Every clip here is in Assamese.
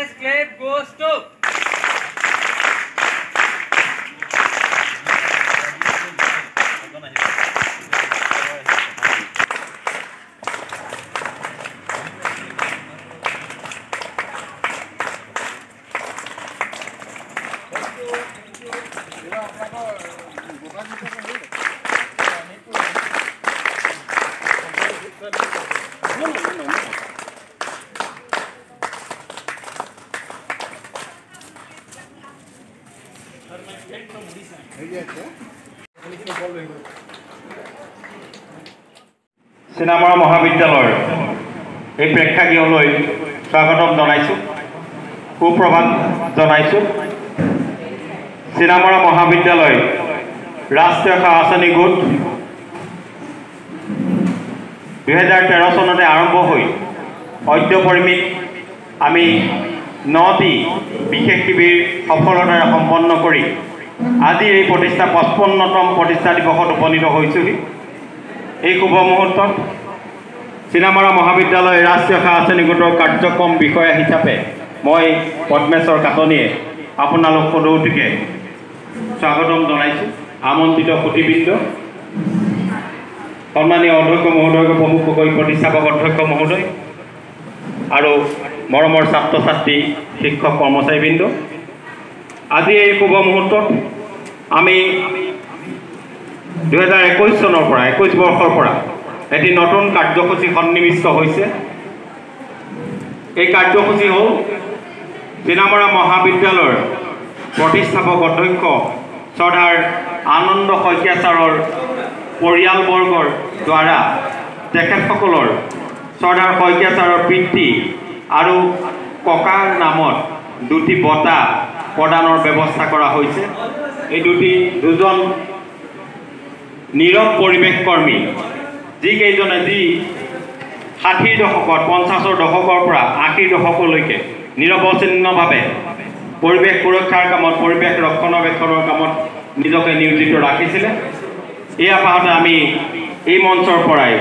Highest claim goes to Chinamara মহাবিদ্যালয়ৰ এই প্ৰেক্ষাগৃহলৈ স্বাগতম জনাইছোঁ সুপ্ৰভাত জনাইছোঁ চিনামৰা মহাবিদ্যালয় ৰাষ্ট্ৰীয় সেৱা আঁচনি গোট 2013 চনতে আৰম্ভ হৈ অদ্যপৰিমিত আমি 9টি বিশেষ শিবিৰ সফলতাৰে সম্পন্ন কৰি আজি এই প্ৰতিষ্ঠা 55তম প্ৰতিষ্ঠা দিৱসত উপনীত হৈছোহি এই শুভ মুহূৰ্তত চিনামৰা মহাবিদ্যালয় ৰাষ্ট্ৰীয় সেৱা আঁচনি গোটৰ কাৰ্যক্ৰম বিষয়া হিচাপে মই পদ্মেশ্বৰ কাটনিয়ে আপোনালোক সদৌতিকে স্বাগতম জনাইছোঁ আমন্ত্ৰিত সুধীবৃন্দ সন্মানীয় অধ্যক্ষ মহোদয় প্ৰমুখকৈ প্ৰতিষ্ঠাপক অধ্যক্ষ মহোদয় আৰু মৰমৰ ছাত্ৰ ছাত্ৰী শিক্ষক কৰ্মচাৰীবৃন্দ আজি এই শুভ মুহূৰ্তত আমি 2021 চনৰ পৰা 21 বৰ্ষৰ পৰা এটি নতুন কাৰ্যসূচী সন্নিবিষ্ট হৈছে এই কাৰ্যসূচী হ'ল চিনামৰা মহাবিদ্যালয়ৰ প্ৰতিষ্ঠাপক অধ্যক্ষ শ্ৰদ্ধাৰ আনন্দ শইকীয়া ছাৰৰ পৰিয়ালবৰ্গৰ দ্বাৰা তেখেতসকলৰ শ্ৰদ্ধাৰ শইকীয়া ছাৰৰ পিতৃ আৰু ককাৰ নামত দুটি বঁটা প্ৰদানৰ ব্যৱস্থা কৰা হৈছে এই দুজন নীৰৱ পৰিৱেশ কৰ্মী যিকেইজনে 60ৰ দশকত 50ৰ দশকৰ পৰা 80ৰ দশকলৈকে নিৰৱচ্ছিন্নভাৱে পৰিৱেশ সুৰক্ষাৰ কামত পৰিৱেশ ৰক্ষণাবেক্ষণৰ কামত নিজকে নিয়োজিত ৰাখিছিলে এই আপাহতে আমি এই মঞ্চৰ পৰাই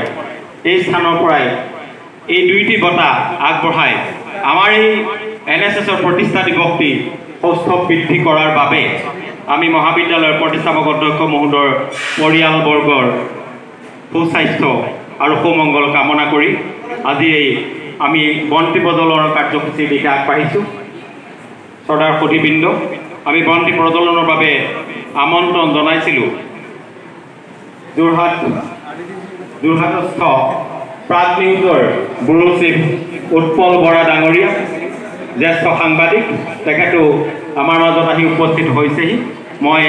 এই স্থানৰ পৰাই এই দুইটি বঁটা আগবঢ়াই আমাৰ এই NSSৰ প্ৰতিষ্ঠা দিৱসটি সৌষ্ঠৱ বৃদ্ধি কৰাৰ বাবে আমি মহাবিদ্যালয়ৰ প্ৰতিষ্ঠাপক অধ্যক্ষ মহোদয়ৰ পৰিয়ালবৰ্গৰ সুস্বাস্থ্য আৰু সুমংগল কামনা কৰি আজি আমি বন্তি প্ৰজ্বলনৰ কাৰ্যসূচীৰ দিশে আগবাঢ়িছোঁ শ্ৰদ্ধাৰ সুধীবৃন্দ আমি বন্তি প্ৰজ্বলনৰ বাবে আমন্ত্ৰণ জনাইছিলোঁ যোৰহাটস্থ প্ৰাগ নিউজৰ ব্যুৰ চিফ উৎপল বৰা ডাঙৰীয়া জ্যেষ্ঠ সাংবাদিক তেখেতো আমাৰ মাজত আহি উপস্থিত হৈছেহি মই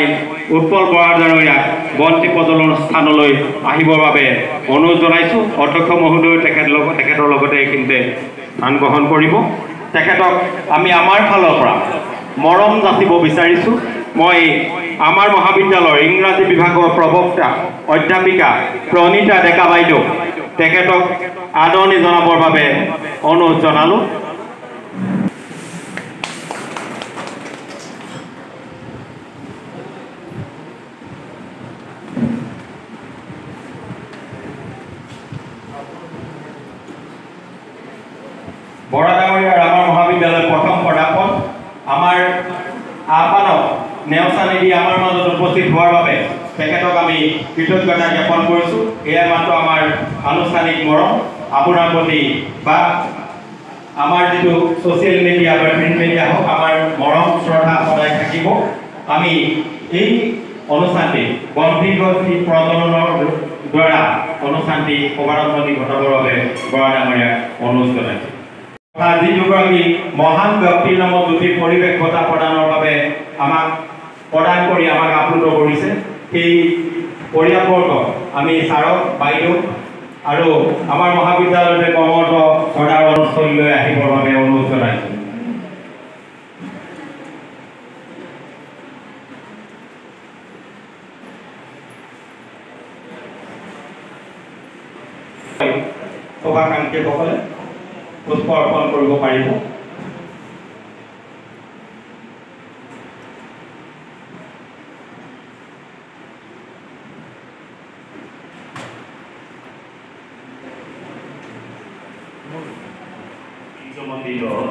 উৎপল বৰা ডাঙৰীয়াক বন্তি প্ৰজ্বলন স্থানলৈ আহিবৰ বাবে অনুৰোধ জনাইছোঁ অধ্যক্ষ মহোদয় তেখেতৰ লগতে এইখিনিতে স্থান গ্ৰহণ কৰিব তেখেতক আমি আমাৰ ফালৰ পৰা মৰম যাচিব বিচাৰিছোঁ মই আমাৰ মহাবিদ্যালয়ৰ ইংৰাজী বিভাগৰ প্ৰবক্তা অধ্যাপিকা প্ৰণীতা ডেকা বাইদেউ তেখেতক আদৰণি জনাবৰ বাবে অনুৰোধ জনালোঁ বৰা ডাঙৰীয়াৰ আমাৰ মহাবিদ্যালয়ৰ প্ৰথম পদাৰ্পণ আমাৰ আহ্বানক নেওচা নিদি আমাৰ মাজত উপস্থিত হোৱাৰ বাবে তেখেতক আমি কৃতজ্ঞতা জ্ঞাপন কৰিছোঁ এয়া মাত্ৰ আমাৰ আনুষ্ঠানিক মৰম আপোনাৰ প্ৰতি বা আমাৰ যিটো ছ'চিয়েল মিডিয়া বা প্ৰিণ্ট মিডিয়া হওক আমাৰ মৰম শ্ৰদ্ধা সদায় থাকিব আমি এই অনুষ্ঠানটি বন্তি প্ৰজ্বলনৰ দ্বাৰা অনুষ্ঠানটি শুভাৰম্ভণি ঘটাবৰ বাবে বৰা ডাঙৰীয়াক অনুৰোধ জনাইছোঁ যি দুগৰাকী মহান ব্যক্তিৰ নামত দুটি পৰিৱেশ বঁটা প্ৰদানৰ বাবে আমাক প্ৰদান কৰি আমাক আপ্লুত কৰিছে সেই পৰিয়ালবৰ্গ আমি ছাৰক বাইদেউ আৰু আমাৰ মহাবিদ্যালয়তে কৰ্মৰত শ্ৰদ্ধাৰ অনুষ্ঠানলৈ আহিবৰ বাবে অনুৰোধ জনাইছোঁ শুভাকাংক্ষীসকলে পুষ্প অৰ্পণ কৰিব পাৰিব মন্দিৰৰ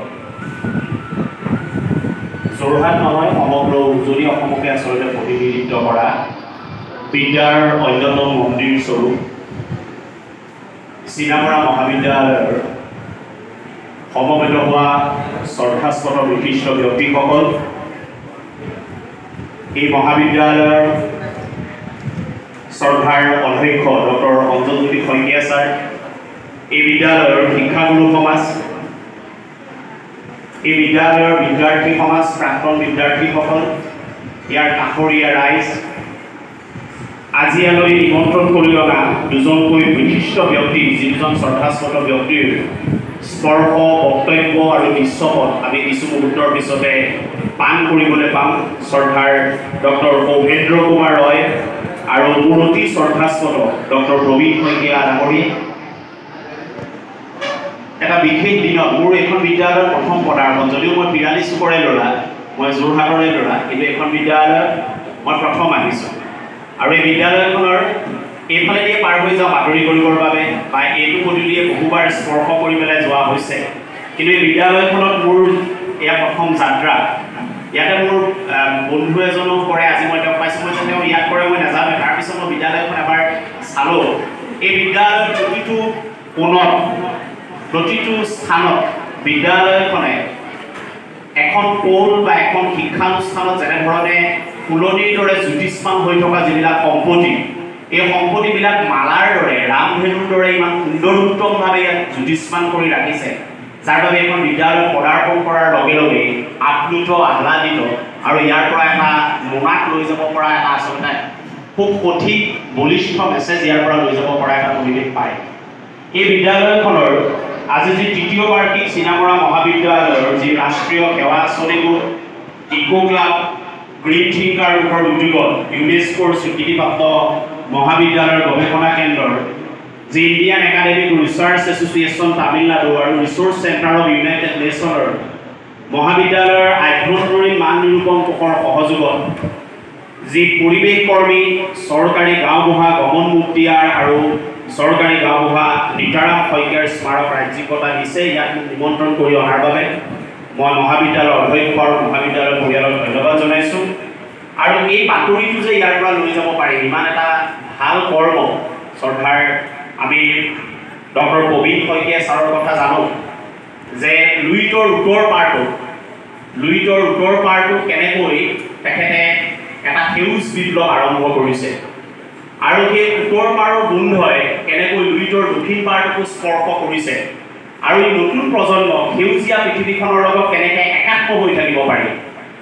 যোৰহাট নহয় সমগ্ৰ উজনি অসমকে আচলতে প্ৰতিনিধিত্ব কৰা বিদ্যাৰ অন্যতম মন্দিৰ স্বৰূপ চিনামৰা মহাবিদ্যালয়ৰ সমবেত হোৱা শ্ৰদ্ধাস্পদ বিশিষ্ট ব্যক্তিসকল, এই মহাবিদ্যালয়ৰ শ্ৰদ্ধাৰ অধ্যক্ষ ডক্টৰ অঞ্জনজ্যোতি শইকীয়া ছাৰ, এই বিদ্যালয়ৰ শিক্ষাগুৰু সমাজ, এই বিদ্যালয়ৰ বিদ্যাৰ্থী সমাজ, প্ৰাক্তন বিদ্যাৰ্থীসকল, ইয়াৰ কাষৰীয়া ৰাইজ, আজি ইয়ালৈ নিমন্ত্ৰণ কৰি অনা দুজনকৈ বিশিষ্ট ব্যক্তি, যিজন শ্ৰদ্ধাস্পদ ব্যক্তিৰ স্পৰ্শ, বক্তব্য আৰু দৃশ্যপট আমি কিছু মুহূৰ্তৰ পিছতে পান কৰিবলৈ পাম। শ্ৰদ্ধাৰ ডক্টৰ সৌভেন্দ্ৰ কুমাৰ ৰয় আৰু মোৰ অতি শ্ৰদ্ধাস্পদ ডক্টৰ প্ৰবীণ শইকীয়া ডাঙৰীয়া। এটা বিশেষ দিনত মোৰ এইখন বিদ্যালয়ৰ প্ৰথম পদাৰ্পণ, যদিও মই ৪২ চুকৰে ল'ৰা, মই যোৰহাটৰে ল'ৰা, কিন্তু এইখন বিদ্যালয়ত মই প্ৰথম আহিছোঁ। আৰু এই বিদ্যালয়খনৰ এইফালেদিয়ে পাৰ হৈ যাওঁ বাতৰি কৰিবৰ বাবে, বা এইটো পদূলিয়ে বহুবাৰ স্পৰ্শ কৰি পেলাই যোৱা হৈছে, কিন্তু এই বিদ্যালয়খনত মোৰ এয়া প্ৰথম যাত্ৰা। ইয়াতে মোৰ বন্ধু এজনো কৰে, আজি মই তেওঁক পাইছোঁ, মই তেওঁ ইয়াত কৰে মই নাজানো। তাৰপিছত মই বিদ্যালয়খন এবাৰ চালোঁ। এই বিদ্যালয়ৰ প্ৰতিটো কোণত, প্ৰতিটো স্থানত বিদ্যালয়খনে এখন পৌল বা এখন শিক্ষানুষ্ঠানত যেনেধৰণে ফুলনিৰ দৰে জ্যোতিষ্মান হৈ থকা যিবিলাক সম্পত্তি, এই সম্পত্তিবিলাক মালাৰ দৰে, ৰামধেনুৰ দৰে ইমান সুন্দৰ উত্তমভাৱে ইয়াত জ্যোতিষ্মান কৰি ৰাখিছে, যাৰ বাবে এখন বিদ্যালয় পদাৰ্পণ কৰাৰ লগে লগে আপ্লুত, আহ্লাদিত আৰু ইয়াৰ পৰা এটা মোনাক লৈ যাব পৰা এটা আচলতে খুব সঠিক বলিষ্ঠ মেছেজ ইয়াৰ পৰা লৈ যাব পৰা এটা পৰিৱেশ পায়। এই বিদ্যালয়খনৰ আজি যি তৃতীয় বাৰ্ষিক চিনামৰা মহাবিদ্যালয়ৰ যি ৰাষ্ট্ৰীয় সেৱা আঁচনিবোৰ, ইকো ক্লাব, গ্ৰীণ থিংকাৰ ৰূপৰ উদ্যোগত ইউনেস্কোৰ স্বীকৃতিপ্ৰাপ্ত মহাবিদ্যালয়ৰ গৱেষণা কেন্দ্ৰৰ যি Indian academic research association Tamil Nadu আৰু ৰিচোৰ্চ চেণ্টাৰ অফ ইউনাইটেড নেশ্যনৰ মহাবিদ্যালয়ৰ আভ্যন্তৰীণ মান নিৰূপণ কোষৰ সহযোগত যি পৰিৱেশ কৰ্মী, চৰকাৰী গাঁওবুঢ়া গমন মুক্তিয়াৰ আৰু চৰকাৰী গাঁওবুঢ়া নিতাৰাম শইকীয়াৰ স্মাৰক ৰাজ্যিকতা দিছে, ইয়াক নিমন্ত্ৰণ কৰি অনাৰ বাবে মই মহাবিদ্যালয়ৰ অধ্যক্ষ আৰু মহাবিদ্যালয়ৰ পৰিয়ালক ধন্যবাদ জনাইছোঁ। আৰু এই বাতৰিটো যে ইয়াৰ পৰা লৈ যাব পাৰি, ইমান এটা ভাল কৰ্ম, শ্ৰদ্ধাৰ আমি ডক্টৰ প্ৰবীণ শইকীয়া ছাৰৰ কথা জানো যে লুইতৰ উত্তৰ পাৰটো কেনেকৈ তেখেতে এটা সেউজ বিপ্লৱ আৰম্ভ কৰিছে, আৰু সেই উত্তৰ পাৰৰ গোন্ধই কেনেকৈ লুইতৰ দক্ষিণ পাৰটোকো স্পৰ্শ কৰিছে, আৰু এই নতুন প্ৰজন্ম সেউজীয়া পৃথিৱীখনৰ লগত কেনেকৈ একাত্ম হৈ থাকিব পাৰি,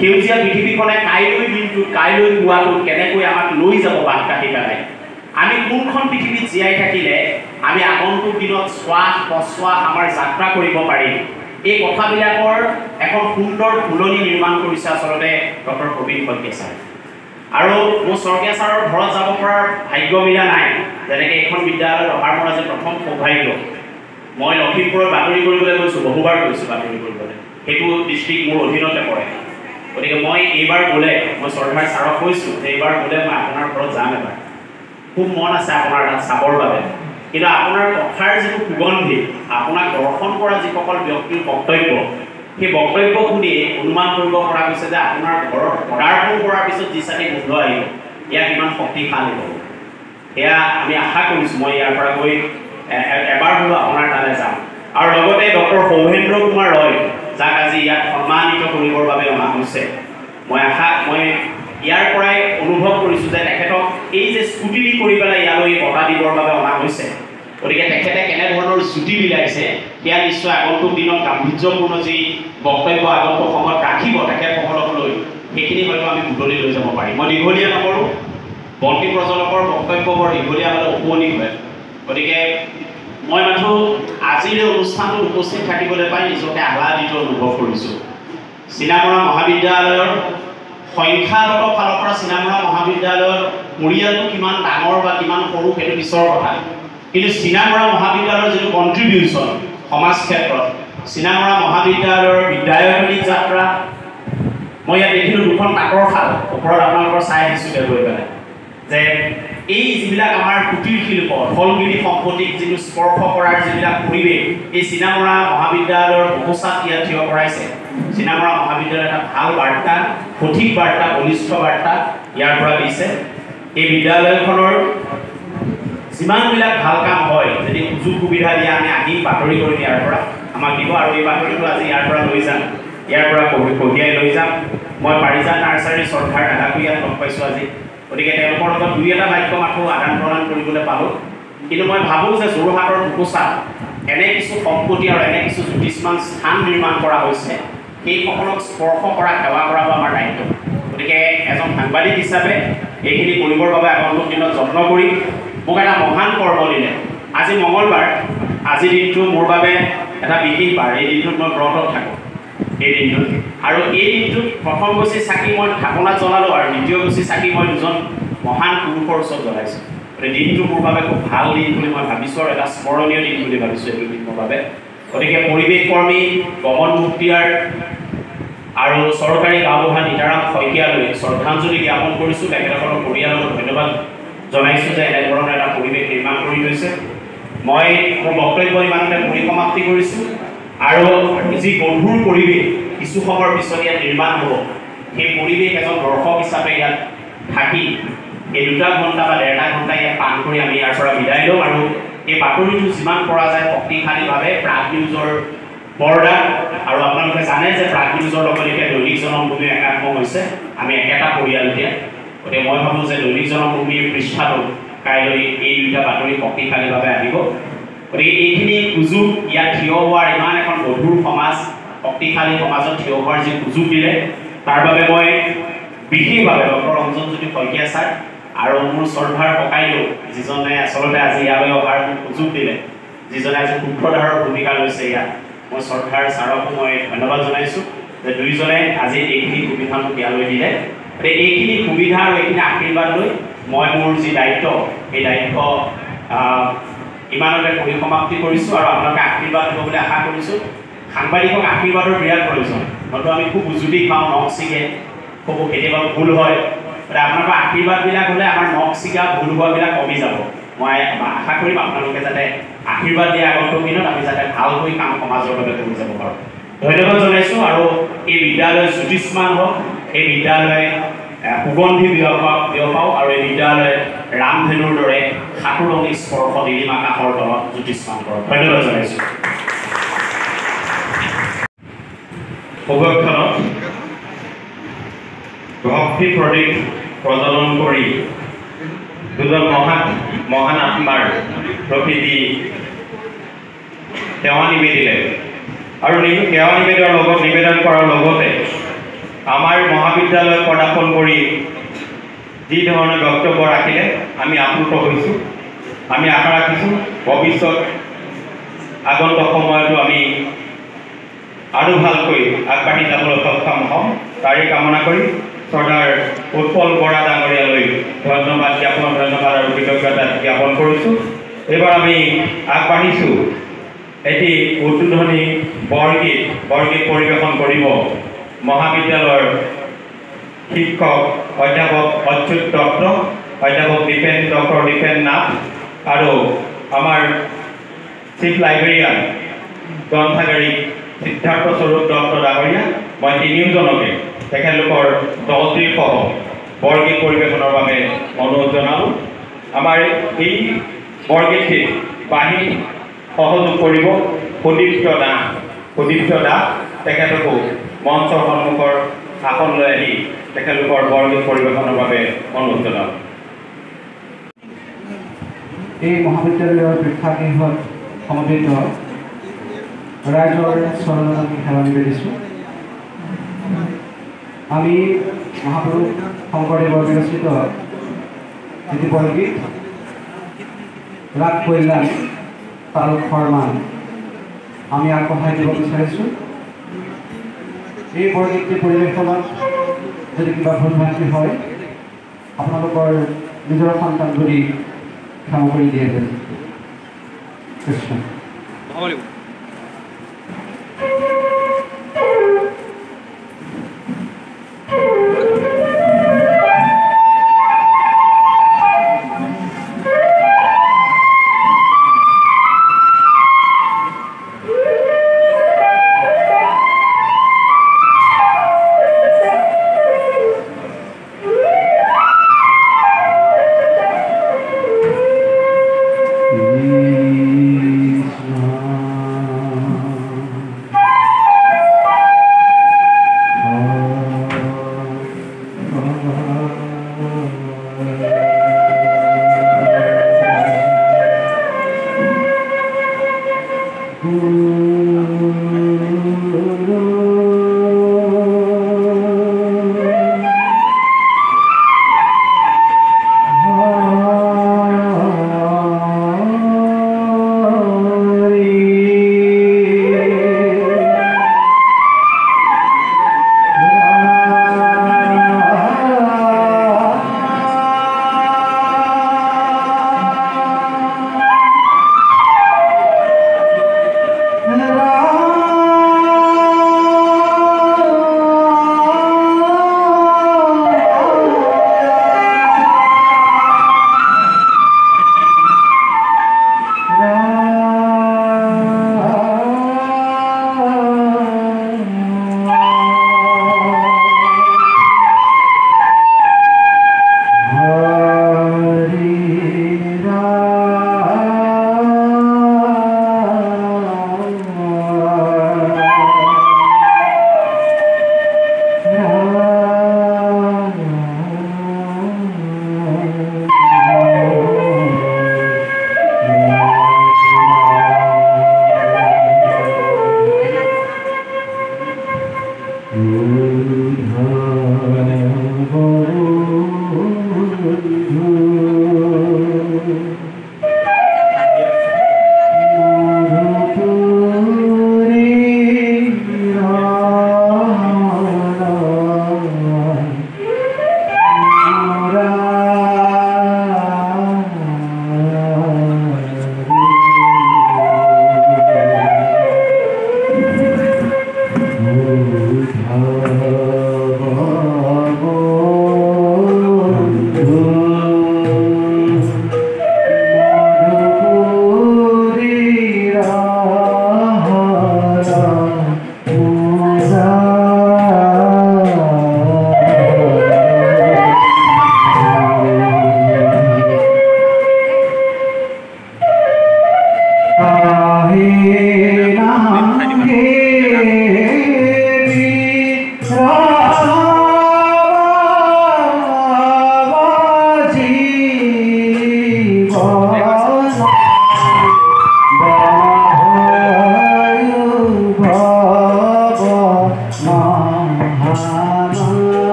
সেউজীয়া পৃথিৱীখনে কাইলৈ দিনটোত, কাইলৈ পুৱাটোত কেনেকৈ আমাক লৈ যাব বাট কাটি পেলাই, আমি কোনখন পৃথিৱীত জীয়াই থাকিলে আমি আগন্তুক দিনত শ্বাস প্ৰশ্বাস আমাৰ যাত্ৰা কৰিব পাৰিম, এই কথাবিলাকৰ এখন সুন্দৰ ফুলনি নিৰ্মাণ কৰিছে আচলতে ডক্টৰ প্ৰবীণ শইকীয়া ছাৰে। আৰু মোৰ শইকীয়া ছাৰৰ ঘৰত যাব পৰাৰ ভাগ্য মিলা নাই, যেনেকৈ এইখন বিদ্যালয়ত অহাৰ মোৰ আজি প্ৰথম সৌভাগ্য। মই লখিমপুৰত বাতৰি কৰিবলৈ গৈছোঁ, বহুবাৰ গৈছোঁ বাতৰি কৰিবলৈ, সেইটো ডিষ্ট্ৰিক্ট মোৰ অধীনতে পৰে। গতিকে মই এইবাৰ গ'লে, মই শ্ৰদ্ধাৰ ছাৰক কৈছোঁ যে এইবাৰ গ'লে মই আপোনাৰ ঘৰত যাম এবাৰ, খুব মন আছে আপোনাৰ তাত চাবৰ বাবে। কিন্তু আপোনাৰ কথাৰ যিটো সুগন্ধি, আপোনাক দৰ্শন কৰা যিসকল ব্যক্তিৰ বক্তব্য, সেই বক্তব্য শুনি অনুমান কৰিব পৰা গৈছে যে আপোনাৰ ঘৰত পদাৰ্পণ কৰাৰ পিছত যি চাগে গোন্ধ আহিব, ইয়াক ইমান শক্তিশালী হ'ব। এয়া আমি আশা কৰিছোঁ। মই ইয়াৰ পৰা গৈ এবাৰ হ'লেও আপোনাৰ তালৈ যাম। আৰু লগতে ডক্টৰ সৌভেন্দ্ৰ কুমাৰ ৰয়, যাক আজি ইয়াত সন্মানিত কৰিবৰ বাবে অনা হৈছে, মই ইয়াৰ পৰাই অনুভৱ কৰিছোঁ যে তেখেতক এই যে স্কুটিনি কৰি পেলাই ইয়ালৈ বঁটা দিবৰ বাবে অনা হৈছে, গতিকে তেখেতে কেনেধৰণৰ জুতি বিলাইছে সেয়া নিশ্চয় আগন্তুক দিনত গাম্ভীৰ্যপূৰ্ণ যি বক্তব্য আগন্তুক সময়ত ৰাখিব তেখেতসকলক লৈ, সেইখিনি হয়তো আমি বুটলি লৈ যাব পাৰিম। মই দীঘলীয়া নকৰোঁ, বন্তি প্ৰজ্বলকৰ বক্তব্য বৰ দীঘলীয়া হ'লে উপনী হয়, গতিকে মই মাথো আজিৰ অনুষ্ঠানটোত উপস্থিত থাকিবলৈ পাই নিজকে আহ্লাদিত অনুভৱ কৰিছোঁ। চিনামৰা মহাবিদ্যালয়ৰ সংখ্যাগত ফালৰ পৰা চিনামৰা মহাবিদ্যালয়ৰ পৰিয়ালটো কিমান ডাঙৰ বা কিমান সৰু সেইটো পিছৰ কথা, কিন্তু চিনামৰা মহাবিদ্যালয়ৰ যিটো কণ্ট্ৰিবিউশ্যন সমাজ ক্ষেত্ৰত, চিনামৰা মহাবিদ্যালয়ৰ বিদ্যায়তনিক যাত্ৰা, মই ইয়াত দেখিলোঁ দুখন তাঁতৰ শাল, ওপৰত আপোনালোকৰ চাই আহিছোঁ গৈ পেলাই যে এই যিবিলাক আমাৰ কুটিৰ শিল্প ফলগিৰি সম্পত্তিক যিটো স্পৰ্শ কৰাৰ যিবিলাক পৰিৱেশ এই চিনামৰা মহাবিদ্যালয়ৰ বহুচাত ইয়াত থিয় কৰাইছে চিনামৰা মহাবিদ্যালয়ৰ এটা ভাল বাৰ্তা সঠিক বাৰ্তা বলিষ্ঠ বাৰ্তা ইয়াৰ পৰা দিছে এই বিদ্যালয়খনৰ যিমানবিলাক ভাল কাম হয় যদি সুযোগ সুবিধা দিয়ে আমি আহি বাতৰি কৰি ইয়াৰ পৰা আমাক দিব আৰু এই বাতৰিটো আজি ইয়াৰ পৰা লৈ যাম ইয়াৰ পৰা কঢ়িয়াই লৈ যাম মই পাৰিজাত নাৰ্চাৰী শ্ৰদ্ধাৰ দাদাকো ইয়াত লগ পাইছোঁ আজি গতিকে তেওঁলোকৰ লগত দুই এটা বাক্য মাথো আদান প্ৰদান কৰিবলৈ পালোঁ কিন্তু মই ভাবোঁ যে যোৰহাটৰ বুকুচাত এনে কিছু সম্পত্তি আৰু এনে কিছু জ্যোতিষ্মান স্থান নিৰ্মাণ কৰা হৈছে সেইসকলক স্পৰ্শ কৰা সেৱা কৰাটো আমাৰ দায়িত্ব গতিকে এজন সাংবাদিক হিচাপে এইখিনি কৰিবৰ বাবে আগন্তুক দিনত যত্ন কৰি মোক এটা মহান কৰ্ম দিলে আজি মঙলবাৰ আজিৰ দিনটো মোৰ বাবে এটা বিশেষ বাৰ এই দিনটোত মই ব্ৰতত থাকোঁ এই দিনটোত আৰু এই দিনটোত প্ৰথম গছি চাকি মই ঢাকনাত জ্বলালোঁ আৰু দ্বিতীয় গছি চাকি মই দুজন মহান পুৰুষৰ ওচৰত জ্বলাইছোঁ গতিকে দিনটো মোৰ বাবে খুব ভাল দিন বুলি মই ভাবিছোঁ আৰু এটা স্মৰণীয় দিন বুলি ভাবিছোঁ এইটো দিন মোৰ বাবে গতিকে পৰিৱেশ কৰ্মী গমন মুক্তিয়াৰ আৰু চৰকাৰী গাঁওবুঢ়া নিতাৰাম শইকীয়ালৈ শ্ৰদ্ধাঞ্জলি জ্ঞাপন কৰিছোঁ তেখেতসকলৰ পৰিয়ালক ধন্যবাদ জনাইছোঁ যে এনেধৰণৰ এটা পৰিৱেশ নিৰ্মাণ কৰি লৈছে মই মোৰ বক্তব্য ইমানতে পৰিসমাপ্তি কৰিছোঁ আৰু যি গধুৰ পৰিৱেশ কিছু সময়ৰ পিছত ইয়াত নিৰ্মাণ হ'ব সেই পৰিৱেশ এজন দৰ্শক হিচাপে ইয়াত থাকি এই 2 ঘণ্টা বা 1.5 ঘণ্টা ইয়াত পাৰ কৰি আমি ইয়াৰ পৰা বিদায় লওঁ আৰু এই বাতৰিটো যিমান পৰা যায় শক্তিশালীভাৱে প্ৰাগ নিউজৰ পৰ্দা আৰু আপোনালোকে জানে যে প্ৰাগ নিউজৰ লগত এতিয়া দৈনিক জনমভূমি একাত্ম হৈছে আমি একেটা পৰিয়াল এতিয়া গতিকে মই ভাবোঁ যে দৈনিক জনমভূমিৰ পৃষ্ঠাটো কাইলৈ এই 2টা বাতৰি শক্তিশালীভাৱে আহিব গতিকে এইখিনি সুযোগ ইয়াত থিয় হোৱাৰ ইমান এখন গধুৰ সমাজ শক্তিশালী সমাজত থিয় হোৱাৰ যি সুযোগ দিলে তাৰ বাবে মই বিশেষভাৱে ডক্টৰ ৰঞ্জনজ্যোতি শইকীয়া ছাৰ আৰু মোৰ শ্ৰদ্ধাৰ ককাইদেউ যিজনে আচলতে আজি ইয়ালৈ অহাৰ সুযোগ দিলে যিজনে আজি সূত্ৰধাৰৰ ভূমিকা লৈছে ইয়াত মই শ্ৰদ্ধাৰ ছাৰকো মই ধন্যবাদ জনাইছোঁ যে দুইজনে আজি এইখিনি সুবিধা মোক ইয়ালৈ দিলে এইখিনি সুবিধা আৰু এইখিনি আশীৰ্বাদ লৈ মই মোৰ যি দায়িত্ব এই দায়িত্ব ইমানতে পৰিসমাপ্তি কৰিছোঁ আৰু আপোনালোকে আশীৰ্বাদ দিব বুলি আশা কৰিছোঁ সাংবাদিকক আশীৰ্বাদৰ বিৰাট প্ৰয়োজন হয়তো আমি খুব উজুতি খাওঁ নখ ছিগে খুব কেতিয়াবা ভুল হয় আপোনালোকৰ আশীৰ্বাদবিলাক হ'লে আমাৰ নখ ছিগা ভুল হোৱাবিলাক কমি যাব মই আশা কৰিম আপোনালোকে যাতে আশীৰ্বাদ দিয়া আগন্তুক দিনত আমি যাতে ভালকৈ কাম সমাজৰ বাবে কৰি যাব পাৰোঁ ধন্যবাদ জনাইছোঁ আৰু এই বিদ্যালয় জ্যোতিষ্মান হওক এই বিদ্যালয় সুগন্ধি বিয়পাও আৰু এই বিদ্যালয় ৰামধেনুৰ দৰে সাঁতোৰনি স্পৰ্শ নীলিম আকাশৰ তলত জ্যোতিষ্মান কৰক ধন্যবাদ জনাইছোঁ সৌভাগ্যখনত ভক্তি প্ৰদীপ প্ৰজ্বলন কৰি দুজন মহান আত্মাৰ প্ৰকৃতি সেৱা নিবেদিলে আৰু সেৱা নিবেদন কৰাৰ লগতে আমাৰ মহাবিদ্যালয় পদাৰ্পণ কৰি যি ধৰণে বক্তব্য ৰাখিলে আমি আপ্লুত হৈছোঁ আমি আশা ৰাখিছোঁ ভৱিষ্যত আগন্তুক সময়তো আমি আৰু ভালকৈ আগবাঢ়ি যাবলৈ সক্ষম হ'ম তাৰে কামনা কৰি শ্ৰদ্ধাৰ উৎপল বৰা ডাঙৰীয়ালৈ ধন্যবাদ আৰু কৃতজ্ঞতা জ্ঞাপন কৰিছোঁ এইবাৰ আমি আগবাঢ়িছোঁ এটি উদ্বোধনী বৰগীত পৰিৱেশন কৰিব মহাবিদ্যালয়ৰ শিক্ষক অধ্যাপক অচ্যুত দত্ত অধ্যাপক ডক্টৰ দীপেন নাথ আৰু আমাৰ চিফ লাইব্ৰেৰিয়ান গ্ৰন্থাগাৰী সিদ্ধাৰ্থ স্বৰূপ দত্ত ডাঙৰীয়া মই তিনিওজনকে তেখেতলোকৰ দলটিৰ সহ বৰগীত পৰিৱেশনৰ বাবে অনুৰোধ জনালোঁ আমাৰ এই বৰগীতটিত বাঁহী সহযোগ কৰিব সুদীপ্ত দাস তেখেতকো মঞ্চৰ সন্মুখৰ আসনলৈ আহি তেখেতলোকৰ বৰগীত পৰিৱেশনৰ বাবে অনুৰোধ জনালোঁ এই মহাবিদ্যালয়ৰ প্ৰেক্ষাগৃহত সমবেত ৰাইজৰ চৰণত আমি সেৱা নিবেদিছোঁ আমি মহাপুৰুষ শংকৰদেৱৰ বিৰচিত এটি বৰগীত ৰাগ কল্যাণ তাল ফৰমান আমি আগবঢ়াই দিব বিচাৰিছোঁ এই বৰগীতটি পৰিৱেশনত যদি কিবা ভুল ভ্ৰান্তি হয় আপোনালোকৰ নিজৰ সন্তান বুলি ক্ষমা কৰি দিয়ে কৃষ্ণ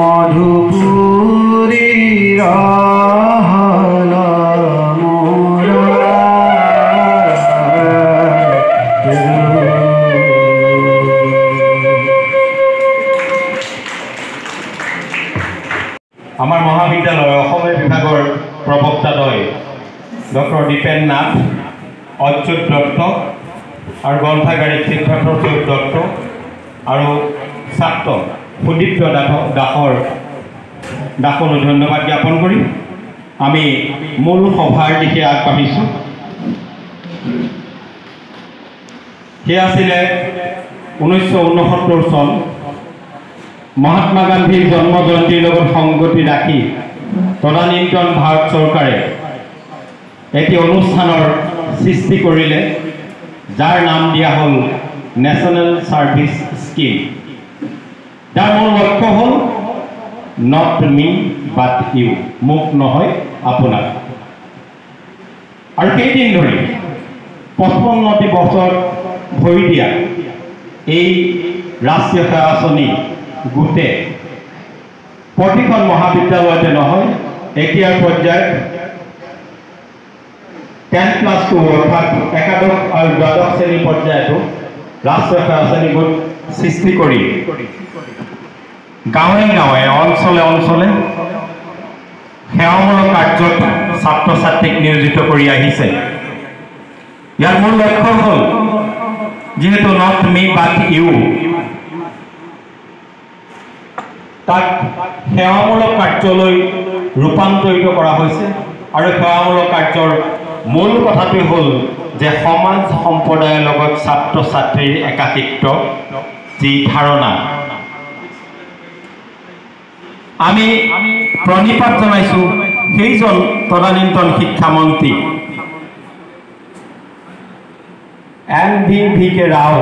মধুপুৰী ৰহল মোৰা আমাৰ মহাবিদ্যালয়ৰ অসমীয়া বিভাগৰ প্ৰবক্তাদ্বয় ডক্টৰ দীপেন নাথ, অচ্যুত দত্ত আৰু গ্ৰন্থাগাৰিক সিদ্ধাৰ্থ চৌধুৰী দত্ত আৰু ছাত্ৰ সুদীপ্ত দাসলৈ ধন্যবাদ জ্ঞাপন কৰি আমি মূল সভাৰ দিশে আগবাঢ়িছোঁ। সেয়া আছিলে 1969 চন মহাত্মা গান্ধীৰ জন্ম জয়ন্তীৰ লগত সংগতি ৰাখি তদানীন্তন ভাৰত চৰকাৰে এটি অনুষ্ঠানৰ সৃষ্টি কৰিলে, যাৰ নাম দিয়া হ'ল নেশ্যনেল ছাৰ্ভিচ স্কিম। যাৰ মূল লক্ষ্য হ'ল নট মি বাট ইউ, মোক নহয় আপোনাক। আৰু কেইদিন ধৰি 55টি বছৰ ভৰি দিয়া এই ৰাষ্ট্ৰীয় সেৱা আঁচনি গোটে প্ৰতিখন মহাবিদ্যালয়তে নহয়, এতিয়াৰ পৰ্যায়ত 10+2 অৰ্থাৎ একাদশ আৰু দ্বাদশ শ্ৰেণী পৰ্যায়তো ৰাষ্ট্ৰীয় সেৱা আঁচনি গোট সৃষ্টি কৰি গাঁৱে গাঁৱে অঞ্চলে অঞ্চলে সেৱামূলক কাৰ্যত ছাত্ৰ ছাত্ৰীক নিয়োজিত কৰি আহিছে। ইয়াৰ মূল লক্ষ্য হ'ল যিহেতু নট মি বাট ইউ, তাক সেৱামূলক কাৰ্যলৈ ৰূপান্তৰিত কৰা হৈছে। আৰু সেৱামূলক কাৰ্যৰ মূল কথাটোৱে হ'ল যে সমাজ সম্প্ৰদায়ৰ লগত ছাত্ৰ ছাত্ৰীৰ একাকিত্ব যি ধাৰণা, আমি প্ৰণিপাত জনাইছোঁ সেইজন তদানীন্তন শিক্ষামন্ত্ৰী NVVK ৰাও,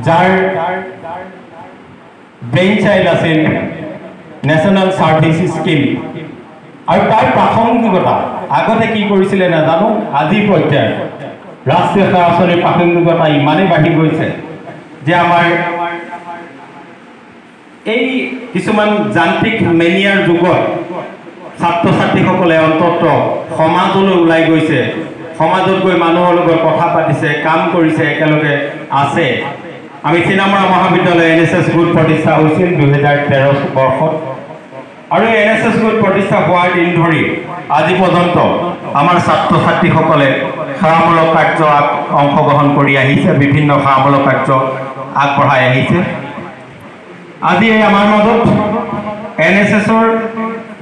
যাৰ ব্ৰেইন চাইল্ড আছিল নেশ্যনেল ছাৰ্ভিচ স্কিম। আৰু তাৰ প্ৰাসংগিকতা আগতে কি কৰিছিলে নাজানো, আজি পৰ্যায়ত ৰাষ্ট্ৰীয় সেৱা আঁচনিৰ প্ৰাসংগিকতা ইমানেই বাঢ়ি গৈছে যে আমাৰ এই কিছুমান যান্ত্ৰিক মেনিয়াৰ যুগত ছাত্ৰ ছাত্ৰীসকলে অন্তত সমাজলৈ ওলাই গৈছে, সমাজত গৈ মানুহৰ লগত কথা পাতিছে, কাম কৰিছে, একেলগে আছে। আমি চিনামৰা মহাবিদ্যালয় NSS গোট প্ৰতিষ্ঠা হৈছিল 2013 বৰ্ষত। আৰু NSS গোট প্ৰতিষ্ঠা হোৱাৰ দিন ধৰি আজি পৰ্যন্ত আমাৰ ছাত্ৰ ছাত্ৰীসকলে সেৱামূলক কাৰ্যত অংশগ্ৰহণ কৰি আহিছে, বিভিন্ন সেৱামূলক কাৰ্য আগবঢ়াই আহিছে। আজি আমাৰ মাজত NSSৰ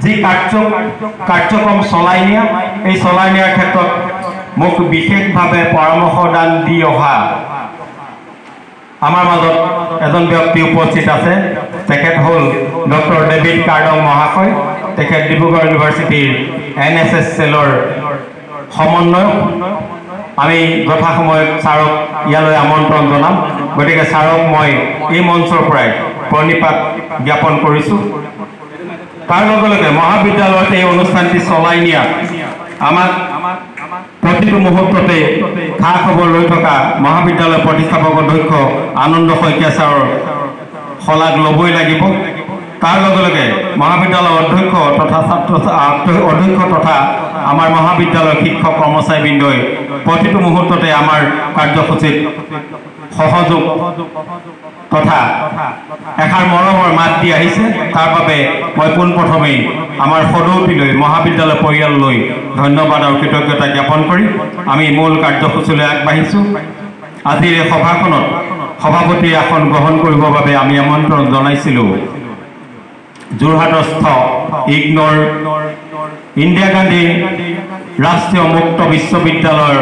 যি কাৰ্যক্ৰম চলাই নিয়া, এই চলাই নিয়াৰ ক্ষেত্ৰত মোক বিশেষভাৱে পৰামৰ্শ দান দি অহা আমাৰ মাজত এজন ব্যক্তি উপস্থিত আছে। তেখেত হ'ল ডক্টৰ ডেভিড কাৰ্ডং মহাশয়। তেখেত ডিব্ৰুগড় ইউনিভাৰ্চিটিৰ NSS চেলৰ সমন্বয়ক। আমি যথাসময়ত ছাৰক ইয়ালৈ আমন্ত্ৰণ জনাম, গতিকে ছাৰক মই এই মঞ্চৰ পৰাই প্ৰণিপাত জ্ঞাপন কৰিছোঁ। তাৰ লগে লগে মহাবিদ্যালয়ত এই অনুষ্ঠানটি চলাই নিয়া আমাক প্ৰতিটো মুহূৰ্ততে খা খবৰ লৈ থকা মহাবিদ্যালয় প্ৰতিষ্ঠাপক অধ্যক্ষ আনন্দ শইকীয়া ছাৰৰ শলাগ ল'বই লাগিব। তাৰ লগে লগে মহাবিদ্যালয়ৰ অধ্যক্ষ তথা আমাৰ মহাবিদ্যালয়ৰ শিক্ষক কৰ্মচাৰীবৃন্দই প্ৰতিটো মুহূৰ্ততে আমাৰ কাৰ্যসূচীত সহযোগ তথা এষাৰ মৰমৰ মাত দি আহিছে। তাৰ বাবে মই পোনপ্ৰথমেই আমাৰ সদৌতিলৈ মহাবিদ্যালয় পৰিয়াললৈ ধন্যবাদ আৰু কৃতজ্ঞতা জ্ঞাপন কৰি আমি মূল কাৰ্যসূচীলৈ আগবাঢ়িছোঁ। আজিৰ এই সভাখনত সভাপতিৰ আসন গ্ৰহণ কৰিবৰ বাবে আমি আমন্ত্ৰণ জনাইছিলোঁ যোৰহাটস্থ ইগনৰ ইন্দিৰা গান্ধী ৰাষ্ট্ৰীয় মুক্ত বিশ্ববিদ্যালয়ৰ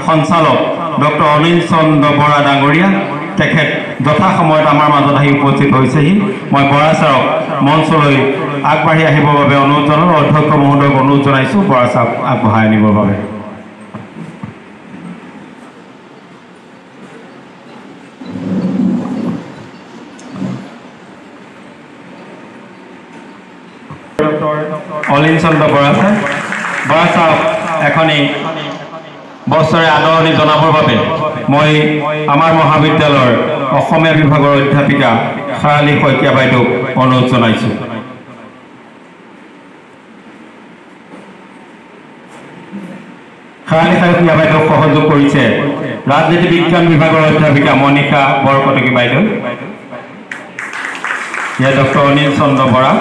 সঞ্চালক ডক্টৰ অনিল চন্দ্ৰ বৰা ডাঙৰীয়া। তেখেত যথাসময়ত আমাৰ মাজত আহি উপস্থিত হৈছেহি। মই বৰা ছাৰক মঞ্চলৈ আগবাঢ়ি আহিবৰ বাবে অনুৰোধ জনালোঁ। অধ্যক্ষ মহোদয়ক অনুৰোধ জনাইছোঁ বৰা ছাৰক আগবঢ়াই আনিবৰ বাবে। অনিল চন্দ্ৰ বৰা ছাৰক এখনি বছৰে আদৰণি জনাবৰ বাবে মই আমাৰ মহাবিদ্যালয়ৰ অসমীয়া বিভাগৰ অধ্যাপিকা শেৱালী শইকীয়া বাইদেউক অনুৰোধ জনাইছোঁ। শেৱালী শইকীয়া বাইদেউক সহযোগ কৰিছে ৰাজনীতি বিজ্ঞান বিভাগৰ অধ্যাপিকা মণিকা বৰকটকী বাইদেউ, ইয়াত ডক্টৰ অনিল চন্দ্ৰ বৰা,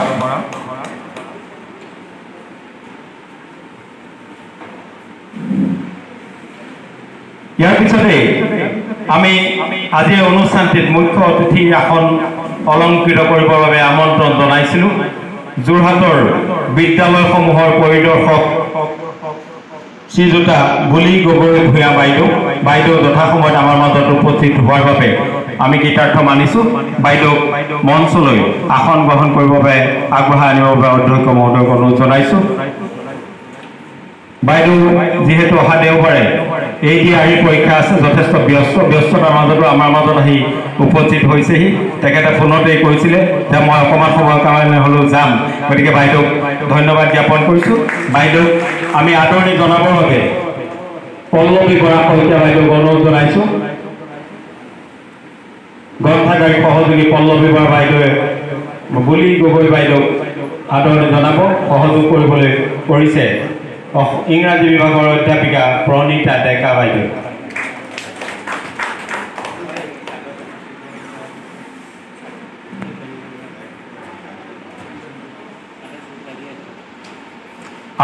ইয়াৰ পিছতে আমি আজিৰ অনুষ্ঠানটিত মুখ্য অতিথিৰ আসন অলংকৃত কৰিবৰ বাবে আমন্ত্ৰণ জনাইছিলোঁ যোৰহাটৰ বিদ্যালয়সমূহৰ পৰিদৰ্শক শ্ৰীযুতা বুলি গগৈ ভূঞা বাইদেউ যথাসময়ত আমাৰ মাজত উপস্থিত হোৱাৰ বাবে আমি কৃতাৰ্থ মানিছোঁ। বাইদেউক মঞ্চলৈ আসন গ্ৰহণ কৰিবৰ বাবে আগবঢ়াই আনিবৰ বাবে অধ্যক্ষ মহোদয়ক অনুৰোধ জনাইছোঁ। বাইদেউ যিহেতু অহা দেওবাৰে ADRE পৰীক্ষা আছে, যথেষ্ট ব্যস্ততাৰ মাজতো আমাৰ মাজত আহি উপস্থিত হৈছেহি। তেখেতে ফোনতেই কৈছিলে যে মই অকণমান সময়ৰ কাৰণে হ'লেও যাম, গতিকে বাইদেউক ধন্যবাদ জ্ঞাপন কৰিছোঁ। বাইদেউক আমি আদৰণি জনাবৰ বাবে পল্লৱী বৰা শইকীয়া বাইদেউক অনুৰোধ জনাইছোঁ। গ্ৰন্থাগাৰিক সহযোগী পল্লৱী বৰা বাইদেৱে বুলি গগৈ বাইদেউক আদৰণি জনাব সহযোগ কৰিবলৈ কৰিছে ইংৰাজী বিভাগৰ অধ্যাপিকা প্ৰণীতা ডেকা বাইদেউ।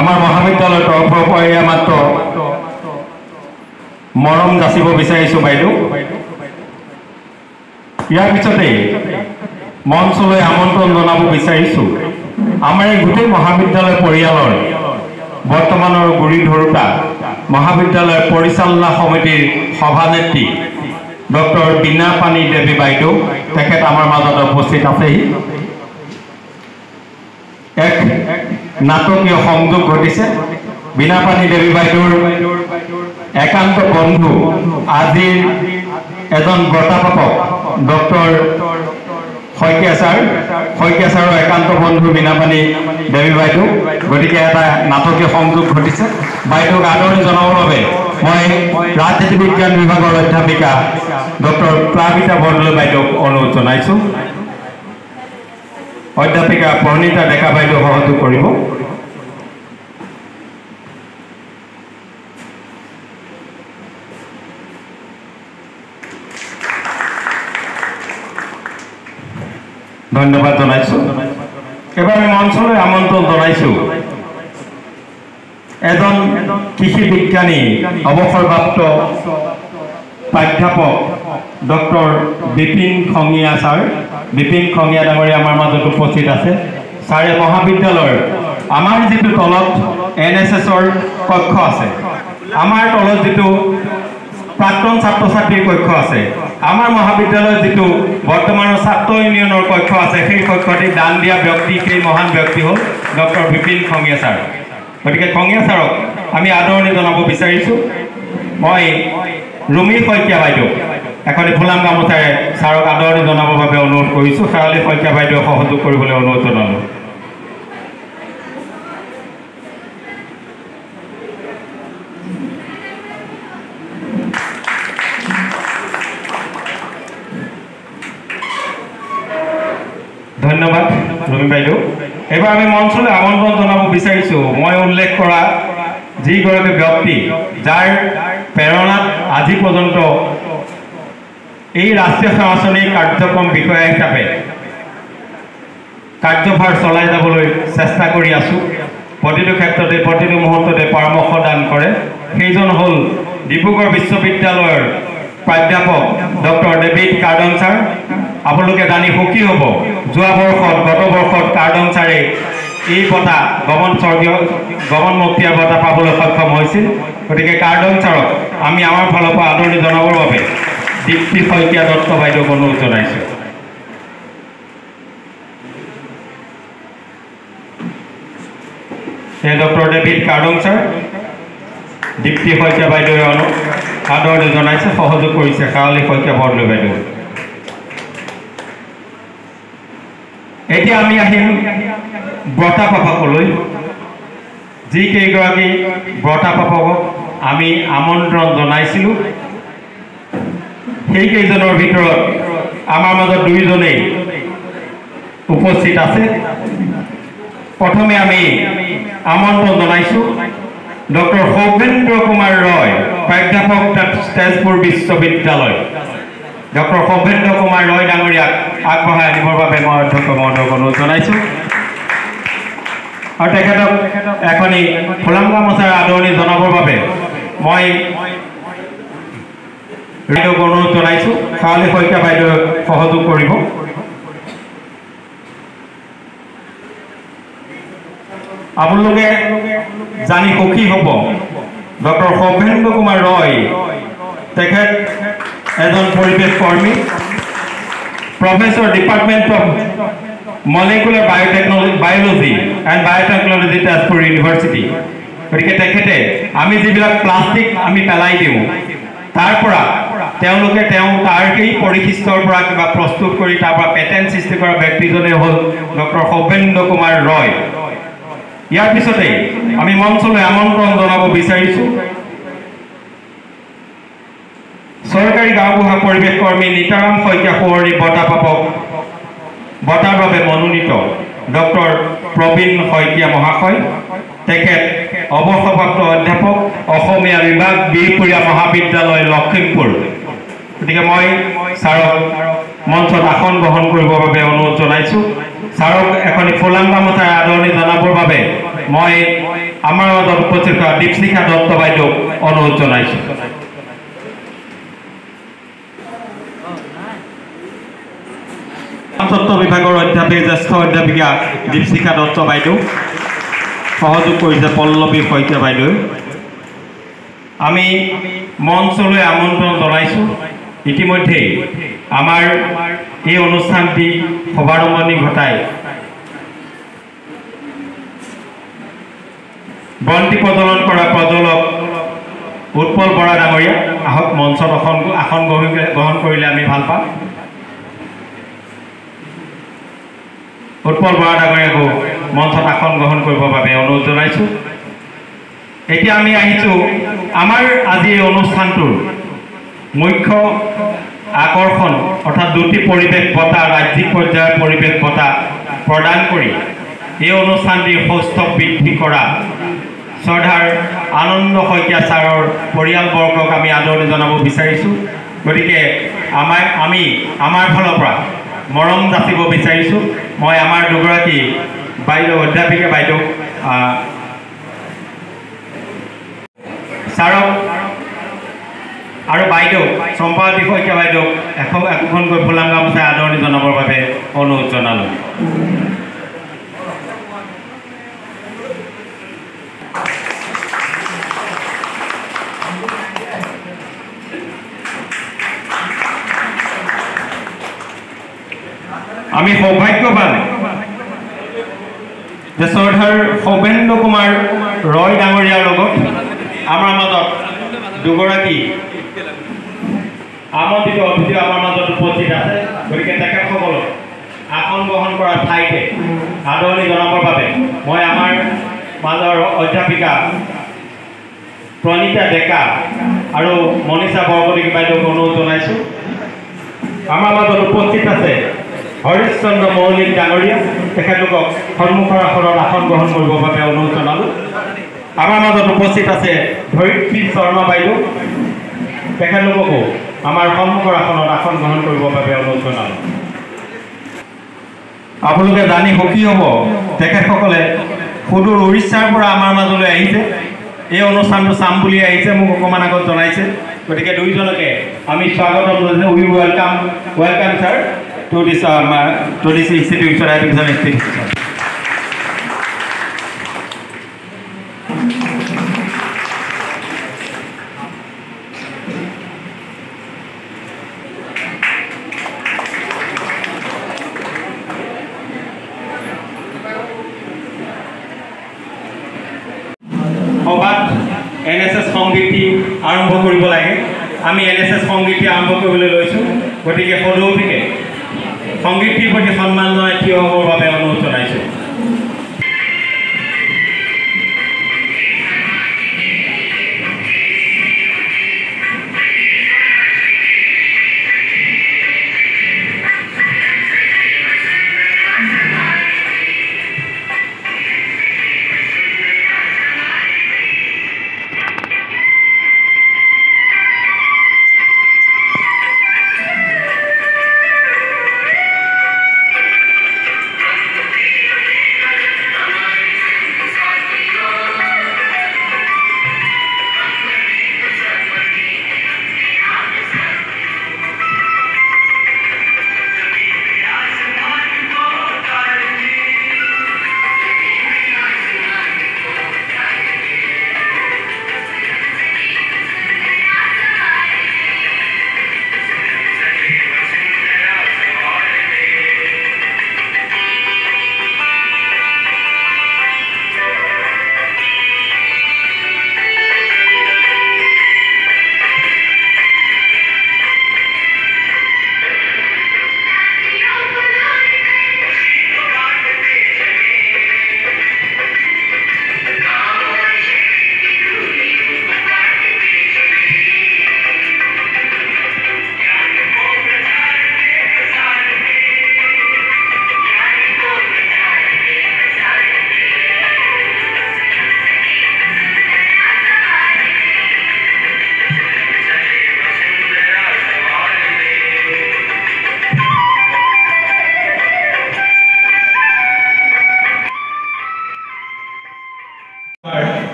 আমাৰ মহাবিদ্যালয়ৰ তৰফৰ পৰা এয়া মাত্ৰ মৰম যাচিব বিচাৰিছোঁ বাইদেউ। ইয়াৰ পিছতেই মঞ্চলৈ আমন্ত্ৰণ জনাব বিচাৰিছোঁ আমাৰ এই গোটেই মহাবিদ্যালয় পৰিয়ালৰ বৰ্তমানৰ গুৰি ধৰোতা মহাবিদ্যালয় পৰিচালনা সমিতিৰ সভানেত্ৰী ডক্টৰ বীণাপাণি দেৱী বাইদেউ, তেখেত আমাৰ মাজত উপস্থিত আছেহি। এক নাটকীয় সংযোগ ঘটিছে। বীণাপাণি দেৱী বাইদেউৰ একান্ত বন্ধু আজিৰ এজন বঁটাপ্ৰাপক ডক্টৰ শইকীয়া ছাৰৰ একান্ত বন্ধু বীণাপাণি দেৱী বাইদেউ, গতিকে এটা নাটকীয় সংযোগ ঘটিছে। বাইদেউক আদৰণি জনাবৰ বাবে মই ৰাজনীতি বিজ্ঞান বিভাগৰ অধ্যাপিকা ডক্টৰ প্লাবিতা বৰদলৈ বাইদেউক অনুৰোধ জনাইছোঁ। অধ্যাপিকা প্ৰণীতা ডেকা বাইদেউ সহযোগ কৰিব। ধন্যবাদ জনাইছোঁ। এবাৰ আমি মঞ্চলৈ আমন্ত্ৰণ জনাইছোঁ এজন কৃষি বিজ্ঞানী অৱসৰপ্ৰাপ্ত প্ৰাধ্যাপক ডক্টৰ বিপিন খঙীয়া ছাৰ। বিপিন খঙীয়া ডাঙৰীয়া আমাৰ মাজত উপস্থিত আছে। ছাৰে মহাবিদ্যালয়ৰ আমাৰ যিটো তলত NSSৰ কক্ষ আছে, আমাৰ তলত যিটো প্ৰাক্তন ছাত্ৰ ছাত্ৰীৰ কক্ষ আছে, আমাৰ মহাবিদ্যালয়ৰ যিটো বৰ্তমানৰ ছাত্ৰ ইউনিয়নৰ কক্ষ আছে, সেই কক্ষটি দান দিয়া ব্যক্তি, সেই মহান ব্যক্তি হ'ল ডক্টৰ বিপিন খঙীয়া ছাৰ। গতিকে খঙীয়া ছাৰক আমি আদৰণি জনাব বিচাৰিছোঁ। মই ৰুমি শইকীয়া বাইদেউ এখনি ফুলাম গামোচাৰে ছাৰক আদৰণি জনাবৰ বাবে অনুৰোধ কৰিছোঁ। শেৱালী শইকীয়া বাইদেউক সহযোগ কৰিবলৈ অনুৰোধ জনালোঁ। ধন্যবাদ ৰুমি বাইদেউ। এবাৰ আমি মঞ্চলৈ আমন্ত্ৰণ জনাব বিচাৰিছোঁ মই উল্লেখ কৰা যিগৰাকী ব্যক্তি যাৰ প্ৰেৰণাত আজি পৰ্যন্ত এই ৰাষ্ট্ৰীয় সেৱাশ্ৰেণীৰ কাৰ্যক্ৰম বিষয়া হিচাপে কাৰ্যভাৰ চলাই যাবলৈ চেষ্টা কৰি আছোঁ। প্ৰতিটো ক্ষেত্ৰতে প্ৰতিটো মুহূৰ্ততে পৰামৰ্শ দান কৰে। সেইজন হ'ল ডিব্ৰুগড় বিশ্ববিদ্যালয়ৰ প্ৰাধ্যাপক ডক্টৰ ডেভিড কাৰ্ডন ছাৰ। আপোনালোকে জানি সুখী হ'ব, গত বৰ্ষত কাৰ্ডন ছাৰে এই বঁটা গমন মুক্তিয়াৰ বঁটা পাবলৈ সক্ষম হৈছিল। গতিকে কাৰ্ডন ছাৰক আমি আমাৰ ফালৰ পৰা আদৰণি জনাবৰ বাবে দীপ্তি শইকীয়া দত্ত বাইদেউক অনুৰোধ জনাইছোঁ। Doctor David Cardon sir, Dipti Saikia বাইদেৱে আদৰণি জনাইছে, সহযোগ কৰিছে শেৱালী শইকীয়া বৰদলৈ বাইদেউ। এতিয়া আমি আহিম বঁটাপ্ৰাপকলৈ। যিকেইগৰাকী বঁটাপ্ৰাপকক আমি আমন্ত্ৰণ জনাইছিলোঁ, সেইকেইজনৰ ভিতৰত আমাৰ মাজত দুইজনেই উপস্থিত আছে। প্ৰথমে আমি আমন্ত্ৰণ জনাইছোঁ ডক্টৰ সৌভেন্দ্ৰ কুমাৰ ৰয়, প্ৰাধ্যাপক তেজপুৰ বিশ্ববিদ্যালয়। ডক্টৰ সৌভেন্দ্ৰ কুমাৰ ৰয় ডাঙৰীয়াক আগবঢ়াই আনিবৰ বাবে মই অধ্যক্ষ মহোদয়ক অনুৰোধ জনাইছোঁ। আৰু তেখেতক এখনি ফুলাম গামোচাৰ আদৰণি জনাবৰ বাবে মই বাইদেউক অনুৰোধ জনাইছোঁ। শেৱালী শইকীয়া বাইদেৱে সহযোগ কৰিব। আপোনালোকে জানি সুখী হ'ব, ডক্টৰ সৌভেন্দ্ৰ কুমাৰ ৰয় তেখেত এজন পৰিৱেশ কৰ্মী, professor department of molecular biology and biotechnology Tezpur university. গতিকে তেখেতে আমি যিবিলাক প্লাষ্টিক আমি পেলাই দিওঁ তাৰ পৰা তেওঁলোকে তাৰ সেই পৰিশিষ্টৰ পৰা কিবা প্ৰস্তুত কৰি তাৰ পৰা পেটেণ্ট সৃষ্টি কৰা ব্যক্তিজনেই হ'ল ডক্টৰ সৌভেন্দ্ৰ কুমাৰ ৰয়। ইয়াৰ পিছতেই আমি মঞ্চলৈ আমন্ত্ৰণ জনাব বিচাৰিছোঁ চৰকাৰী গাঁওবুঢ়া পৰিৱেশ কৰ্মী নিতাৰাম শইকীয়া সোঁৱৰণী বঁটাপ্ৰাপক, বঁটাৰ বাবে মনোনীত ডক্টৰ প্ৰবীণ শইকীয়া মহাশয়। তেখেত অৱসৰপ্ৰাপ্ত অধ্যাপক, অসমীয়া বিভাগ, বিহপুৰীয়া মহাবিদ্যালয়, লখিমপুৰ। গতিকে মই ছাৰক মঞ্চত আসন গ্ৰহণ কৰিবৰ বাবে অনুৰোধ জনাইছোঁ। ছাৰক এখনি ফুলাম গামোচাৰ আদৰণি জনাবৰ বাবে মই আমাৰ মাজত উপস্থিত হোৱা দীপশিখা দত্ত বাইদেউক অনুৰোধ জনাইছোঁ। তত্ত্ব বিভাগৰ জ্যেষ্ঠ অধ্যাপিকা দীপশিখা দত্ত বাইদেউ, সহযোগ কৰিছে পল্লৱী শইকীয়া বাইদেৱে। আমি মঞ্চলৈ আমন্ত্ৰণ জনাইছোঁ। ইতিমধ্যেই আমাৰ এই অনুষ্ঠানটি শুভাৰম্ভণি ঘটাই বন্তি প্ৰজ্বলন কৰা প্ৰজ্বলক উৎপল বৰা ডাঙৰীয়া আহক মঞ্চত আসন গ্ৰহণ কৰিলে আমি ভাল পাম। উৎপল বৰা ডাঙৰীয়াকো মঞ্চত আসন গ্ৰহণ কৰিবৰ বাবে অনুৰোধ জনাইছোঁ। এতিয়া আমি আহিছোঁ আমাৰ আজি এই অনুষ্ঠানটোৰ মুখ্য আকৰ্ষণ অৰ্থাৎ দুটি পৰিৱেশ বঁটা, ৰাজ্যিক পৰ্যায়ৰ পৰিৱেশ বঁটা প্ৰদান কৰি এই অনুষ্ঠানটিৰ সৌষ্ঠৱ বৃদ্ধি কৰা শ্ৰদ্ধাৰ আনন্দ শইকীয়া ছাৰৰ পৰিয়ালবৰ্গক আমি আদৰণি জনাব বিচাৰিছোঁ। গতিকে আমি আমাৰ ফালৰ পৰা মৰম যাচিব বিচাৰিছোঁ। মই আমাৰ দুগৰাকী বাইদেউ, অধ্যাপিকা বাইদেউ ছাৰক আৰু বাইদেউ চম্পাৱতী শইকীয়া বাইদেউক একোখনকৈ ফুলাম গামোচাৰে আদৰণি জনাবৰ বাবে অনুৰোধ জনালোঁ। আমি সৌভাগ্যৱান যে শ্ৰদ্ধাৰ সৌভেন্দ্ৰ কুমাৰ ৰয় ডাঙৰীয়াৰ লগত আমাৰ মাজত দুগৰাকী আমন্ত্ৰিত অতিথি আমাৰ মাজত উপস্থিত আছে। গতিকে তেখেতসকলক আসন গ্ৰহণ কৰাৰ ঠাইতে আদৰণি জনাবৰ বাবে মই আমাৰ মাজৰ অধ্যাপিকা প্ৰণীতা ডেকা আৰু মনীষা বৰকটকী বাইদেউক অনুৰোধ জনাইছোঁ। আমাৰ মাজত উপস্থিত আছে হৰিশ্চন্দ্ৰ মৌলিক ডাঙৰীয়া, তেখেতলোকক সন্মুখৰ আসনত আসন গ্ৰহণ কৰিবৰ বাবে অনুৰোধ জনালোঁ। আমাৰ মাজত উপস্থিত আছে ধৰিত্ৰী শৰ্মা বাইদেউ, তেখেতলোককো আমাৰ সন্মুখৰ আসনত আসন গ্ৰহণ কৰিবৰ বাবে অনুৰোধ জনালোঁ। আপোনালোকে জানি সুখী হ'ব, তেখেতসকলে সুদূৰ উৰিষ্যাৰ পৰা আমাৰ মাজলৈ আহিছে, এই অনুষ্ঠানটো চাম বুলি আহিছে, মোক অকণমান আগত জনাইছে। গতিকে দুইজনকে আমি স্বাগতম জনাইছোঁ। We welcome sir to this institution, education institution. সভাত NSS সংগীতি আৰম্ভ কৰিব লাগে। আমি NSS সংগীতি আৰম্ভ কৰিবলৈ লৈছোঁ। গতিকে সদৌতিকে সংগীতৰ প্ৰতি সন্মান জনাই থিয় হ'বৰ বাবে অনুৰোধ জনাইছোঁ।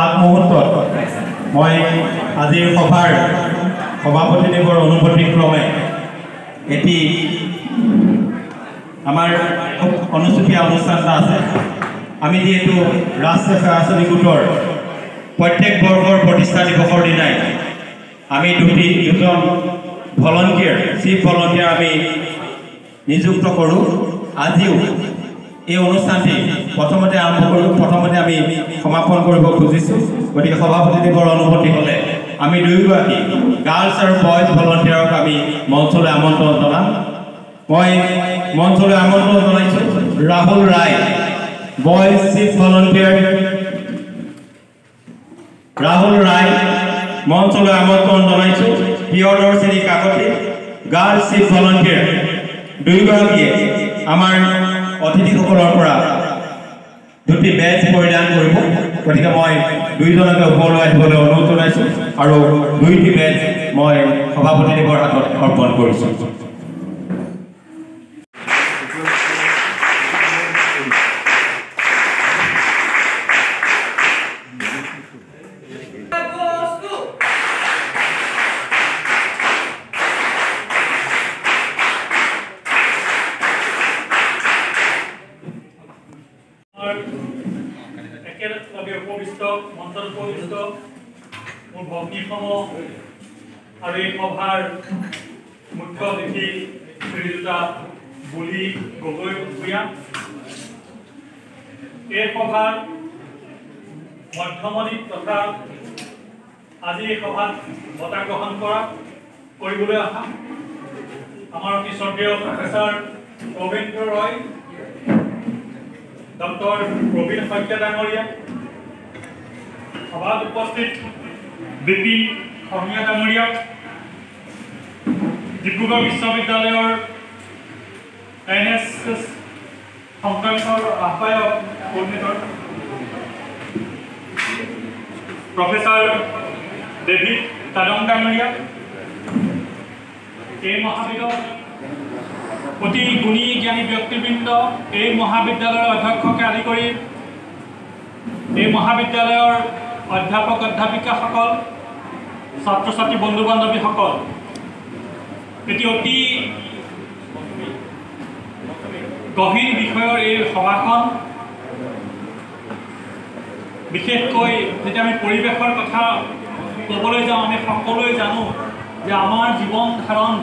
আগ মুহূৰ্তত মই আজিৰ সভাৰ সভাপতিদেৱৰ অনুমতি ক্ৰমে এটি আমাৰ অনুষ্ঠিত অনুষ্ঠান এটা আছে। আমি যিহেতু ৰাষ্ট্ৰীয় স্বেচ্ছাসেৱী গোটৰ প্ৰত্যেক বৰ্ষৰ প্ৰতিষ্ঠা দিৱসৰ দিনাই আমি দুজন ভলণ্টিয়াৰ চিফ ভলণ্টিয়াৰ আমি নিযুক্ত কৰোঁ। আজিও এই অনুষ্ঠানটি প্ৰথমতে আৰম্ভ কৰোঁ, প্ৰথমতে আমি সমাপন কৰিব খুজিছোঁ। গতিকে সভাপতিদেৱৰ অনুমতি হ'লে আমি দুয়োগৰাকী গাৰ্লছ আৰু বয়জ ভলণ্টিয়াৰক আমি মঞ্চলৈ আমন্ত্ৰণ জনাম। মই মঞ্চলৈ আমন্ত্ৰণ জনাইছোঁ ৰাহুল ৰায়, বয়জ চিফ ভলণ্টিয়াৰ। ৰাহুল ৰায় মঞ্চলৈ আমন্ত্ৰণ জনাইছোঁ। Priyadarshini Kakati, girls chief volunteer. দুয়োগৰাকীয়ে আমাৰ অতিথিসকলৰ পৰা দুটি বেজ পৰিধান কৰিব। গতিকে মই দুইজনকে ওপৰলৈ আহিবলৈ অনুৰোধ জনাইছোঁ আৰু দুইটি বেজ মই সভাপতিদেৱৰ হাতত অৰ্পণ কৰিছোঁ। উপবিষ্ট মঞ্চত উপবিষ্ট মোৰ ভগ্নীসমূহ আৰু এই সভাৰ মুখ্য অতিথি শ্ৰীযুতা বুলি গগৈ ভূঞা, এই সভাৰ মধ্যমণি তথা আজি এই সভাত বঁটা গ্ৰহণ কৰিবলৈ অহা আমাৰ অতি শ্ৰদ্ধেয় প্ৰফেচাৰ ৰবীন্দ্ৰ ৰয়, ডক্টৰ প্ৰবীণ শইকীয়া ডাঙৰীয়া, সভাত উপস্থিত বিপিন খঙীয়া ডাঙৰীয়া, ডিব্ৰুগড় বিশ্ববিদ্যালয়ৰ NSS সংক্ৰান্তৰ আহ্বায়ক কোৰ্ডিনেটৰ প্ৰফেচাৰ ডেভিড তাদং ডাঙৰীয়া, এই মহাবিদ্যালয়ৰ অতি গুণী জ্ঞানী ব্যক্তিবৃন্দ, এই মহাবিদ্যালয়ৰ অধ্যক্ষকে আদি কৰি এই মহাবিদ্যালয়ৰ অধ্যাপক অধ্যাপিকাসকল, ছাত্ৰ ছাত্ৰী বন্ধু বান্ধৱীসকল, এটি অতি গভীৰ বিষয়ৰ এই সভাখন। বিশেষকৈ যেতিয়া আমি পৰিৱেশৰ কথা ক'বলৈ যাওঁ, আমি সকলোৱে জানো যে আমাৰ জীৱন ধাৰণ,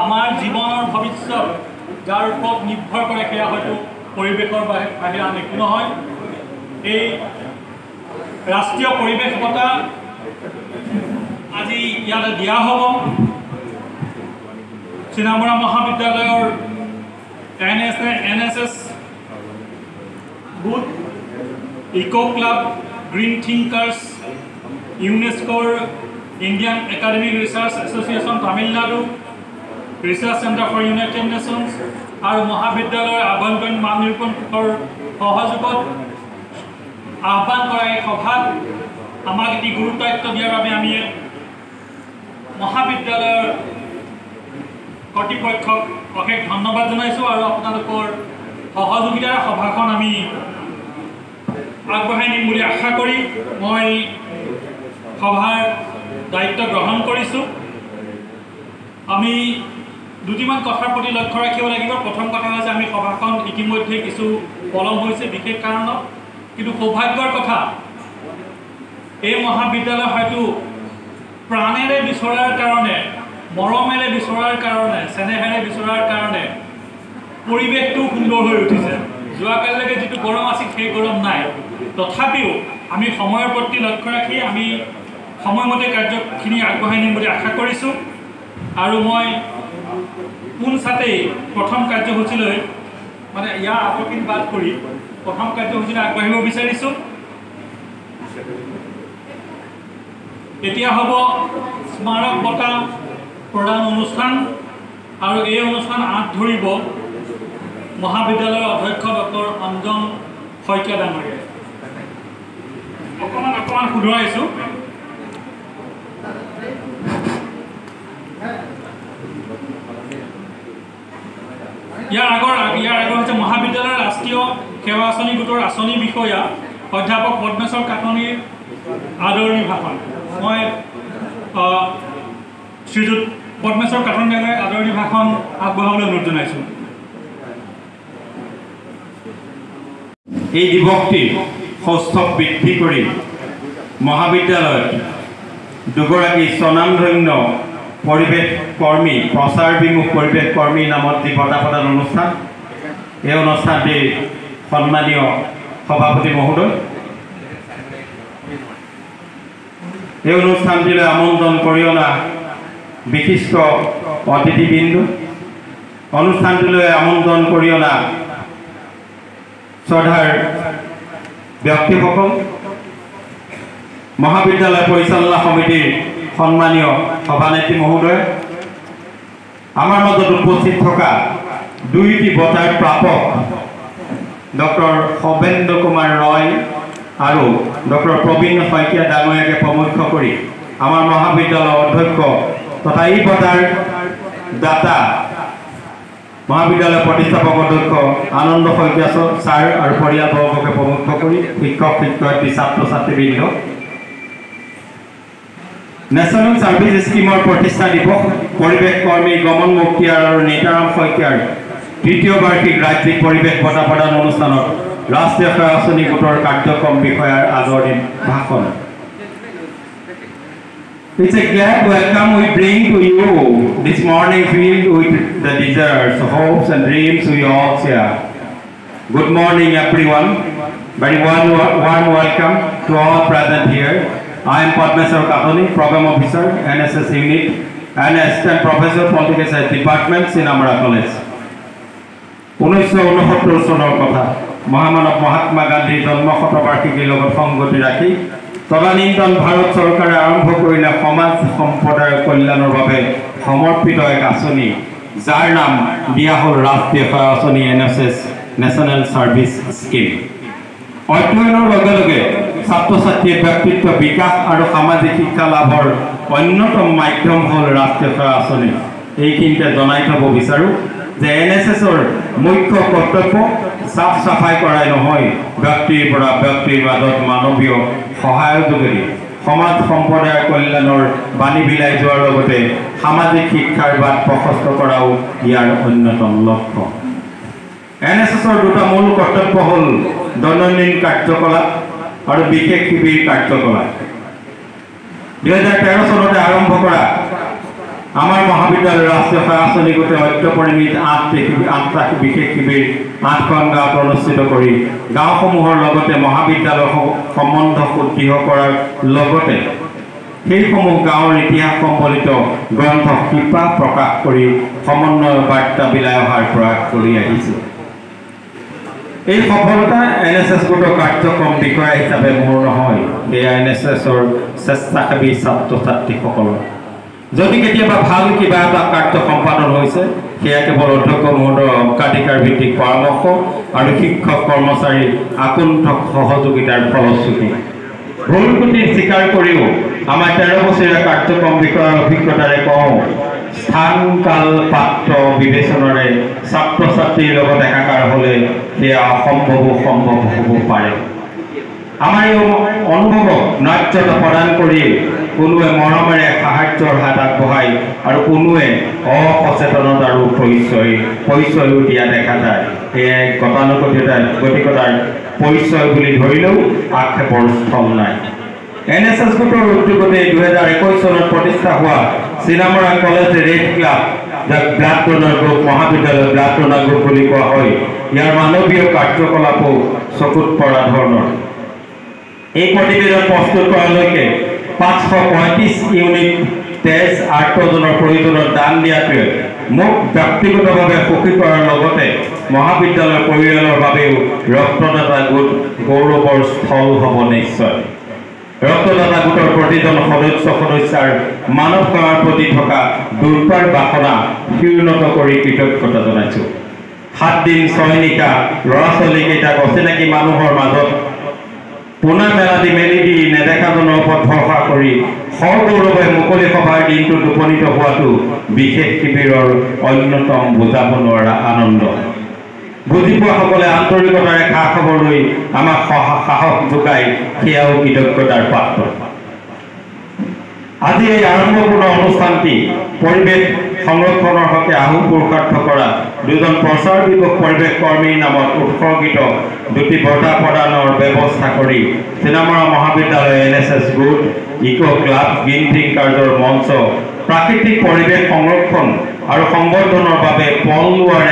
আমাৰ জীৱনৰ ভৱিষ্যত যাৰ ওপৰত নিৰ্ভৰ কৰে সেয়া হয়তো পৰিৱেশৰ বাহিৰে আন একো নহয়। এই ৰাষ্ট্ৰীয় পৰিৱেশ বঁটা আজি ইয়াতে দিয়া হ'ব। চিনামৰা মহাবিদ্যালয়ৰ NSS গোট, ইকো ক্লাব, গ্ৰীণ থিংকাৰ্ছ, ইউনেস্কোৰ Indian academic research association Tamil Nadu, research centre for United Nations আৰু মহাবিদ্যালয়ৰ আভ্যন্তৰীণ মান নিৰূপণ কোষৰ সহযোগত আহ্বান কৰা এই সভাত আমাক এটি গুৰুত্বায়িত্ব দিয়াৰ বাবে আমি মহাবিদ্যালয়ৰ কৰ্তৃপক্ষক অশেষ ধন্যবাদ জনাইছোঁ আৰু আপোনালোকৰ সহযোগিতাৰে সভাখন আমি আগবঢ়াই নিম বুলি আশা কৰি মই সভাৰ দায়িত্ব গ্ৰহণ কৰিছোঁ। আমি দুটিমান কথাৰ প্ৰতি লক্ষ্য ৰাখিব লাগিব। প্ৰথম কথা হৈছে আমি সভাখন ইতিমধ্যে কিছু পলম হৈছে বিশেষ কাৰণত, কিন্তু সৌভাগ্যৰ কথা এই মহাবিদ্যালয় হয়তো প্ৰাণেৰে বিচৰাৰ কাৰণে, মৰমেৰে বিচৰাৰ কাৰণে, চেনেহেৰে বিচৰাৰ কাৰণে পৰিৱেশটো সুন্দৰ হৈ উঠিছে। যোৱাকালিলৈকে যিটো গৰম আছিল সেই গৰম নাই। তথাপিও আমি সময়ৰ প্ৰতি লক্ষ্য ৰাখি আমি সময়মতে কাৰ্যখিনি আগবঢ়াই নিম বুলি আশা কৰিছোঁ। আৰু মই পোনচাতেই প্ৰথম কাৰ্যসূচীলৈ মানে ইয়াৰ আপত্তি বাদ কৰি প্ৰথম কাৰ্যসূচীলৈ আগবাঢ়িব বিচাৰিছোঁ। এতিয়া হ'ব স্মাৰক বঁটা প্ৰদান অনুষ্ঠান আৰু এই অনুষ্ঠান আঁত ধৰিব মহাবিদ্যালয়ৰ অধ্যক্ষ ডক্টৰ অঞ্জন শইকীয়া ডাঙৰীয়াই। অকণমান শুধৰাইছোঁ। ইয়াৰ আগৰ হৈছে মহাবিদ্যালয়ৰ ৰাষ্ট্ৰীয় সেৱা আঁচনি গোটৰ আঁচনি বিষয়া অধ্যাপক পদ্মেশ্বৰ কাটনিৰ আদৰণি ভাষণ মই শ্ৰীযুত পদ্মেশ্বৰ কাঠনিয়ালৈ আদৰণি ভাষণ আগবঢ়াবলৈ অনুৰোধ জনাইছোঁ। এই দিৱসটি সৌষ্ঠৱ বৃদ্ধি কৰি মহাবিদ্যালয়ত দুগৰাকী স্বনামধন্য পৰিৱেশ কৰ্মী প্ৰচাৰ বিমুখ পৰিৱেশ কৰ্মী নামত যি বঁটা প্ৰদান অনুষ্ঠান, এই অনুষ্ঠানটিৰ সন্মানীয় সভাপতি মহোদয়, এই অনুষ্ঠানটিলৈ আমন্ত্ৰণ কৰি অনা বিশিষ্ট অতিথিবৃন্দ, অনুষ্ঠানটিলৈ আমন্ত্ৰণ কৰি অনা শ্ৰদ্ধাৰ ব্যক্তিসকল, মহাবিদ্যালয় পৰিচালনা সমিতিৰ সন্মানীয় সভানেত্ৰী মহোদয়, আমাৰ মাজত উপস্থিত থকা দুইটি বঁটাৰ প্ৰাপক ডক্টৰ সবেন্দ্ৰ কুমাৰ ৰয় আৰু ডক্টৰ প্ৰবীণ শইকীয়া ডাঙৰীয়াকে প্ৰমুখ্য কৰি আমাৰ মহাবিদ্যালয়ৰ অধ্যক্ষ তথা এই বঁটাৰ দাতা মহাবিদ্যালয় প্ৰতিষ্ঠাপক অধ্যক্ষ আনন্দ শইকীয়া ছাৰ আৰু পৰিয়ালবৰ্গকে প্ৰমুখ্য কৰি শিক্ষক শিক্ষয়িত্ৰী ছাত্ৰ ছাত্ৰীবৃন্দ, নেশ্যনেল ছাৰ্ভিচ স্কিমৰ প্ৰতিষ্ঠা দিৱস পৰিৱেশ কৰ্মী গমন মুখিয়াৰ আৰু নেতাৰাম শইকীয়াৰ তৃতীয় বাৰ্ষিক ৰাজ্যিক পৰিৱেশ বঁটা প্ৰদান অনুষ্ঠানত ৰাষ্ট্ৰীয় সেৱা আঁচনি গোটৰ কাৰ্যক্ৰম বিষয়াৰ আদৰণি ভাষণ। It's a glad welcome we bring to you this morning filled with the desires, hopes and dreams we all share. Good morning everyone. Very warm welcome to all present here. I am Padmeshwar Kathoni, Program Officer, NSS Unit and Assistant Professor, Political Science Department, Sinamara College. 1969 চনৰ কথা মহামানৱ মহাত্মা গান্ধীৰ জন্ম শতবাৰ্ষিকীৰ লগত সংগতি ৰাখি তদানীন্তন ভাৰত চৰকাৰে আৰম্ভ কৰিলে সমাজ সম্প্ৰদায়ৰ কল্যাণৰ বাবে সমৰ্পিত এক আঁচনি, যাৰ নাম দিয়া হ'ল ৰাষ্ট্ৰীয় সেৱা আঁচনি NSS, নেশ্যনেল ছাৰ্ভিচ স্কিম। অধ্যয়নৰ লগে লগে ছাত্ৰ ছাত্ৰীৰ ব্যক্তিত্ব বিকাশ আৰু সামাজিক শিক্ষা লাভৰ অন্যতম মাধ্যম হ'ল ৰাষ্ট্ৰীয় সেৱা আঁচনি। এইখিনিতে জনাই থ'ব বিচাৰোঁ যে NSSৰ মুখ্য কৰ্তব্য চাফ চাফাই কৰাই নহয়, ব্যক্তিৰ পৰা ব্যক্তিৰ মাজত মানৱীয় সহায়ৰ যোগেদি সমাজ সম্প্ৰদায়ৰ কল্যাণৰ বাণী বিলাই যোৱাৰ লগতে সামাজিক শিক্ষাৰ বাট প্ৰশস্ত কৰাও ইয়াৰ অন্যতম লক্ষ্য। NSSৰ দুটা মূল কৰ্তব্য হ'ল দৈনন্দিন কাৰ্যকলাপ আৰু বিশেষ শিবিৰ কাৰ্যকলাপ। 2013 চনতে আৰম্ভ কৰা আমাৰ মহাবিদ্যালয়ৰ ৰাষ্ট্ৰীয় সেৱা আঁচনি গোটে অত্যপৰিমিত 8টা বিশেষ শিবিৰ 8খন গাঁৱত অনুষ্ঠিত কৰি গাঁওসমূহৰ লগতে মহাবিদ্যালয়ৰ সম্বন্ধ সুদৃঢ় কৰাৰ লগতে সেইসমূহ গাঁৱৰ ইতিহাস সম্বলিত গ্ৰন্থ শিপা প্ৰকাশ কৰি সমন্বয় বাৰ্তা বিলাই অহাৰ প্ৰয়াস কৰি আহিছে। এই সফলতা NSS গোটৰ কাৰ্যক্ৰম বিষয়া হিচাপে মোৰ নহয়, এয়া NSSৰ স্বেচ্ছাসেৱী ছাত্ৰ ছাত্ৰীসকলৰ। যদি কেতিয়াবা ভাল কিবা এটা কাৰ্য সম্পাদন হৈছে, সেয়া কেৱল অধ্যক্ষ মহোদয়ৰ অগ্ৰাধিকাৰ ভিত্তিক পৰামৰ্শ আৰু শিক্ষক কৰ্মচাৰীৰ আকুণ্ঠক সহযোগিতাৰ ফলশ্ৰুতি। ভুল ত্ৰুটি স্বীকাৰ কৰিও আমাৰ 13 বছৰীয়া কাৰ্যক্ৰম বিষয়ৰ অভিজ্ঞতাৰে কওঁ, স্থান কাল পাত্ৰ বিবেচনাৰে ছাত্ৰ ছাত্ৰীৰ লগত একাকাৰ হ'লে সেয়া অসম্ভৱো সম্ভৱ হ'ব পাৰে। আমাৰ এই অনুভৱক ন্যায্যতা প্ৰদান কৰি কোনোৱে মৰমেৰে সাহায্যৰ হাত আগবঢ়ায় আৰু কোনোৱে অসচেতনতাৰো পৰিচয়ো দিয়া দেখা যায়। সেয়াই গতানুগতিকতাৰ পৰিচয় বুলি ধৰিলেও আক্ষেপৰ স্থল নাই। NSS গোটৰ উদ্যোগতে 2021 চনত প্ৰতিষ্ঠা হোৱা চিনামৰা কলেজ ৰেড ক্লাব, যাক ব্লাড ডোনাৰ গ্ৰুপ মহাবিদ্যালয় ব্লাড ডোনাৰ গ্ৰুপ বুলি কোৱা হয়, ইয়াৰ মানৱীয় কাৰ্যকলাপো চকুত পৰা ধৰণৰ। এই প্ৰতিবেদন প্ৰস্তুত কৰালৈকে 535 ইউনিট তেজ আৰ্তজনৰ প্ৰয়োজনত দান দিয়াটোৱে মোক ব্যক্তিগতভাৱে সুখী কৰাৰ লগতে মহাবিদ্যালয়ৰ পৰিয়ালৰ বাবেও ৰক্তদাতা গোট গৌৰৱৰ স্থল হ'ব নিশ্চয়। ৰক্তদাতা গোটৰ প্ৰতিজন সদস্যাৰ মানৱ সেৱাৰ প্ৰতি থকা দুৰ্বাৰ বাসনা ক্ষুণ্ণ কৰি কৃতজ্ঞতা জনাইছোঁ। 7 দিন 6 নিশা ল'ৰা ছোৱালীকেইটাক অচিনাকি মানুহৰ মাজত পোনা মেলি দি নেদেখাজনৰ ওপৰত ভৰসা কৰি সগৌৰৱে মুকলি সভাৰ দিনটোত উপনীত হোৱাটো বিশেষ শিবিৰৰ অন্যতম বুজাব নোৱাৰা আনন্দ। বুজি পোৱাসকলে আন্তৰিকতাৰে খা খবৰ লৈ আমাক সাহস যোগাই সেয়াও কৃতজ্ঞতাৰ পাত্ৰ। আজি এই আৰম্ভপূৰ্ণ অনুষ্ঠানটি পৰিৱেশ সংৰক্ষণৰ হকে আহু পুৰুষাৰ্থ কৰা দুজন প্ৰচাৰ বিভাগ পৰিৱেশ কৰ্মীৰ নামত উৎসৰ্গিত দুটি বঁটা প্ৰদানৰ ব্যৱস্থা কৰি চিনামৰা মহাবিদ্যালয় NSS গোট ইকো ক্লাব গ্ৰীণ থিংকাৰ্ছৰ মঞ্চ প্ৰাকৃতিক পৰিৱেশ সংৰক্ষণ আৰু সংবৰ্ধনৰ বাবে পল লোৱাৰ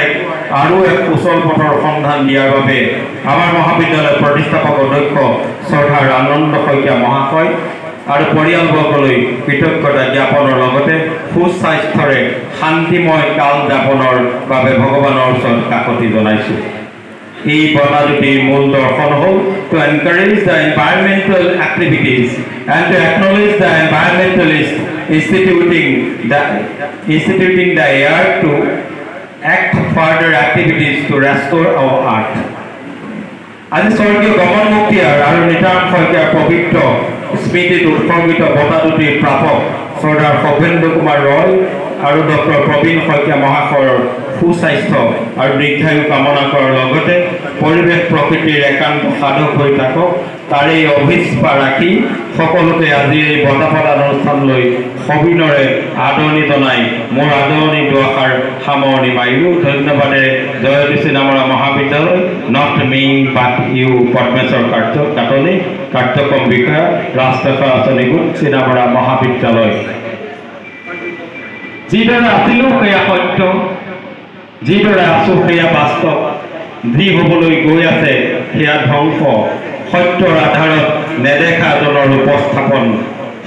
আৰু এক কুশল পথৰ সন্ধান দিয়াৰ বাবে আমাৰ মহাবিদ্যালয়ৰ প্ৰতিষ্ঠাপক অধ্যক্ষ শ্ৰদ্ধাৰ আনন্দ শইকীয়া মহাশয় আৰু পৰিয়ালবৰ্গলৈ কৃতজ্ঞতা জ্ঞাপনৰ লগতে সুস্বাস্থ্যৰে শান্তিময় কাল যাপনৰ বাবে ভগৱানৰ ওচৰত কাকতি জনাইছোঁ। এই বঁটা দুটিৰ মূল দৰ্শন হ'ল to encourage the environmental activities and to acknowledge the environmentalists instituting the year to act further activities to restore our art. আজি স্বৰ্গীয় গমন মুখীয়াৰ আৰু নিতাৰাম শইকীয়াৰ পবিত্ৰ স্মৃতিত উৎসৰ্গিত বঁটা দুটিৰ প্ৰাপক শ্ৰদ্ধাৰ সৌভেন্দ্ৰ কুমাৰ ৰয় আৰু ডক্টৰ প্ৰবীণ শইকীয়া মহাশয়ৰ সুস্বাস্থ্য আৰু দীৰ্ঘায়ু কামনা কৰাৰ লগতে পৰিৱেশ প্ৰকৃতিৰ একান্ত সাধক হৈ থাকক তাৰেই অভিপ্সা ৰাখি সকলোকে আজি এই বঁটা প্ৰদান অনুষ্ঠানলৈ সবিনৰে আদৰণি জনাই মোৰ আদৰণি দুআষাৰ সামৰণি মাৰিলোঁ। ধন্যবাদেৰে জয়তী চিনামৰা মহাবিদ্যালয় not me but you Padmeswar কাটনি কাৰ্যক্ৰম বিষয়া ৰাষ্ট্ৰীয় আঁচনি গোট চিনামৰা মহাবিদ্যালয়। যিদৰে আছিলোঁ সেয়া সত্য, যিদৰে আছোঁ সেয়া বাস্তৱ, যি হ'বলৈ গৈ আছে সেয়া ধ্বংস, সত্যৰ আধাৰত নেদেখা জনৰ উপস্থাপন,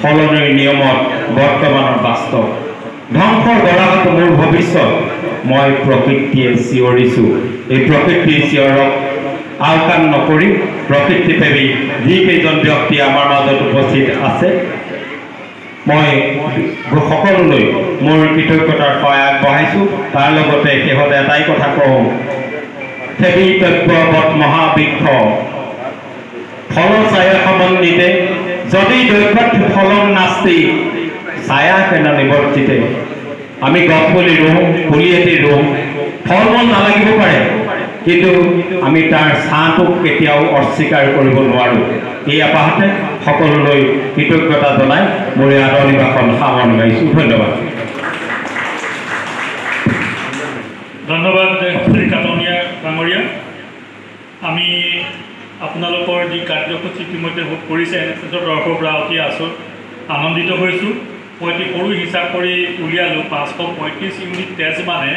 সলনিৰ নিয়মত বৰ্তমানৰ বাস্তৱ, ধ্বংসৰ গৰাহত মোৰ ভৱিষ্যত, মই প্ৰকৃতিয়ে চিঞৰিছোঁ। এই প্ৰকৃতিৰ চিঞৰক আওকাণ নকৰি প্ৰকৃতিপ্ৰেমী যিকেইজন ব্যক্তি আমাৰ মাজত উপস্থিত আছে মই সকলোলৈ মোৰ কৃতজ্ঞতাৰ সহায় আগবঢ়াইছোঁ। তাৰ লগতে শেষত এটাই কথা কওঁ, সেবী তত্ত্ববৎ মহাবৃক্ষ ফল ছায়া সমন্বিতে যদি দৈৱত ফলন নাস্তি ছায়া কেন নিবৰ্তিতে। আমি গছ পুলি ৰুওঁ, পুলি এটি ৰুওঁ, ফল মূল নালাগিব পাৰে, কিন্তু আমি তাৰ ছাঁটোক কেতিয়াও অস্বীকাৰ কৰিব নোৱাৰোঁ। এই আপাহতে সকলোলৈ কৃতজ্ঞতা জনাই মোৰ আদৰণি ভাষণ সামৰণি মাৰিছোঁ। ধন্যবাদ। ধন্যবাদ শ্ৰী কাটনীয়া ডাঙৰীয়া। আমি আপোনালোকৰ যি কাৰ্যসূচী ইতিমধ্যে ভোগ কৰিছে NSSৰ তৰফৰ পৰা অতি আনন্দিত হৈছোঁ। মই এটি সৰু হিচাপ কৰি উলিয়ালোঁ, 535 ইউনিট তেজ মানে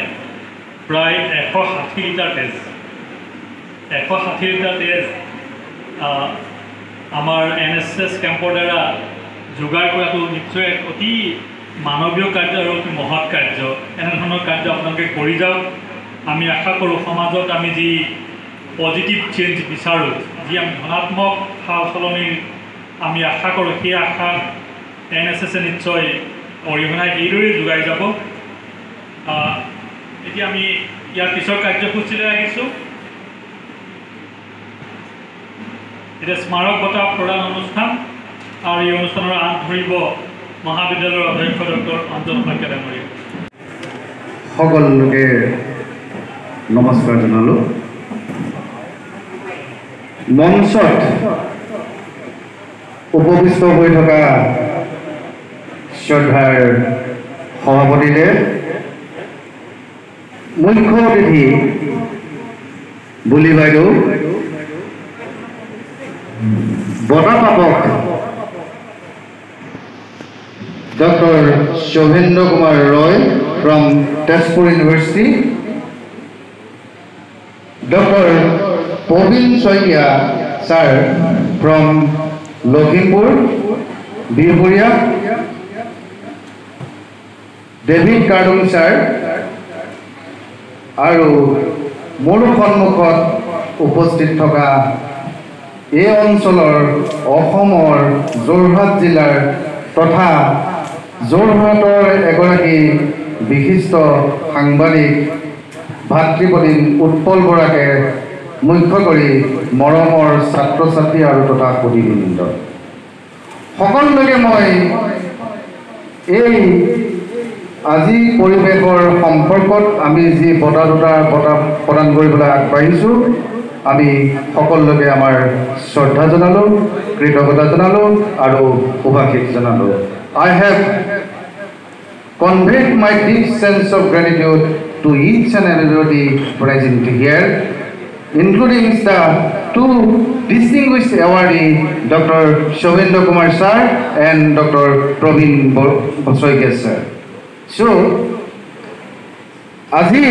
প্ৰায় 160 লিটাৰ তেজ। 160 লিটাৰ তেজ আমাৰ NSS কেম্পৰ দ্বাৰা যোগাৰ কৰাটো নিশ্চয় এক অতি মানৱীয় কাৰ্য আৰু অতি মহৎ কাৰ্য। এনেধৰণৰ কাৰ্য আপোনালোকে কৰি যাওক। আমি আশা কৰোঁ সমাজত আমি যি পজিটিভ চেঞ্জ বিচাৰোঁ, যি আমি ধনাত্মক সাল সলনিৰ আমি আশা কৰোঁ, সেই আশা NSSে নিশ্চয় অৰিহণা এইদৰে যোগাই যাব। এতিয়া আমি ইয়াৰ পিছৰ কাৰ্যসূচীলৈ আহিছোঁ। এতিয়া স্মাৰক বঁটা প্ৰদান অনুষ্ঠান আৰু এই অনুষ্ঠানৰ আঁত ধৰিব মহাবিদ্যালয়ৰ অধ্যক্ষ ডক্টৰ অঞ্জন শইকীয়া ডাঙৰীয়া। সকলোকে নমস্কাৰ জনালোঁ। মঞ্চত উপবিষ্ট হৈ থকা শ্ৰদ্ধাৰ সভাপতিদেৱ, মুখ্য অতিথি বুলি বাইদেউ, বঁটা প্ৰাপক doctor Souvendra Kumar Roy from Tezpur university, doctor Prabin Saikia sir from Lakhimpur Bihpuria, David Kardong sir, আৰু মোৰ সন্মুখত উপস্থিত থকা এই অঞ্চলৰ অসমৰ যোৰহাট জিলাৰ তথা যোৰহাটৰ এগৰাকী বিশিষ্ট সাংবাদিক ভাতৃপ্ৰতিম উৎপল বৰাকে মুখ্য কৰি মৰমৰ ছাত্ৰ ছাত্ৰী আৰু তথা সুধীবৃন্দ সকলোকে মই এই আজি পৰিৱেশৰ সম্পৰ্কত আমি যি বঁটা প্ৰদান কৰিবলৈ আগবাঢ়িছোঁ, আমি সকলোকে আমাৰ শ্ৰদ্ধা জনালোঁ, কৃতজ্ঞতা জনালোঁ আৰু শুভাশীষ জনালোঁ। I have conveyed my deep sense of gratitude to each and everybody present here, including the two distinguished awardees, Dr. Shobendra Kumar sir and Dr. Praveen Bosoike sir. So, আজি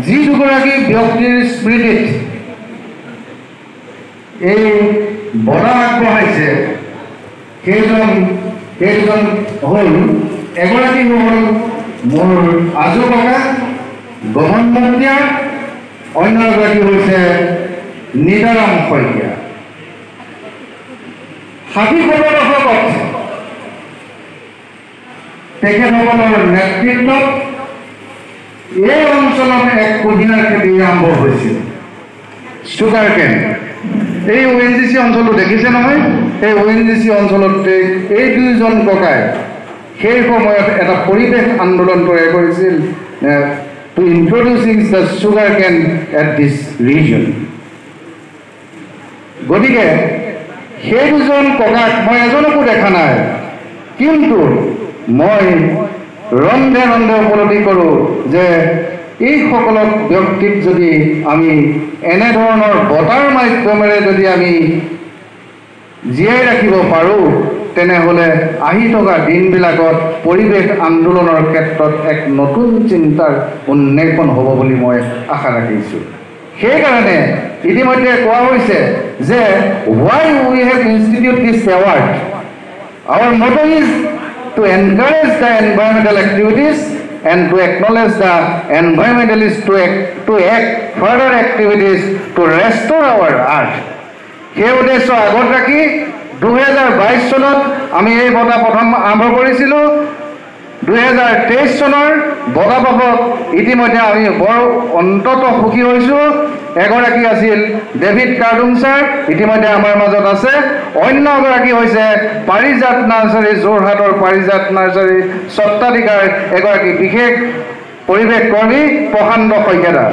যি দুগৰাকী ব্যক্তিৰ স্মৃতিত এই বঁটা আগবঢ়াইছে সেইজন হ'ল এগৰাকী হ'ল মোৰ আজু ককা গহন মহতীয়া, অন্য এগৰাকী হৈছে নিদাৰাম শইকীয়া। 60 দশকত তেখেতসকলৰ নেতৃত্বত এই অঞ্চলত এক কুঁহিয়াৰ খেতি আৰম্ভ হৈছিল, চুগাৰ কেন। এই ONGC অঞ্চলটো দেখিছে নহয়, এই ONGC অঞ্চলতে এই দুইজন ককাই সেই সময়ত এটা পৰিৱেশ আন্দোলন তৈয়াৰ কৰিছিল to introducing the sugarcane at this region. গতিকে সেই দুজন ককাক মই এজনকো দেখা নাই, কিন্তু মই ৰন্ধে ৰন্ধে উপলব্ধি কৰোঁ যে এইসকল ব্যক্তিক যদি আমি এনেধৰণৰ বঁটাৰ মাধ্যমেৰে যদি আমি জীয়াই ৰাখিব পাৰোঁ, তেনেহ'লে আহি থকা দিনবিলাকত পৰিৱেশ আন্দোলনৰ ক্ষেত্ৰত এক নতুন চিন্তাৰ উন্মেষণ হ'ব বুলি মই আশা ৰাখিছোঁ। সেইকাৰণে ইতিমধ্যে কোৱা হৈছে যে why we have instituted this award. Our motto is to encourage the environmental activities and to acknowledge the environmentalists to act further activities to restore our earth. সেই উদ্দেশ্য আগত ৰাখি 2022 চনত আমি এই বঁটা প্ৰথম আৰম্ভ কৰিছিলোঁ। 2023 চনৰ বঁটা পাব ইতিমধ্যে আমি বৰ অন্তত সুখী হৈছোঁ। এগৰাকী আছিল ডেভিড কাৰ্ডুম ছাৰ, ইতিমধ্যে আমাৰ মাজত আছে। অন্য এগৰাকী হৈছে পাৰিজাত নাৰ্চাৰী, যোৰহাটৰ পাৰিজাত নাৰ্চাৰী স্বত্বাধিকাৰ এগৰাকী বিশেষ পৰিৱেশ কৰ্মী প্ৰশান্ত শইকীয়া।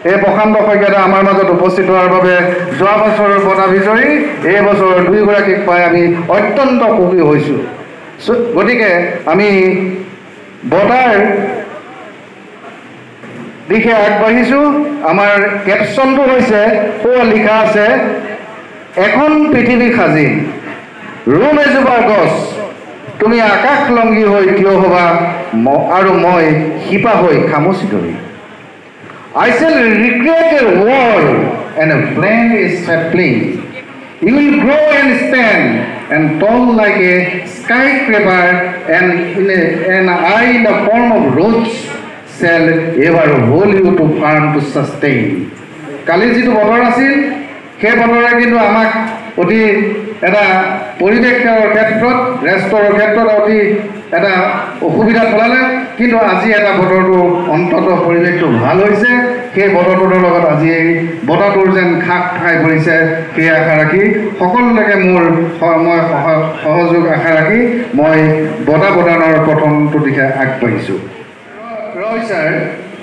এই প্ৰশান্ত শইকীয়া আমাৰ মাজত উপস্থিত হোৱাৰ বাবে যোৱা বছৰৰ বঁটা বিজয়ী এই বছৰৰ দুয়োগৰাকীক পাই আমি অত্যন্ত সুখী হৈছোঁ। গতিকে আমি বঁটাৰ দিশে আগবাঢ়িছোঁ। আমাৰ কেপশ্যনটো হৈছে লিখা আছে, এখন পৃথিৱী সাজি ৰুম এজোপা গছ, তুমি আকাশলংঘী হৈ থিয় হ'বা আৰু মই শিপা হৈ খামুচি ধৰি। I shall recreate a wall and a flame is sapling. You will grow and stand and tall like a skyscraper, and I in the form of roots shall ever hold you to firm to sustain. কালি যিটো বতৰ আছিল সেই বতৰে কিন্তু আমাক অতি এটা পৰিৱেশৰ ক্ষেত্ৰত ৰেষ্টৰৰ ক্ষেত্ৰত অতি এটা অসুবিধা পেলালে, কিন্তু আজি এটা বতৰটো অন্তত পৰিৱেশটো ভাল হৈছে। সেই বতৰটোৰ লগত আজি এই বতৰটোৰ যেন খাপ খাই পৰিছে সেই আশা ৰাখি সকলোলৈকে মই সহযোগ আশা ৰাখি মই বঁটা প্ৰদানৰ প্ৰথমটো দিশে আগবাঢ়িছোঁ। Roy sir,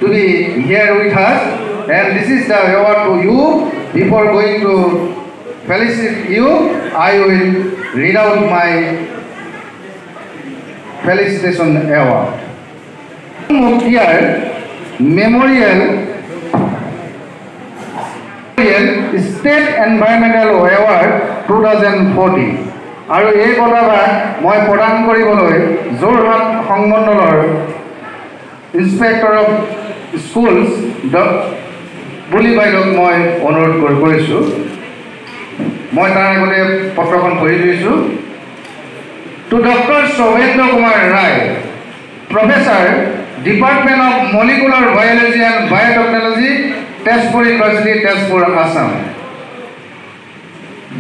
to be here with us, and this is the award to you. Before going to felicitate you, I will read out my felicitation award. Muktiar Memorial State Environmental Award 2014. আৰু এই বঁটাভাগ মই প্ৰদান কৰিবলৈ যোৰহাট সংমণ্ডলৰ ইন্সপেক্টৰ অফ স্কুলছ বুলি বাইদেউক মই অনুৰোধ কৰিছোঁ। মই তাৰ আগতে পত্ৰখন পঢ়ি লৈছোঁ। To doctor Shovendra Kumar Roy, professor, department of molecular biology and biotechnology, Tezpur university, Tezpur, Assam.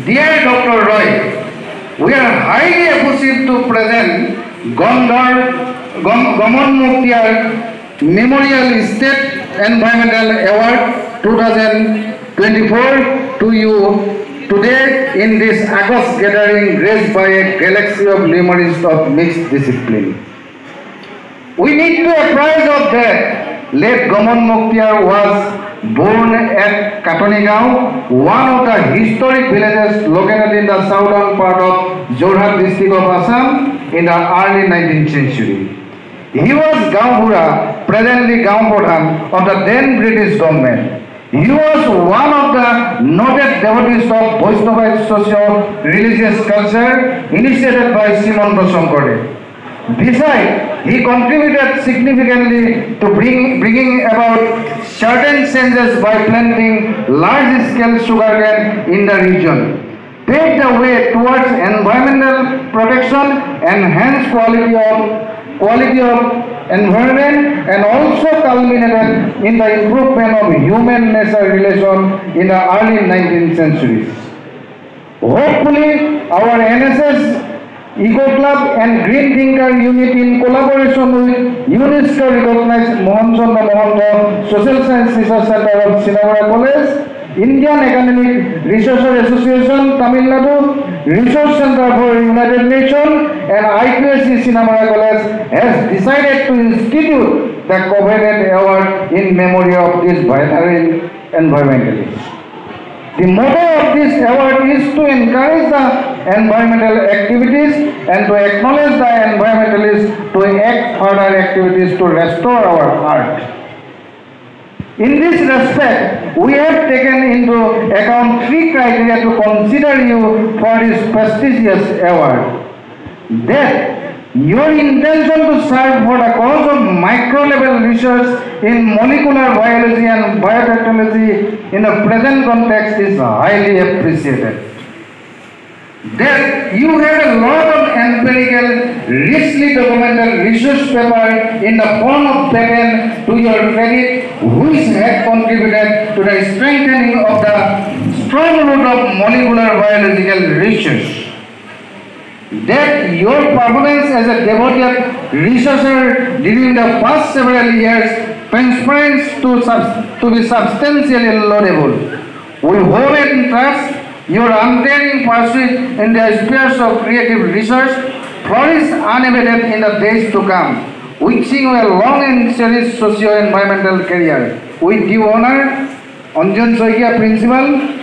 Dear Dr. Roy, we are highly appreciative to present Gaman Muktiar Memorial State Environmental Award 2024 to you today in this August gathering graced by a galaxy of memories of mixed discipline. We need to apprise of that late Gaman Mukhtiar was born at Katonigao, one of the historic villages located in the southern part of Jorhat district of Assam in the early 19th century. He was Gaonbura, presently Gaon Pradhan of the then British government. He was one of the noted devotees of Vaishnavite socio-religious culture initiated by Simanto Shankardev. Besides, he contributed significantly to bringing about certain changes by planting large-scale sugarcane in the region, paved the way towards environmental protection, enhanced quality of environment, and also culminated in the improvement of human-nature relation in the early 19th century. Hopefully, our NSS Eco Club and Green Thinker Unit in collaboration with UNESCO recognized Mohan Chandra Mohanto Social Science Research Center of Sinamara College, Indian Academic Researcher Association Tamil Nadu, Research Center for United Nations, and IQSC Sinamara College has decided to institute the coveted award in memory of this vital environmentalist. The motto of this award is to encourage the environmental activities and to acknowledge the environmentalists to act further activities to restore our earth. In this respect, we have taken into account 3 criteria to consider you for this prestigious award. That your intention to serve for the cause of micro-level research in molecular biology and biotechnology in the present context is highly appreciated. That you have a lot of empirical, richly documented research paper in the form of patent to your credit, which have contributed to the strengthening of the strong root of molecular biological research. That your performance as a devoted researcher during the past several years conspires to be substantially laudable. We hope and trust your untiring pursuit in the spheres of creative research flourish unabated in the days to come, wishing you a long and cherished socio-environmental career. With due honor, Anjan Soikia, Principal,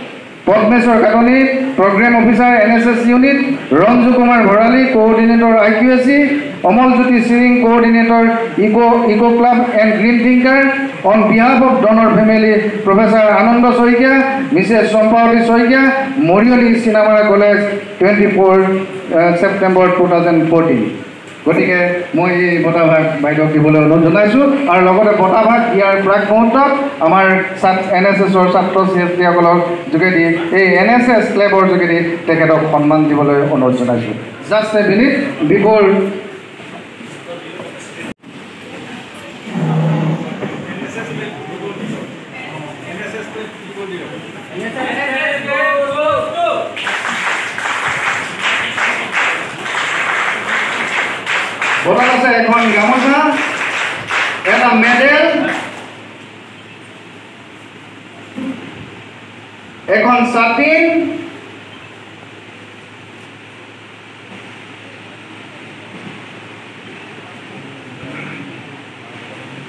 Padmeshwar Katoni, Program Officer, NSS Unit, Ranju Kumar Bharali, Coordinator, IQSC, Amal Jyoti Singh, Coordinator, Eco Club and Green Thinker. On behalf of donor family, Professor Ananda Soikia, Mrs. Sampawali Soikia, Morioli Sinamara College, 24 September 2014. গতিকে মই এই বঁটাভাগ বাইদেউক দিবলৈ অনুৰোধ জনাইছোঁ আৰু লগতে বঁটাভাগ ইয়াৰ প্ৰাক মুহূৰ্তত আমাৰ NSSৰ ছাত্ৰ ছাত্ৰীসকলৰ যোগেদি এই NSS ক্লাবৰ যোগেদি তেখেতক সন্মান দিবলৈ অনুৰোধ জনাইছোঁ। জাষ্ট এ মিনিট বিফৰ বঁটাত আছে এখন গামোচা, এটা মেডেল, এখন ছাতি,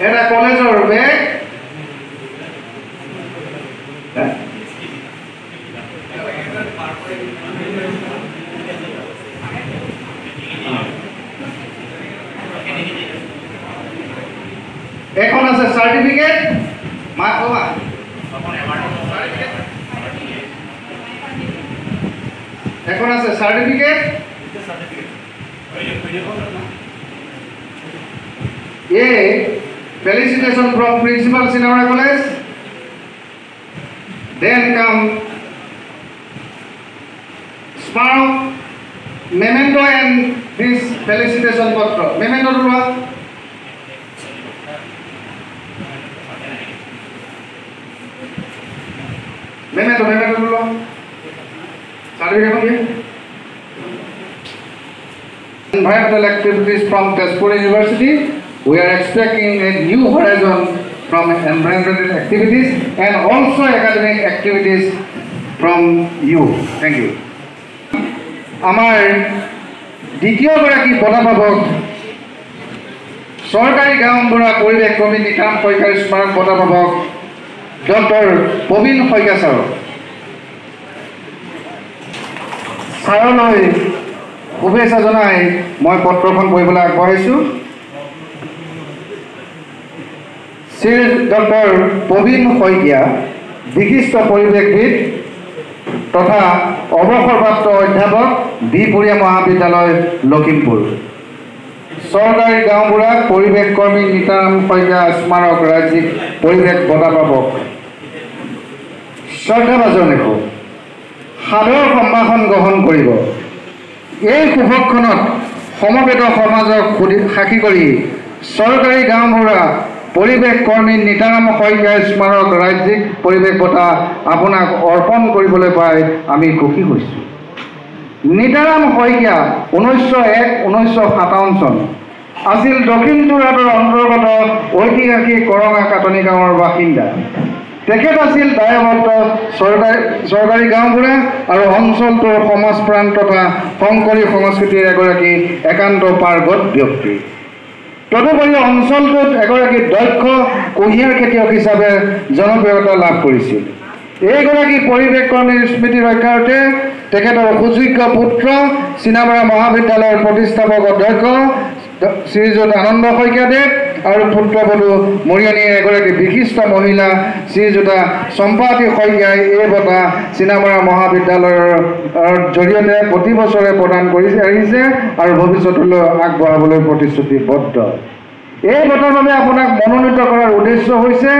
এটা কলেজৰ বেগ, এখন আছে সার্টিফিকেট, এখন আছে certificate, A felicitation from Principal Sinamara College. Then come spark, memento and this felicitation potra. Memento dulu. Memento dulu. Certificate apa? Environmental activities from Tezpur University. We are expecting a new horizon from environmental activities and also academic activities from you. Thank you. Amar দ্বিতীয়গৰাকী বঁটাপ্ৰাপক চৰকাৰী গাঁওবুঢ়া পৰিৱেশ কৰ্মী নিতাম শইকীয়াৰ স্মাৰক বঁটা পাবক ডক্টৰ প্ৰবীণ শইকীয়া ছাৰক। ছাৰলৈ শুভেচ্ছা জনাই মই পত্ৰখন পঢ়িবলৈ আগবঢ়াইছোঁ। শ্ৰী ডক্টৰ প্ৰবীণ শইকীয়া বিশিষ্ট পৰিৱেশবিদ তথা অৱসৰপ্ৰাপ্ত অধ্যাপক বিহপুৰীয়া মহাবিদ্যালয় লখিমপুৰ। চৰকাৰী গাঁওবুঢ়া পৰিৱেশ কৰ্মী নিতাৰাম শইকীয়া স্মাৰক ৰাজ্যিক পৰিৱেশ বঁটা পাবক। শ্ৰদ্ধাভাজন লিখো সাদৰ সম্ভাষণ গ্ৰহণ কৰিব। এই শুভক্ষণত সমবেত সমাজক সাক্ষী কৰি চৰকাৰী গাঁওবুঢ়া পৰিৱেশ কৰ্মী নিতাৰাম শইকীয়া স্মাৰক ৰাজ্যিক পৰিৱেশ বঁটা আপোনাক অৰ্পণ কৰিবলৈ পাই আমি সুখী হৈছোঁ। নিতাৰাম শইকীয়া 1901-1957 চন আছিল দক্ষিণ যোৰহাটৰ অন্তৰ্গত ঐতিহাসিক কৰঙা কাটনি গাঁৱৰ বাসিন্দা। তেখেত আছিল দায়বদ্ধ চৰকাৰী গাঁওবুঢ়া আৰু অঞ্চলটোৰ সমাজ প্ৰাণ তথা শংকৰী সংস্কৃতিৰ এগৰাকী একান্ত পাৰ্গত ব্যক্তি। তদুপৰি অঞ্চলটোত এগৰাকী দক্ষ কুঁহিয়াৰ খেতিয়ক হিচাপে জনপ্ৰিয়তা লাভ কৰিছিল। এইগৰাকী পৰিৱেশ কৰ্মীৰ স্মৃতি ৰক্ষাৰ্থে তেখেতৰ সুযোগ্য পুত্ৰ চিনামৰা মহাবিদ্যালয়ৰ প্ৰতিষ্ঠাপক অধ্যক্ষ শ্ৰীযুত আনন্দ শইকীয়াদেৱ আৰু পুত্ৰবধূ মৰিয়নীৰ এগৰাকী বিশিষ্ট মহিলা শ্ৰীযুতা চম্পাৱতী শইকীয়াই এই বঁটা চিনামৰা মহাবিদ্যালয়ৰ জৰিয়তে প্ৰতি বছৰে প্ৰদান কৰি আহিছে আৰু ভৱিষ্যতলৈ আগবঢ়াবলৈ প্ৰতিশ্ৰুতিবদ্ধ। এই বঁটাৰ বাবে আপোনাক মনোনীত কৰাৰ উদ্দেশ্য হৈছে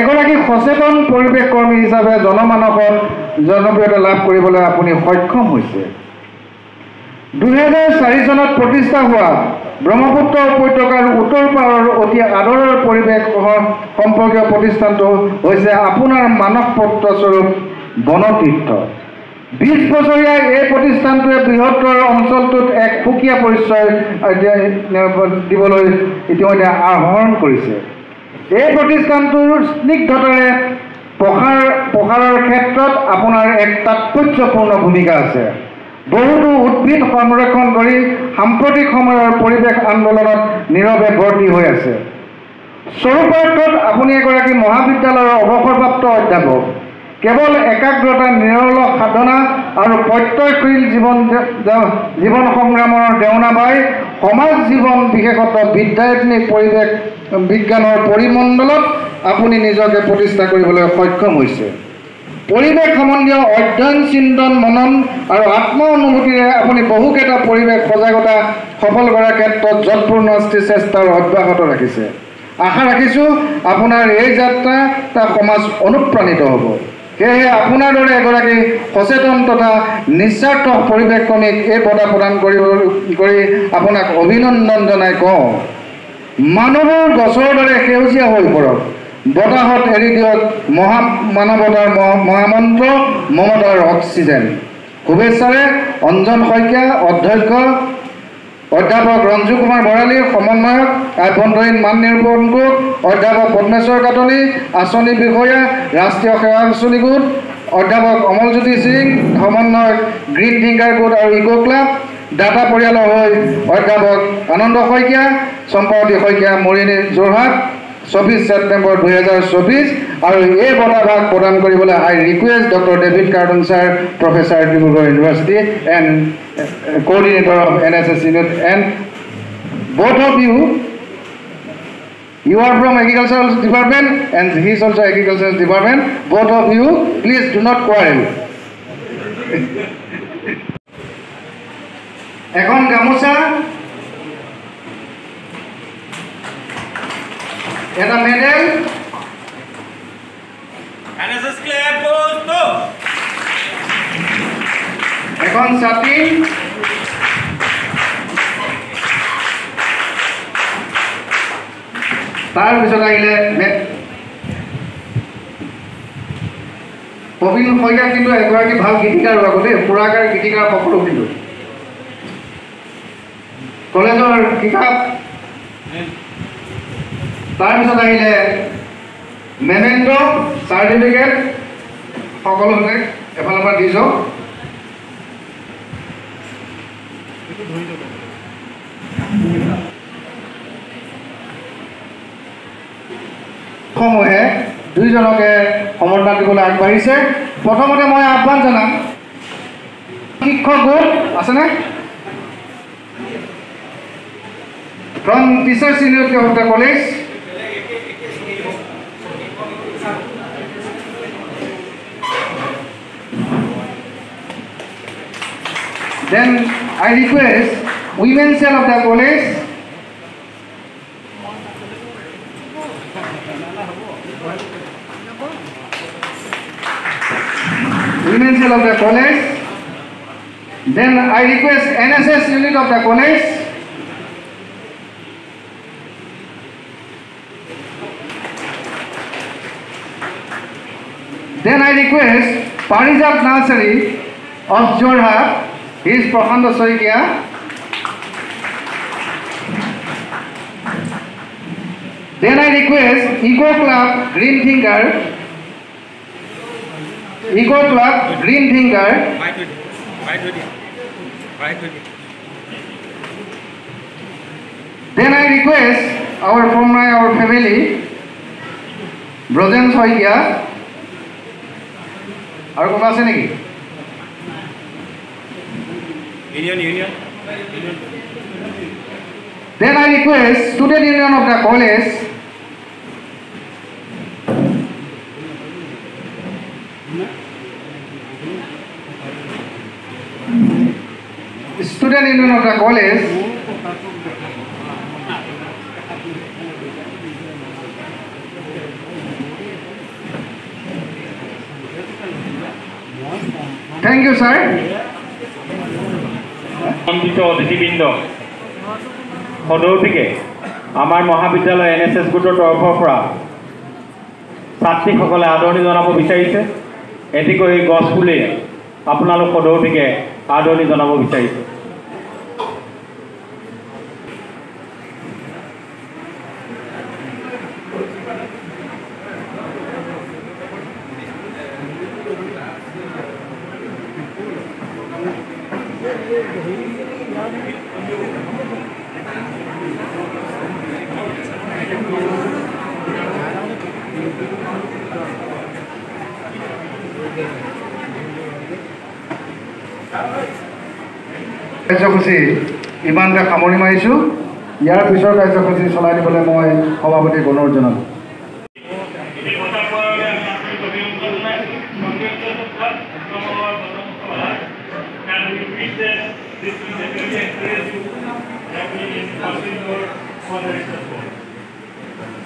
এগৰাকী সচেতন পৰিৱেশ কৰ্মী হিচাপে জনমানসত জনপ্ৰিয়তা লাভ কৰিবলৈ আপুনি সক্ষম হৈছে। 2004 চনত প্ৰতিষ্ঠা হোৱা ব্ৰহ্মপুত্ৰ উপত্যকাৰ উত্তৰ পাৰৰ অতি আদৰৰ পৰিৱেশ সম্পৰ্কীয় প্ৰতিষ্ঠানটো হৈছে আপোনাৰ মানস পত্ৰস্বৰূপ বনতীৰ্থ। 20 বছৰীয়া এই প্ৰতিষ্ঠানটোৱে বৃহত্তৰ অঞ্চলটোত এক সুকীয়া পৰিচয় দিবলৈ ইতিমধ্যে আহৰণ কৰিছে। এই প্ৰতিষ্ঠানটোৰ স্নিগ্ধতাৰে প্ৰসাৰৰ ক্ষেত্ৰত আপোনাৰ এক তাৎপৰ্যপূৰ্ণ ভূমিকা আছে। বহুতো উদ্ভিদ সংৰক্ষণ কৰি সাম্প্ৰতিক সময়ৰ পৰিৱেশ আন্দোলনত নীৰৱে ভৰ্তি হৈ আছে। স্বৰূপাৰ্থত আপুনি এগৰাকী মহাবিদ্যালয়ৰ অৱসৰপ্ৰাপ্ত অধ্যাপক। কেৱল একাগ্ৰতা নিৰলস সাধনা আৰু প্ৰত্যয়শীল জীৱন সংগ্ৰামৰ দেওনা বাই সমাজ জীৱন বিশেষত বিদ্যায়তনিক পৰিৱেশ বিজ্ঞানৰ পৰিমণ্ডলত আপুনি নিজকে প্ৰতিষ্ঠা কৰিবলৈ সক্ষম হৈছে। পৰিৱেশ সম্বন্ধীয় অধ্যয়ন চিন্তন মনন আৰু আত্ম অনুভূতিৰে আপুনি বহুকেইটা পৰিৱেশ সজাগতা সফল কৰাৰ ক্ষেত্ৰত যৎপূৰ্ণ চেষ্টাৰ অব্যাহত ৰাখিছে। আশা ৰাখিছোঁ আপোনাৰ এই যাত্ৰা সমাজ অনুপ্ৰাণিত হ'ব। সেয়েহে আপোনাৰ দৰে এগৰাকী সচেতন তথা নিস্বাৰ্থ পৰিৱেশ কৰ্মীক এই বঁটা প্ৰদান কৰি আপোনাক অভিনন্দন জনাই কওঁ, মানুহবোৰ গছৰ দৰে সেউজীয়া হৈ পৰক। বতাহত এৰি দিয়ক মানৱতাৰ মহামন্ত্ৰ মমতাৰ অক্সিজেন। শুভেচ্ছাৰে অঞ্জন শইকীয়া, অধ্যক্ষ অধ্যাপক ৰঞ্জু কুমাৰ ভৰালী, সমন্বয়ক আভ্যন্তৰীণ মান নিৰূপণ গোট অধ্যাপক পদ্মেশ্বৰ কাটনি, আঁচনি বিষয়া ৰাষ্ট্ৰীয় সেৱা আঁচনি গোট অধ্যাপক অমলজ্যোতি সিং, সমন্বয়ক গ্ৰীণ থিংকাৰ গোট আৰু ইক' ক্লাব, দাতা পৰিয়ালৰ হৈ অধ্যাপক আনন্দ শইকীয়া, চম্পাৱতী শইকীয়া, মৰিয়নী, যোৰহাট, 24 ছেপ্টেম্বৰ 2024। আৰু এই বঁটাভাগ প্ৰদান কৰিবলৈ I request doctor David Kardong sir, professor Dibrugarh university and coordinator of NSS unit, and both of you are from agricultural department and he is also agricultural department. Both of you, please do not quarrel. এখন গামোচা, এটা medal, NSS clap goes to এখন ছাতি, তাৰপিছত আহিলে প্ৰবীণ শইকীয়া কিন্তু এগৰাকী ভাল গীতিকাৰ আগতে পুৰাকাৰ গীতিকাৰ সকলো কিন্তু কলেজৰ কিতাপ। তাৰপিছত আহিলে মেমেণ্টো, চাৰ্টিফিকেট সকলোকে এফালৰ পৰা দি যাওক। গোটসমূহে দুইজনকে সমৰ্থন দিবলৈ আগবাঢ়িছে। প্ৰথমতে মই আহ্বান জনাম শিক্ষক গোট আছেনে? From teachers union of the college. Then I request women's cell of the college, women's cell of the college. Then I request NSS unit of the college. Then I request Parijat Nursery of Jorhat. He is Prashant Soikia. Then I request Eco Club Green Thinker. Eco Club Green Thinker. Then I request our family, Brojan Soikia. Are you going to Union. Then I request Student Union of the college. Student Union of the college. Thank you, sir. সম্মানিত অতিথিবৃন্দ, সদৌতিকে আমাৰ মহাবিদ্যালয় NSS গোটৰ তৰফৰ পৰা ছাত্ৰীসকলে আদৰণি জনাব বিচাৰিছে। এটিকৈ গছ পুলি আপোনালোক সদৌতিকে আদৰণি জনাব বিচাৰিছে। কাৰ্যসূচী ইমানতে সামৰি মাৰিছোঁ। ইয়াৰ পিছৰ কাৰ্যসূচী চলাই দিবলৈ মই সভাপতিক অনুৰোধ জনাম।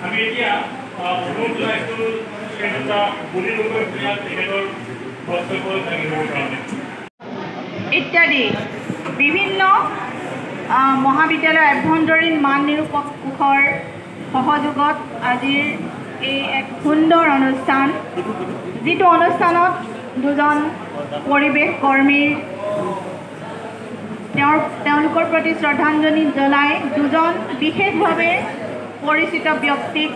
আমি এতিয়া অনুৰোধ জনাইছোঁ ইত্যাদি বিভিন্ন মহাবিদ্যালয়ৰ আভ্যন্তৰীণ মান নিৰূপক কোষৰ সহযোগত আজিৰ এই এক সুন্দৰ অনুষ্ঠান, যিটো অনুষ্ঠানত দুজন পৰিৱেশ কৰ্মীৰ তেওঁলোকৰ প্ৰতি শ্ৰদ্ধাঞ্জলি জনাই দুজন বিশেষভাৱে পৰিচিত ব্যক্তিক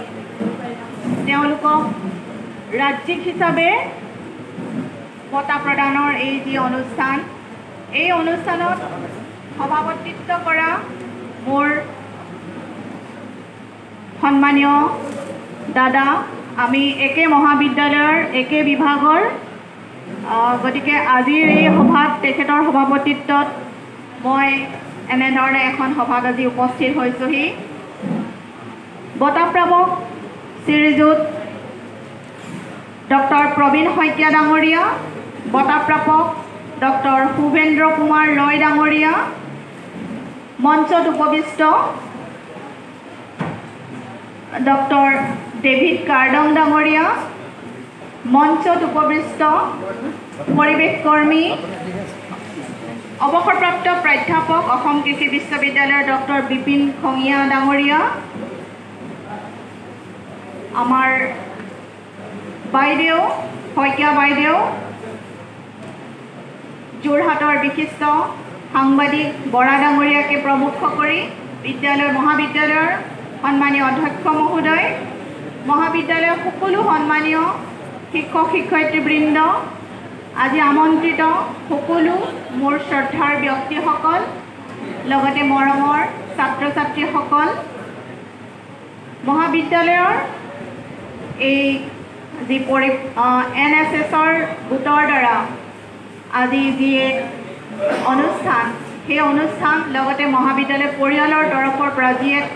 তেওঁলোকক ৰাজ্যিক হিচাপে বঁটা প্ৰদানৰ এই যি অনুষ্ঠান, এই অনুষ্ঠানত সভাপতিত্ব কৰা মোৰ সন্মানীয় দাদা, আমি একে মহাবিদ্যালয়ৰ একে বিভাগৰ, গতিকে আজিৰ এই সভাত তেখেতৰ সভাপতিত্বত মই এনেধৰণে এখন সভাত আজি উপস্থিত হৈছোঁহি। বঁটাপ্ৰাপক শ্ৰীযুত ডক্টৰ প্ৰবীণ শইকীয়া ডাঙৰীয়া, বঁটাপ্ৰাপক ডক্টৰ শুভেন্দ্ৰ কুমাৰ ৰয় ডাঙৰীয়া, মঞ্চত উপবিষ্ট ডক্টৰ ডেভিড কাৰ্ডং ডাঙৰীয়া, মঞ্চত উপবিষ্ট পৰিৱেশ কৰ্মী, অৱসৰপ্ৰাপ্ত প্ৰাধ্যাপক অসম কৃষি বিশ্ববিদ্যালয়ৰ ডক্টৰ বিপিন খঙীয়া ডাঙৰীয়া, আমাৰ বাইদেউ শইকীয়া বাইদেউ, যোৰহাটৰ বিশিষ্ট সাংবাদিক বৰা ডাঙৰীয়াকে প্ৰমুখ কৰি মহাবিদ্যালয়ৰ সন্মানীয় অধ্যক্ষ মহোদয়, মহাবিদ্যালয়ৰ সকলো সন্মানীয় শিক্ষক শিক্ষয়িত্ৰীবৃন্দ, আজি আমন্ত্ৰিত সকলো মোৰ শ্ৰদ্ধাৰ ব্যক্তিসকল, লগতে মৰমৰ ছাত্ৰ ছাত্ৰীসকল, মহাবিদ্যালয়ৰ এই যি NSSৰ গোটৰ দ্বাৰা আজি যি এক অনুষ্ঠান, সেই অনুষ্ঠান লগতে মহাবিদ্যালয় পৰিয়ালৰ তৰফৰ পৰা যি এক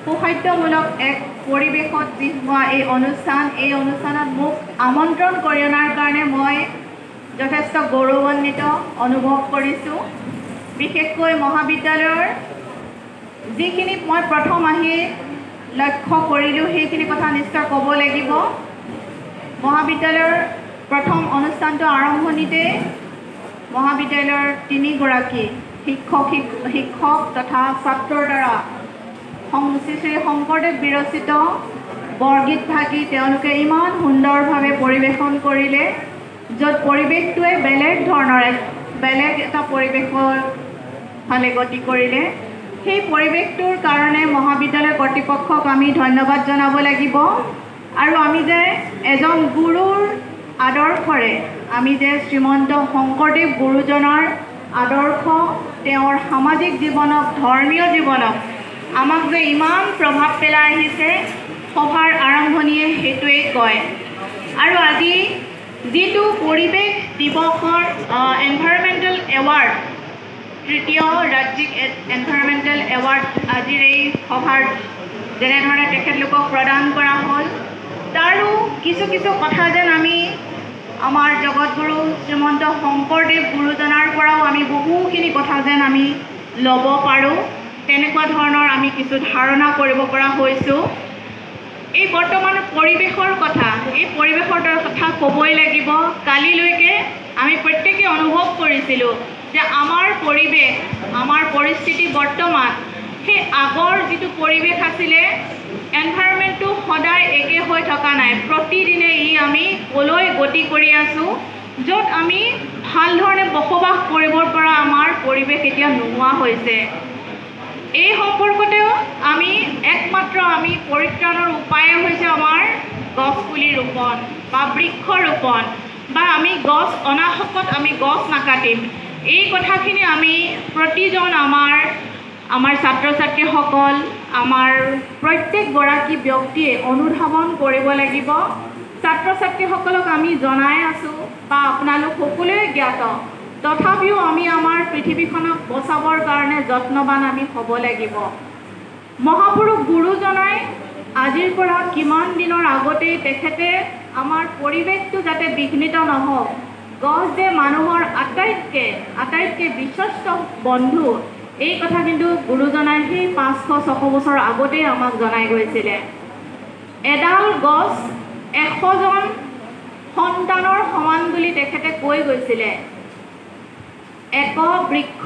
সৌহাৰ্দ্যমূলক এক পৰিৱেশত যি হোৱা এই অনুষ্ঠানত মোক আমন্ত্ৰণ কৰি অনাৰ কাৰণে মই যথেষ্ট গৌৰৱান্বিত অনুভৱ কৰিছোঁ। বিশেষকৈ মহাবিদ্যালয়ৰ যিখিনি মই প্ৰথম আহি লক্ষ্য কৰিলোঁ সেইখিনি কথা নিশ্চয় ক'ব লাগিব। মহাবিদ্যালয়ৰ প্ৰথম অনুষ্ঠানটো আৰম্ভণিতে মহাবিদ্যালয়ৰ 3গৰাকী শিক্ষক তথা ছাত্ৰৰ দ্বাৰা শ্ৰী শ্ৰী শংকৰদেৱ বিৰচিত বৰগীত ভাগি তেওঁলোকে ইমান সুন্দৰভাৱে পৰিৱেশন কৰিলে, য'ত পৰিৱেশটোৱে বেলেগ এটা পৰিৱেশৰ ফালে গতি কৰিলে। সেই পৰিৱেশটোৰ কাৰণে মহাবিদ্যালয় কৰ্তৃপক্ষক আমি ধন্যবাদ জনাব লাগিব। আৰু আমি যে এজন গুৰুৰ আদৰ্শৰে আমি যে শ্ৰীমন্ত শংকৰদেৱ গুৰুজনাৰ আদৰ্শ, তেওঁৰ সামাজিক জীৱনক, ধৰ্মীয় জীৱনক আমাক যে ইমান প্ৰভাৱ পেলাই আহিছে, সভাৰ আৰম্ভণিয়ে সেইটোৱেই কয়। আৰু আজি যিটো পৰিৱেশ দিৱসৰ এনভাইৰনমেণ্টেল এৱাৰ্ড, তৃতীয় ৰাজ্যিক এনভাইৰনমেণ্টেল এৱাৰ্ড আজিৰ এই সভাৰ যেনেধৰণে তেখেতলোকক প্ৰদান কৰা হ'ল, তাৰো কিছু কথা যেন আমি আমাৰ জগতগুৰু শ্ৰীমন্ত শংকৰদেৱ গুৰুজনাৰ পৰাও আমি বহুখিনি কথা যেন আমি ল'ব পাৰোঁ, তেনেকুৱা ধৰণৰ আমি কিছু ধাৰণা কৰিব পৰা হৈছোঁ। এই বৰ্তমান পৰিৱেশৰ কথা, এই পৰিৱেশৰ কথা ক'বই লাগিব। কালিলৈকে আমি প্ৰত্যেকে অনুভৱ কৰিছিলোঁ যে আমাৰ পৰিৱেশ, আমাৰ পৰিস্থিতি বৰ্তমান সেই আগৰ যিটো পৰিৱেশ আছিলে, এনভাইৰনমেণ্টটো সদায় একে হৈ থকা নাই। প্ৰতিদিনে আমি ক'লৈ গতি কৰি আছোঁ, য'ত আমি ভাল ধৰণে বসবাস কৰিবৰ পৰা আমাৰ পৰিৱেশ এতিয়া নোহোৱা হৈছে। এই সম্পৰ্কতেও একমাত্ৰ আমি পৰিত্ৰাণৰ উপায় হৈছে আমাৰ গছপুলি ৰোপণ বা বৃক্ষ ৰোপণ, বা আমি গছ অনাহকত আমি গছ নাকাটিম। এই কথাখিনি আমি প্ৰতিজন আমাৰ ছাত্ৰ ছাত্ৰীসকল, আমাৰ প্ৰত্যেকগৰাকী ব্যক্তিয়ে অনুধাৱন কৰিব লাগিব। ছাত্ৰ ছাত্ৰীসকলক আমি জনাই আছোঁ বা আপোনালোক সকলোৱে জ্ঞাত, তথাপিও আমি আমাৰ পৃথিৱীখনক বচাবৰ কাৰণে যত্নৱান আমি হ'ব লাগিব। মহাপুৰুষ গুৰুজনাই আজিৰ পৰা কিমান দিনৰ আগতেই তেখেতে আমাৰ পৰিৱেশটো যাতে বিঘ্নিত নহওক, গছ যে মানুহৰ আটাইতকৈ বিশ্বস্ত বন্ধু, এই কথা কিন্তু গুৰুজনাই সেই 500-600 বছৰ আগতেই আমাক জনাই গৈছিলে। এডাল গছ 100জন সন্তানৰ সমান বুলি তেখেতে কৈ গৈছিলে। এক বৃক্ষ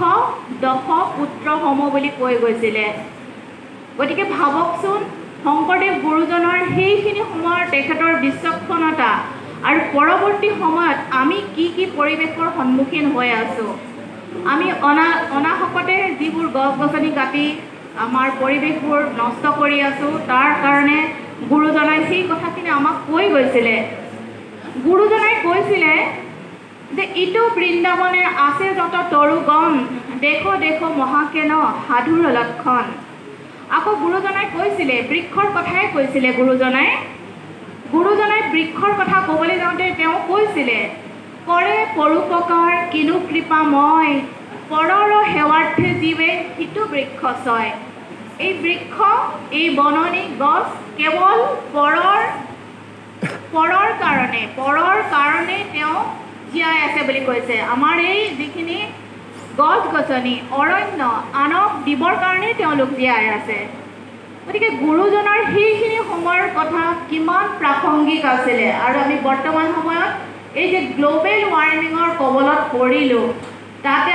10 পুত্ৰ সম বুলি কৈ গৈছিলে। গতিকে ভাবকচোন, শংকৰদেৱ গুৰুজনাৰ সেইখিনি সময়ৰ তেখেতৰ বিচক্ষণতা আৰু পৰৱৰ্তী সময়ত আমি কি পৰিৱেশৰ সন্মুখীন হৈ আছোঁ। আমি অনাহকতে যিবোৰ গছ গছনি কাটি আমাৰ পৰিৱেশবোৰ নষ্ট কৰি আছোঁ, তাৰ কাৰণে গুৰুজনাই সেই কথাখিনি আমাক কৈ গৈছিলে। গুৰুজনাই কৈছিলে যে ইটো বৃন্দাবনে আছে যত তৰুগণ, দেখো দেখো মহাকেন সাধুৰ লক্ষণ। আকৌ গুৰুজনাই কৈছিলে, বৃক্ষৰ কথাই কৈছিলে গুৰুজনাই বৃক্ষৰ কথা ক'বলৈ যাওঁতে তেওঁ কৈছিলে, কৰে পৰোপকাৰ কিনো কৃপাময়, পৰৰ সেৱাৰ্থে জীৱে সিটো বৃক্ষ ছয়। এই বৃক্ষ, এই বননি গছ কেৱল পৰৰ কাৰণে তেওঁ জীয়াই আছে বুলি কৈছে। আমাৰ এই যিখিনি গছ গছনি, অৰণ্য আনক দিবৰ কাৰণেই তেওঁলোক জীয়াই আছে। গতিকে গুৰুজনাৰ সেইখিনি সময়ৰ কথা কিমান প্ৰাসংগিক আছিলে। আৰু আমি বৰ্তমান সময়ত এই যে গ্ল'বেল ৱাৰ্মিঙৰ কবলত পৰিলোঁ, তাতে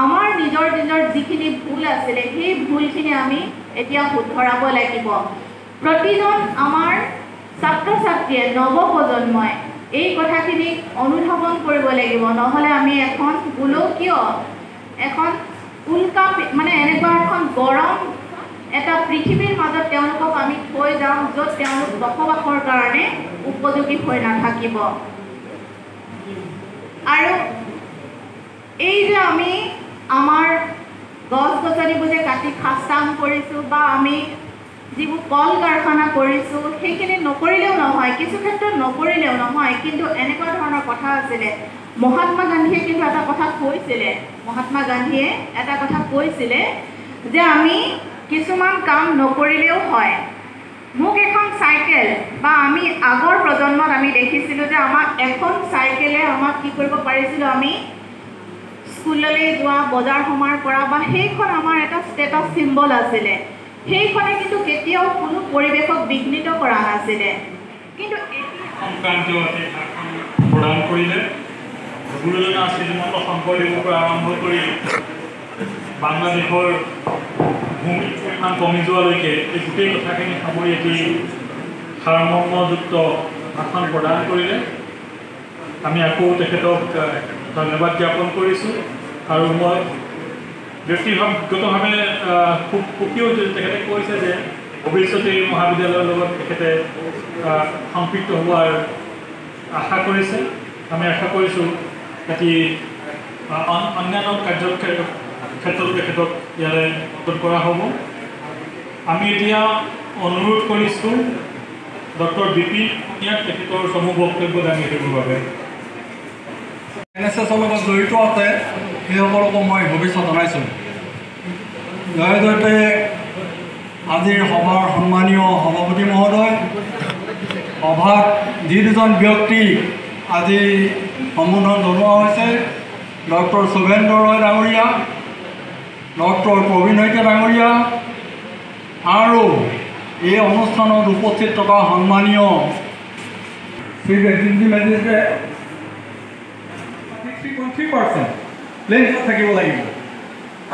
আমাৰ নিজৰ যিখিনি ভুল আছিলে, সেই ভুলখিনি আমি এতিয়া শুধৰাব লাগিব। প্ৰতিজন আমাৰ ছাত্ৰ ছাত্ৰীয়ে, নৱপ্ৰজন্মই এই কথাখিনি অনুধাৱন কৰিব লাগিব। নহ'লে আমি এখন গোলকীয়, এখন এনেকুৱা এখন গৰম এটা পৃথিৱীৰ মাজত তেওঁলোকক আমি থৈ যাওঁ, য'ত তেওঁলোক বসবাসৰ কাৰণে উপযোগী হৈ নাথাকিব। আৰু এই যে আমি আমাৰ গছ গছনিবোৰ যে কাটি খাস্তাং কৰিছোঁ, বা আমি যিবোৰ কল কাৰখানা কৰিছোঁ সেইখিনি নকৰিলেও নহয়, কিছু ক্ষেত্ৰত নকৰিলেও নহয়, কিন্তু এনেকুৱা ধৰণৰ কথা আছিলে। মহাত্মা গান্ধীয়ে কিন্তু এটা কথা কৈছিলে, মহাত্মা গান্ধীয়ে এটা কথা কৈছিলে যে আমি কিছুমান কাম নকৰিলেও হয়। মোক এখন চাইকেল বা আমি আগৰ প্ৰজন্মত আমি দেখিছিলোঁ যে আমাক এখন চাইকেলে আমাক কি কৰিব পাৰিছিলোঁ, আমি স্কুললৈ যোৱা, বজাৰ সমাৰ কৰা, বা সেইখন আমাৰ এটা ষ্টেটাছ চিম্বল আছিলে। সেইখনে কিন্তু কেতিয়াও কোনো পৰিৱেশক বিঘ্নিত কৰা নাছিলে। কিন্তু সংক্ৰান্তীয় প্ৰদান কৰিলে গুৰুজনা শ্ৰীমন্ত শংকৰদেৱৰ পৰা আৰম্ভ কৰি বাংলাদেশৰ ভূমিৰ পৰিমাণ কমি যোৱালৈকে এই গোটেই কথাখিনি সামৰি এটি সাৰমৰ্মযুক্ত ভাষণ প্ৰদান কৰিলে। আমি আকৌ তেখেতক ধন্যবাদ জ্ঞাপন কৰিছোঁ আৰু মই ব্যক্তিগতভাৱে খুব সুখীও তেখেতে কৈছে যে ভৱিষ্যতে এই মহাবিদ্যালয়ৰ লগত তেখেতে সম্পৃক্ত হোৱাৰ আশা কৰিছে। আমি আশা কৰিছোঁ এটি অন্যান্য কাৰ্যৰ ক্ষেত্ৰত তেখেতক ইয়াৰে মদত কৰা হ'ব। আমি এতিয়া অনুৰোধ কৰিছোঁ ডক্টৰ বিপিন ইয়াত তেখেতৰ সমূহ বক্তব্য দাঙি ধৰিবৰ বাবে। NSSৰ লগত জড়িত আছে সেইসকলকো মই শুভেচ্ছা জনাইছোঁ। জয়তে আজিৰ সভাৰ সন্মানীয় সভাপতি মহোদয়, সভাত যি দুজন ব্যক্তি আজি সম্বোধন জনোৱা হৈছে, ডক্টৰ শুভেন্দ্ৰ ৰয় ডাঙৰীয়া, ডক্টৰ প্ৰবীণ শইকীয়া ডাঙৰীয়া, আৰু এই অনুষ্ঠানত উপস্থিত থকা সন্মানীয় চিফ এক্সিকিউটিভ মেজিষ্ট্ৰেট 3.3% প্লেনছত থাকিব লাগিব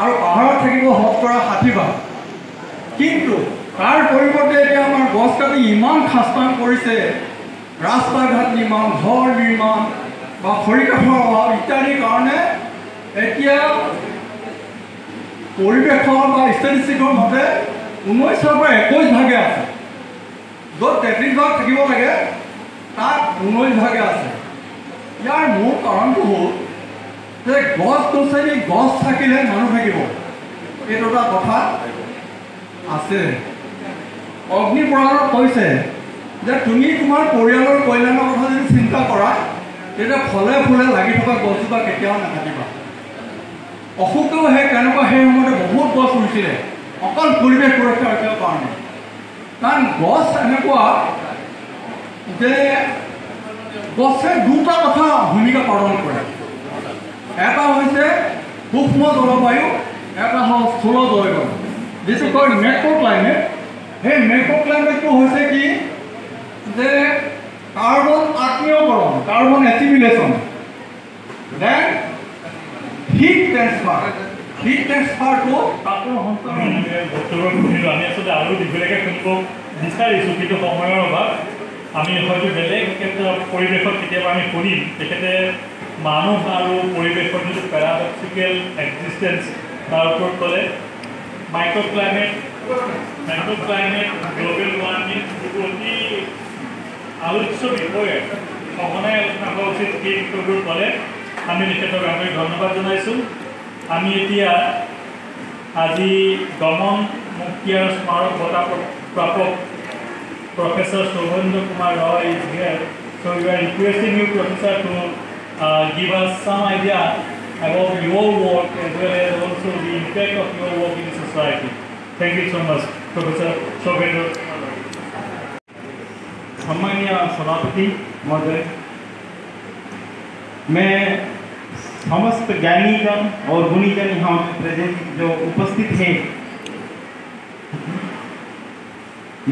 আৰু পাহাৰত থাকিব শতকৰা 60%। কিন্তু তাৰ পৰিৱৰ্তে এতিয়া আমাৰ গছ কাটি ইমান খাস্তাং কৰিছে, ৰাস্তা ঘাট নিৰ্মাণ, ঘৰ নিৰ্মাণ বা খৰি কাঠৰ অভাৱ ইত্যাদিৰ কাৰণে এতিয়া পৰিৱেশৰ বা ষ্টেটিষ্টিকৰ মতে 19ৰ পৰা 21 ভাগে আছে। য'ত 33 ভাগ থাকিব লাগে তাত 19 ভাগে আছে। ইয়াৰ মূল কাৰণটো হ'ল যে গছ-গছনি, গছ থাকিলে মানুহ থাকিব, এইটো এটা কথা আছে। অগ্নিপুৰাণত কৈছে যে তুমি তোমাৰ পৰিয়ালৰ কল্যাণৰ কথা যদি চিন্তা কৰা তেতিয়া ফলে ফুলে লাগি থকা গছজোপা কেতিয়াও নাকাটিবা। অশোকেও সেই তেনেকুৱা সেই সময়তে বহুত গছ ৰুইছিলে অকল পৰিৱেশ সুৰক্ষা ৰক্ষাৰ কাৰণে। কাৰণ গছ এনেকুৱা যে গছে দুটা কথা ভূমিকা পালন কৰে। এটা হৈছে সূক্ষ্ম জলবায়ু, এটা হ'ল স্থূল জলবায়ু, যিটো কয় মেক্ৰ' ক্লাইমেট। সেই মেক্ৰ' ক্লাইমেটটো হৈছে কি যে কাৰ্বন আত্মীয়কৰণ, carbon assimilation, then heat transfer. Heat ট্ৰেন্সফাৰটো বক্তব্য শুনিলোঁ। আমি আচলতে আৰু দীঘলীয়াকৈ শুনিব বিচাৰিছোঁ, কিন্তু সময়ৰ অভাৱ। আমি হয়তো বেলেগ ক্ষেত্ৰত পৰিৱেশত কেতিয়াবা আমি শুনিম তেখেতে মানুহ আৰু পৰিৱেশৰ যিটো পেৰাডক্সিকেল এক্সিষ্টেঞ্চ তাৰ ওপৰত ক'লে। মাইক্ৰ' ক্লাইমেট, গ্ল'বেল ৱাৰ্মিং যিবোৰ অতি আলোচ্য বিষয়ে সঘনাই আলোচনা কৰা উচিত সেই বিষয়বোৰ ক'লে। আমি তেখেতক আন্তৰিক ধন্যবাদ জনাইছোঁ। আমি এতিয়া আজি দমন মুক্তি আৰু স্মাৰক বঁটা প্ৰাপক Professor Shobhendra Kumar Roy is here. So we are requesting you, Professor, to give us some idea about your work as well as also the impact of your work in society. Thank you so much, Professor Shobhendra. सम्मानीय सभापति महोदय, मैं समस्त ज्ञानीजन और गुणीजन यहाँ प्रेजेंट जो उपस्थित हैं,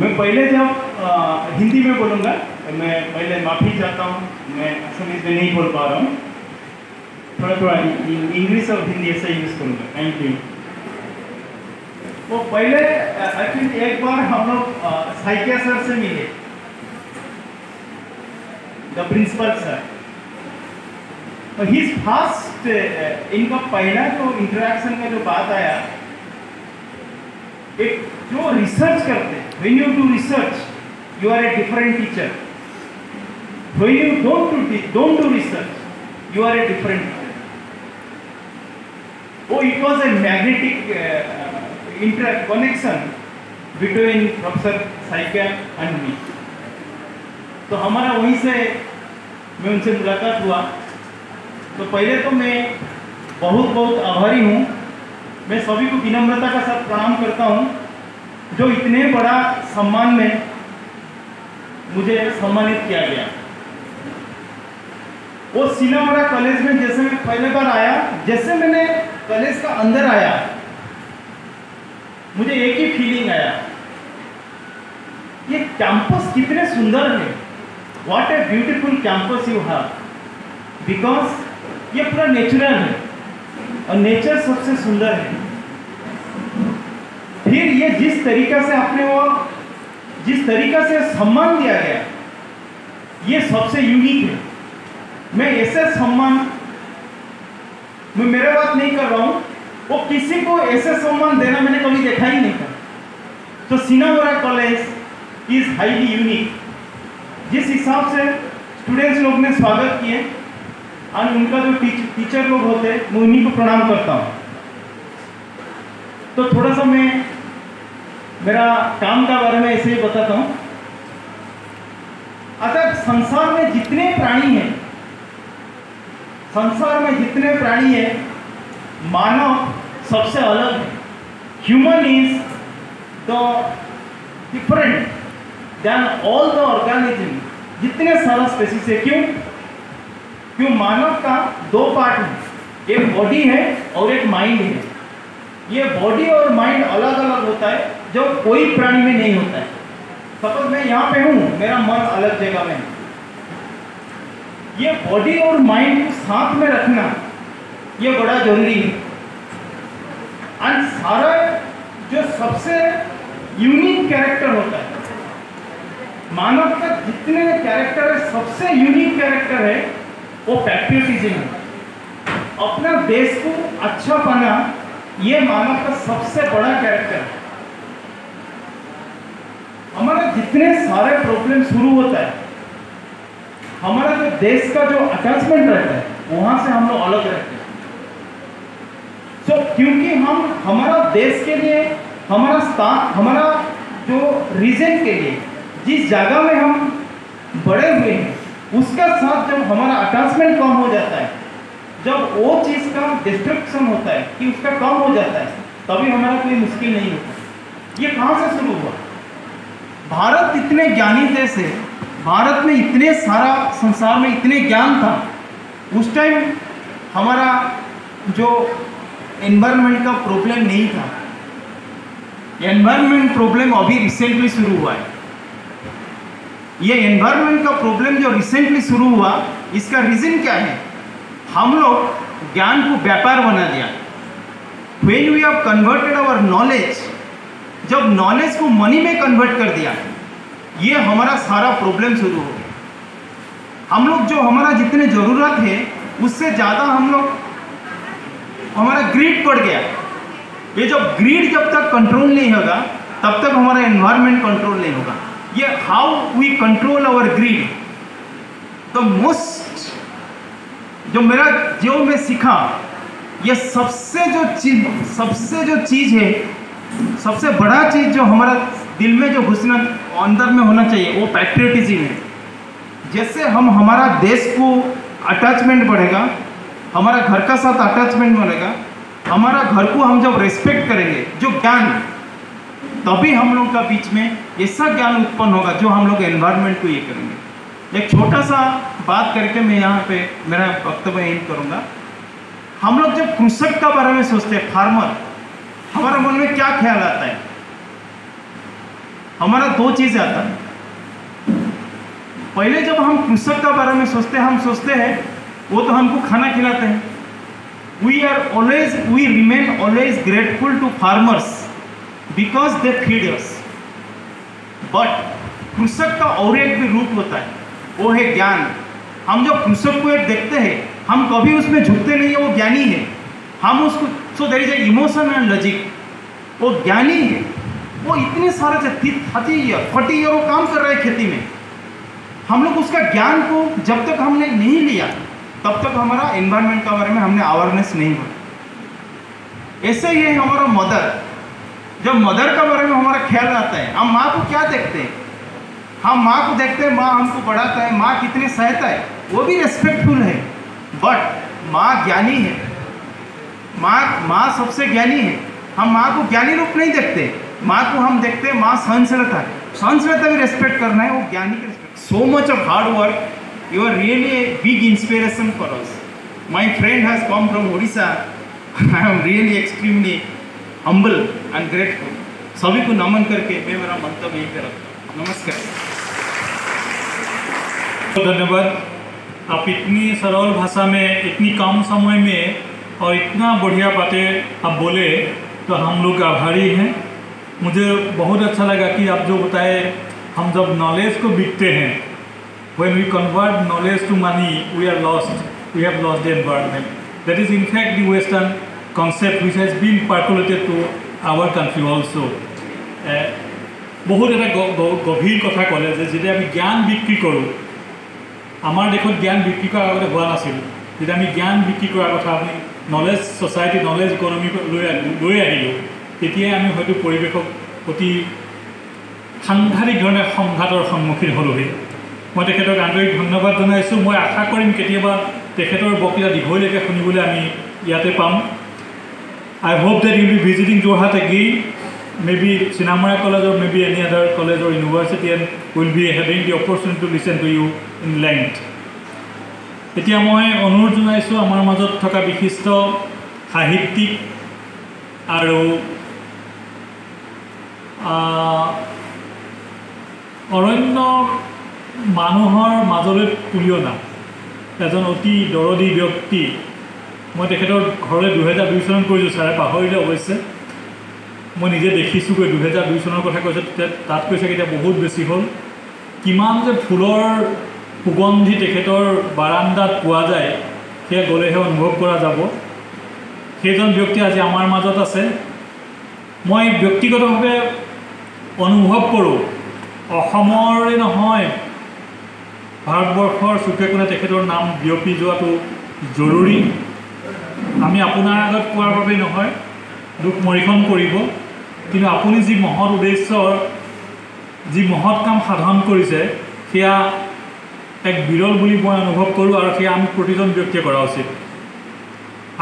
मैं पहले जब हिंदी में बोलूँगा, मैं पहले माफ़ी चाहता हूँ, मैं असमीज में नहीं बोल पा रहा हूँ, थोड़ा इंग्लिश और हिंदी ऐसे यूज़ करूँगा। Thank you. तो पहले आई थिंक एक बार हम लोग साइकिया सर से मिले, the principal sir. His first इनका पहला जो इंटरेक्शन का जो बात आया, एक जो रिसर्च करते, when you do research you are a different teacher, when you don't do research you are a different teacher. Oh, it was a magnetic connection between professor Saikia and me. तो हमारा वहीं से मैं उनसे मुलाकात हुआ। तो पहले तो मैं बहुत बहुत आभारी हूँ, मैं सभी को विनम्रता के साथ प्रणाम करता हूँ जो इतने बड़ा सम्मान में मुझे सम्मानित किया गया। वो सीनामरा कॉलेज में जैसे मैं पहले बार आया, जैसे मैंने कॉलेज का अंदर आया, मुझे एक ही फीलिंग आया, ये कैंपस कितने सुंदर है, what a beautiful campus you have, because ये पूरा नेचुरल है और नेचर सबसे सुंदर है। फिर ये जिस तरीका से आपने वो जिस तरीका से सम्मान दिया गया, ये सबसे यूनिक है। मैं ऐसे सम्मान, मैं मेरे बात नहीं कर रहा हूँ, वो किसी को ऐसे सम्मान देना मैंने कभी देखा ही नहीं था। तो सीनामरा कॉलेज इज हाईली यूनिक। जिस हिसाब से स्टूडेंट्स लोग ने स्वागत किए और उनका जो टीचर लोग होते हैं, मैं उन्हीं को प्रणाम करता हूँ। तो थोड़ा सा मैं मेरा काम का बारे में ऐसे ही बताता हूँ। अतः संसार में जितने प्राणी हैं, संसार में जितने प्राणी हैं, मानव सबसे अलग है। Human is the different than all the organism. जितने सारा स्पेसीज है, क्यों मानव का दो पार्ट है, एक बॉडी है और एक माइंड है। ये बॉडी और माइंड अलग अलग होता है, जो कोई प्राणी में नहीं होता है। सपोज मैं यहाँ पे हूँ, मेरा मन अलग जगह में है, ये बॉडी और माइंड को साथ में रखना ये बड़ा जरूरी है। और सारा जो सबसे यूनिक कैरेक्टर होता है, मानव का जितने कैरेक्टर है, सबसे यूनिक कैरेक्टर है वो पैट्रियटिज्म है। अपना देश को अच्छा पाना, ये मानव का सबसे बड़ा कैरेक्टर है। हमारा जितने सारे प्रॉब्लम शुरू होता है, हमारा जो देश का जो अटैचमेंट रहता है, वहां से हम लोग अलग रहते हैं। क्योंकि हम हमारा देश के लिए, हमारा स्थान, हमारा जो रीजन के लिए, जिस जगह में हम बड़े हुए हैं, उसका साथ जब हमारा अटैचमेंट कम हो जाता है, जब वो चीज़ का डिस्ट्रक्शन होता है कि उसका कम हो जाता है, तभी हमारा कोई मुश्किल नहीं होता। ये कहाँ से शुरू हुआ? भारत इतने ज्ञानी देश है, भारत में इतने सारा संसार में इतने ज्ञान था, उस टाइम हमारा जो एनवायरनमेंट का प्रॉब्लम नहीं था। एनवायरनमेंट प्रॉब्लम अभी रिसेंटली शुरू हुआ है। ये एनवायरनमेंट का प्रॉब्लम जो रिसेंटली शुरू हुआ, इसका रीज़न क्या है? हम लोग ज्ञान को व्यापार बना दिया। When we have converted our knowledge, जब नॉलेज को मनी में कन्वर्ट कर दिया, ये हमारा सारा प्रॉब्लम शुरू हो गया। हम लोग जो हमारा जितने ज़रूरत है, उससे ज़्यादा हम लोग, हमारा ग्रीड बढ़ गया। ये जब ग्रीड जब तक कंट्रोल नहीं होगा, तब तक हमारा एनवायरनमेंट कंट्रोल नहीं होगा। ये how we control our greed, the most जो मैं सीखा, ये सबसे जो चीज़ है, सबसे बड़ा चीज़ जो हमारा दिल में जो घुसना अंदर में होना चाहिए, वो पैट्रियटिज्म है। जैसे हमारा देश को अटैचमेंट बढ़ेगा, हमारा घर का साथ अटैचमेंट बढ़ेगा, हमारा घर को हम जब रेस्पेक्ट करेंगे, जो ज्ञान, तभी हम लोग का बीच में ऐसा ज्ञान उत्पन्न होगा जो हम लोग एनवायरनमेंट को ये करेंगे। एक छोटा सा बात करके मैं यहाँ पे मेरा वक्तव्य एंड करूँगा। हम लोग जब कृषक का बारे में सोचते हैं, फार्मर, हमारा मन में क्या ख्याल आता है? हमारा दो चीज़ आता है। पहले जब हम कृषक का बारे में सोचते हैं, हम सोचते हैं वो तो हमको खाना खिलाते हैं। we remain always grateful to farmers because they feed us. But कृषक का और एक भी रूप होता है, वो है ज्ञान। हम जब कृषक को एक देखते हैं, हम कभी उसमें झुकते नहीं है, वो ज्ञानी है। हम उसको, so there is a emotion and logic, वो ज्ञानी है। वो इतने सारे 40 ईयर वो काम कर रहे हैं खेती में। हम लोग उसका ज्ञान को जब तक हमने नहीं लिया, तब तक हमारा एनवायरनमेंट के बारे में हमने अवेयरनेस नहीं हुआ। ऐसे ही हमारा मदर, जब मदर का बारे में हमारा ख्याल आता है, हम माँ को क्या देखते हैं? हम माँ को देखते हैं, माँ हमको बढ़ाता है, माँ कितने सहता है, वो भी रेस्पेक्टफुल है। बट माँ ज्ञानी है, माँ सबसे ज्ञानी है। हम माँ को ज्ञानी रूप नहीं देखते, माँ को हम देखते हैं माँ सहनशीलता है। सहनशीलता भी रेस्पेक्ट करना है, वो ज्ञानी की respect. So much of hard work, you are really a big inspiration for us. My friend has come from Odisha, I am really extremely humble and grateful. सभी को नमन करके मैं मेरा मंतव्य यही रखता हूँ। नमस्कार। धन्यवाद। आप इतनी सरल भाषा में, इतनी कम समय में और इतना बढ़िया बातें आप बोले, तो हम लोग आभारी हैं। मुझे बहुत अच्छा लगा कि आप जो बताए, हम जब नॉलेज को बिकते हैं, when we convert knowledge to money, we are lost. We have lost the environment. That is in fact the Western concept which has been percolated to our country also. বহুত এটা গভীৰ কথা ক'লে যে যেতিয়া আমি জ্ঞান বিক্ৰী কৰোঁ, আমাৰ দেশত জ্ঞান বিক্ৰী কৰাৰ আগতে হোৱা নাছিল। যেতিয়া আমি জ্ঞান বিক্ৰী কৰাৰ কথা, আমি নলেজ ছ'চাইটি, নলেজ ইকনমি লৈ আহিলোঁ, তেতিয়াই আমি হয়তো পৰিৱেশক অতি সাংঘাতিক ধৰণে সংঘাতৰ সন্মুখীন হ'লোহি। মই তেখেতক আন্তৰিক ধন্যবাদ জনাইছোঁ। মই আশা কৰিম কেতিয়াবা তেখেতৰ বক্তৃতা দীঘলীয়াকৈ শুনিবলৈ আমি ইয়াতে পাম। I hope that you will be visiting Jorhat again, maybe Sinamara College or maybe any other college or university, and will be having the opportunity to listen to you in length. এতিয়া মই অনুৰোধ জনাইছোঁ আমাৰ মাজত থকা বিশিষ্ট সাহিত্যিক আৰু অৰণ্য মানুহৰ মাজলৈ তুলি অনা এজন অতি দৰদী ব্যক্তি। মই তেখেতৰ ঘৰলৈ 2002 চনত গৈছোঁ, ছাৰে পাহৰিলে অৱশ্যে। মই নিজে দেখিছোঁগৈ, 2002 চনৰ কথা কৈছোঁ, তাত কৈছে এতিয়া বহুত বেছি হ'ল। কিমান যে ফুলৰ সুগন্ধি তেখেতৰ বাৰান্দাত পোৱা যায়, সেয়া গ'লেহে অনুভৱ কৰা যাব। সেইজন ব্যক্তি আজি আমাৰ মাজত আছে। মই ব্যক্তিগতভাৱে অনুভৱ কৰোঁ, অসমৰে নহয় ভাৰতবৰ্ষৰ চুকে কোণে তেখেতৰ নাম বিয়পি যোৱাটো জৰুৰী। আমি আপোনাৰ আগত কোৱাৰ বাবেই নহয়, দুখ মৰিখন কৰিব, কিন্তু আপুনি যি মহৎ উদ্দেশ্যৰ, যি মহৎ কাম সাধন কৰিছে, সেয়া এক বিৰল বুলি মই অনুভৱ কৰোঁ, আৰু সেয়া আমি প্ৰতিজন ব্যক্তিয়ে কৰা উচিত।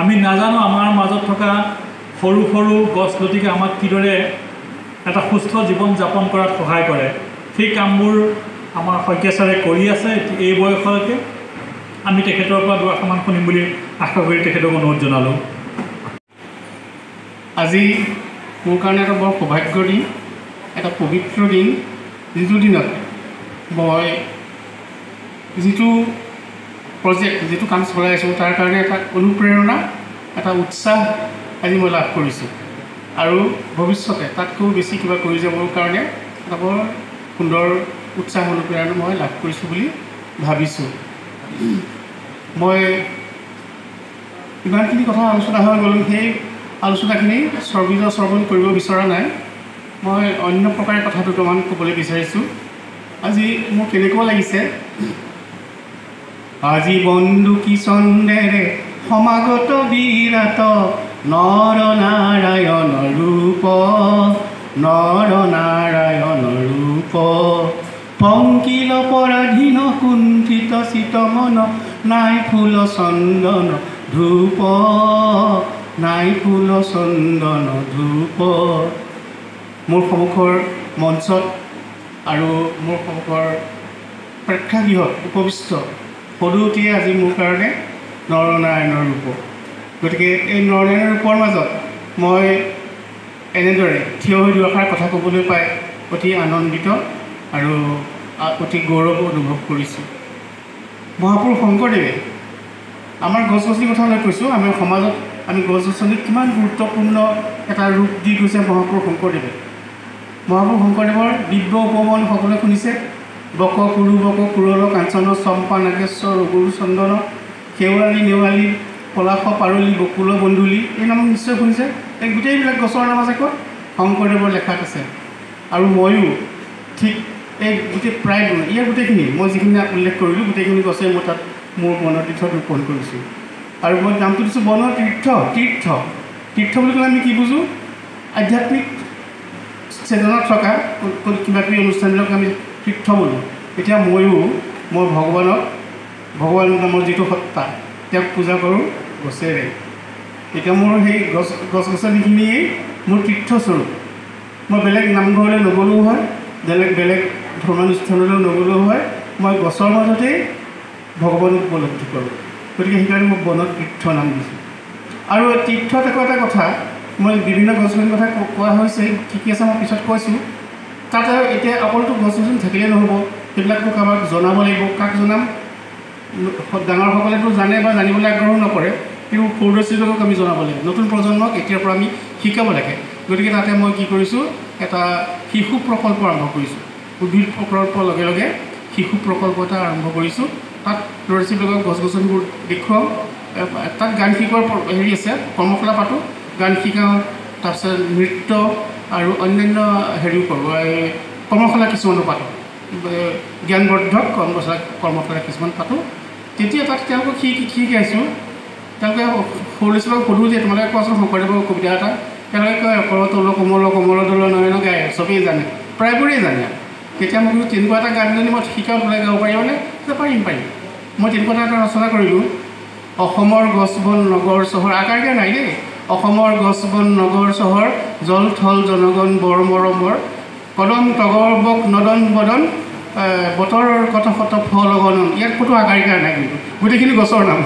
আমি নাজানো আমাৰ মাজত থকা সৰু সৰু গছ লতিকে আমাক কিদৰে এটা সুস্থ জীৱন যাপন কৰাত সহায় কৰে। সেই কামবোৰ আমাৰ শইকীয়া ছাৰে কৰি আছে এই বয়সলৈকে। আমি তেখেতৰ পৰা দুআষাৰমান শুনিম বুলি আশা কৰি তেখেতক অনুৰোধ জনালোঁ। আজি মোৰ কাৰণে এটা বৰ সৌভাগ্যৰ দিন, এটা পবিত্ৰ দিন, যিটো দিনত মই যিটো প্ৰজেক্ট, যিটো কাম চলাই আছোঁ, তাৰ কাৰণে এটা অনুপ্ৰেৰণা, এটা উৎসাহ আজি মই লাভ কৰিছোঁ, আৰু ভৱিষ্যতে তাতকৈও বেছি কিবা কৰি যাবৰ কাৰণে এটা বৰ সুন্দৰ উৎসাহ, অনুপ্ৰেৰণা মই লাভ কৰিছোঁ বুলি ভাবিছোঁ। মই ইমানখিনি কথা আলোচনা হৈ গ'লোঁ, সেই আলোচনাখিনি শ্ৰৱণ কৰিব বিচৰা নাই। মই অন্য প্ৰকাৰে কথা দুটামান ক'বলৈ বিচাৰিছোঁ। আজি মোৰ কেনেকুৱা লাগিছে, আজি বন্ধু কি চন্দেৰে সমাগত বিৰাত নৰ নাৰায়ণ ৰূপ, নৰ নাৰায়ণ ৰূপ, পংকিল পৰাধীন কুণ্ঠিত চিত মন, নাই ফুল চন্দন ধূপ, নাই ফুল চন্দন ধূপ। মোৰ সন্মুখৰ মঞ্চত আৰু মোৰ সন্মুখৰ প্ৰেক্ষাগৃহত উপবিষ্ট সদুৱতীয়ে আজি মোৰ কাৰণে নৰনাৰায়ণৰ ৰূপ। গতিকে এই নৰনাৰায়ণৰ ৰূপৰ মাজত মই এনেদৰে থিয় হৈ দুআষাৰ কথা ক'বলৈ পাই অতি আনন্দিত আৰু অতি গৌৰৱ অনুভৱ কৰিছোঁ। মহাপুৰুষ শংকৰদেৱে আমাৰ গছ গছনিৰ কথা লৈ কৈছোঁ, আমাৰ সমাজত আমি গছ গছনিক কিমান গুৰুত্বপূৰ্ণ এটা ৰূপ দি গৈছে মহাপুৰুষ শংকৰদেৱে। মহাপুৰুষ শংকৰদেৱৰ দিব্য উপমন সকলোৱে শুনিছে। বক কুৰু বক কুৰল কাঞ্চন চম্পা নাগেশ্বৰ ৰঘুৰু চন্দন, শেৱালী নেৱালী পলাশ পাৰলি বকুল বন্ধুলি, এই নাম নিশ্চয় শুনিছে। এই গোটেইবিলাক গছৰ নাম আছে ক'ত? শংকৰদেৱৰ লেখাত আছে। আৰু ময়ো ঠিক এই গোটেই প্ৰায় ইয়াৰ গোটেইখিনি মই যিখিনি উল্লেখ কৰিলোঁ, গোটেইখিনি গছে মই তাত মোৰ বনতীৰ্থত ৰোপণ কৰিছোঁ। আৰু মই নামটো দিছোঁ বনতীৰ্থ। তীৰ্থ তীৰ্থ বুলি ক'লে আমি কি বুজোঁ? আধ্যাত্মিক ছেজনত থকা কিবা কিবি অনুষ্ঠানবিলাক আমি তীৰ্থ বোলোঁ। এতিয়া মই ভগৱান নামৰ যিটো সত্তা তেওঁক পূজা কৰোঁ গছেৰে। এতিয়া মোৰ সেই গছ-গছনিখিনিয়েই মোৰ তীৰ্থস্বৰূপ। মই বেলেগ নামঘৰলৈ নগ'লেও হয়, বেলেগ ধৰ্মানুষ্ঠানলৈ নগ'লেও হয়, মই গছৰ মাজতেই ভগৱানক উপলব্ধি কৰোঁ। গতিকে সেইকাৰণে মই বনত তীৰ্থ নাম দিছোঁ। আৰু তীৰ্থত এটা কথা, মই বিভিন্ন গছ-গছনিৰ কথা কোৱা হৈছে, কি কি আছে মই পিছত কৈছোঁ। তাতে এতিয়া অকলতো গছ-গছনি থাকিলে নহ'ব, সেইবিলাকতো কাৰোবাক জনাব লাগিব। কাক জনাম? ডাঙৰসকলেতো জানে বা জানিবলৈ আগ্ৰহ নকৰে, কিন্তু সৰু ল'ৰা-ছোৱালীবিলাকক আমি জনাব লাগিব। নতুন প্ৰজন্মক এতিয়াৰ পৰা আমি শিকাব লাগে। গতিকে তাতে মই কি কৰিছোঁ, এটা শিশু প্ৰকল্প আৰম্ভ কৰিছোঁ। উদ্ভিদ প্ৰকল্পৰ লগে লগে শিশু প্ৰকল্প এটা আৰম্ভ কৰিছোঁ। তাত ল'ৰা-ছোৱালীবিলাকক গছ-গছনিবোৰ দেখুৱাওঁ। তাত গান শিকোৱাৰ হেৰি আছে, কৰ্মশালা পাতোঁ, গান শিকাওঁ, তাৰপিছত নৃত্য আৰু অন্যান্য হেৰিও কৰোঁ, কৰ্মশালা কিছুমানো পাতোঁ, জ্ঞানবৰ্ধক কৰ্মশালা কিছুমান পাতোঁ। তেতিয়া তাত তেওঁলোকক শিকাইছোঁ। তেওঁলোকে সৰু ল'ৰা-ছোৱালীক সোধোঁ যে তোমালোকে কোৱাচোন শংকৰদেৱৰ কবিতা এটা। তেওঁলোকে কয় কৰতল কমল কমল দল নয়ন গায়, চবেই জানে, প্ৰায়বোৰেই জানে। তেতিয়া মই তেনেকুৱা এটা গান যদি মই শিকাওঁ তোমালোকে গাব পাৰিবনে? পাৰিম। মই তেনেকুৱা এটা ৰচনা কৰিলোঁ। অসমৰ গছ বন নগৰ চহৰ, আকাৰকে নাই দেই। অসমৰ গছ বন নগৰ চহৰ, জল থল জনগণ বৰ মৰমৰ, কদম তগৰ বক নদন বদন, বতৰৰ কত শত ফল গণন। ইয়াত ক'তো আকাৰিকাৰ নাই, কিন্তু গোটেইখিনি গছৰ নাম,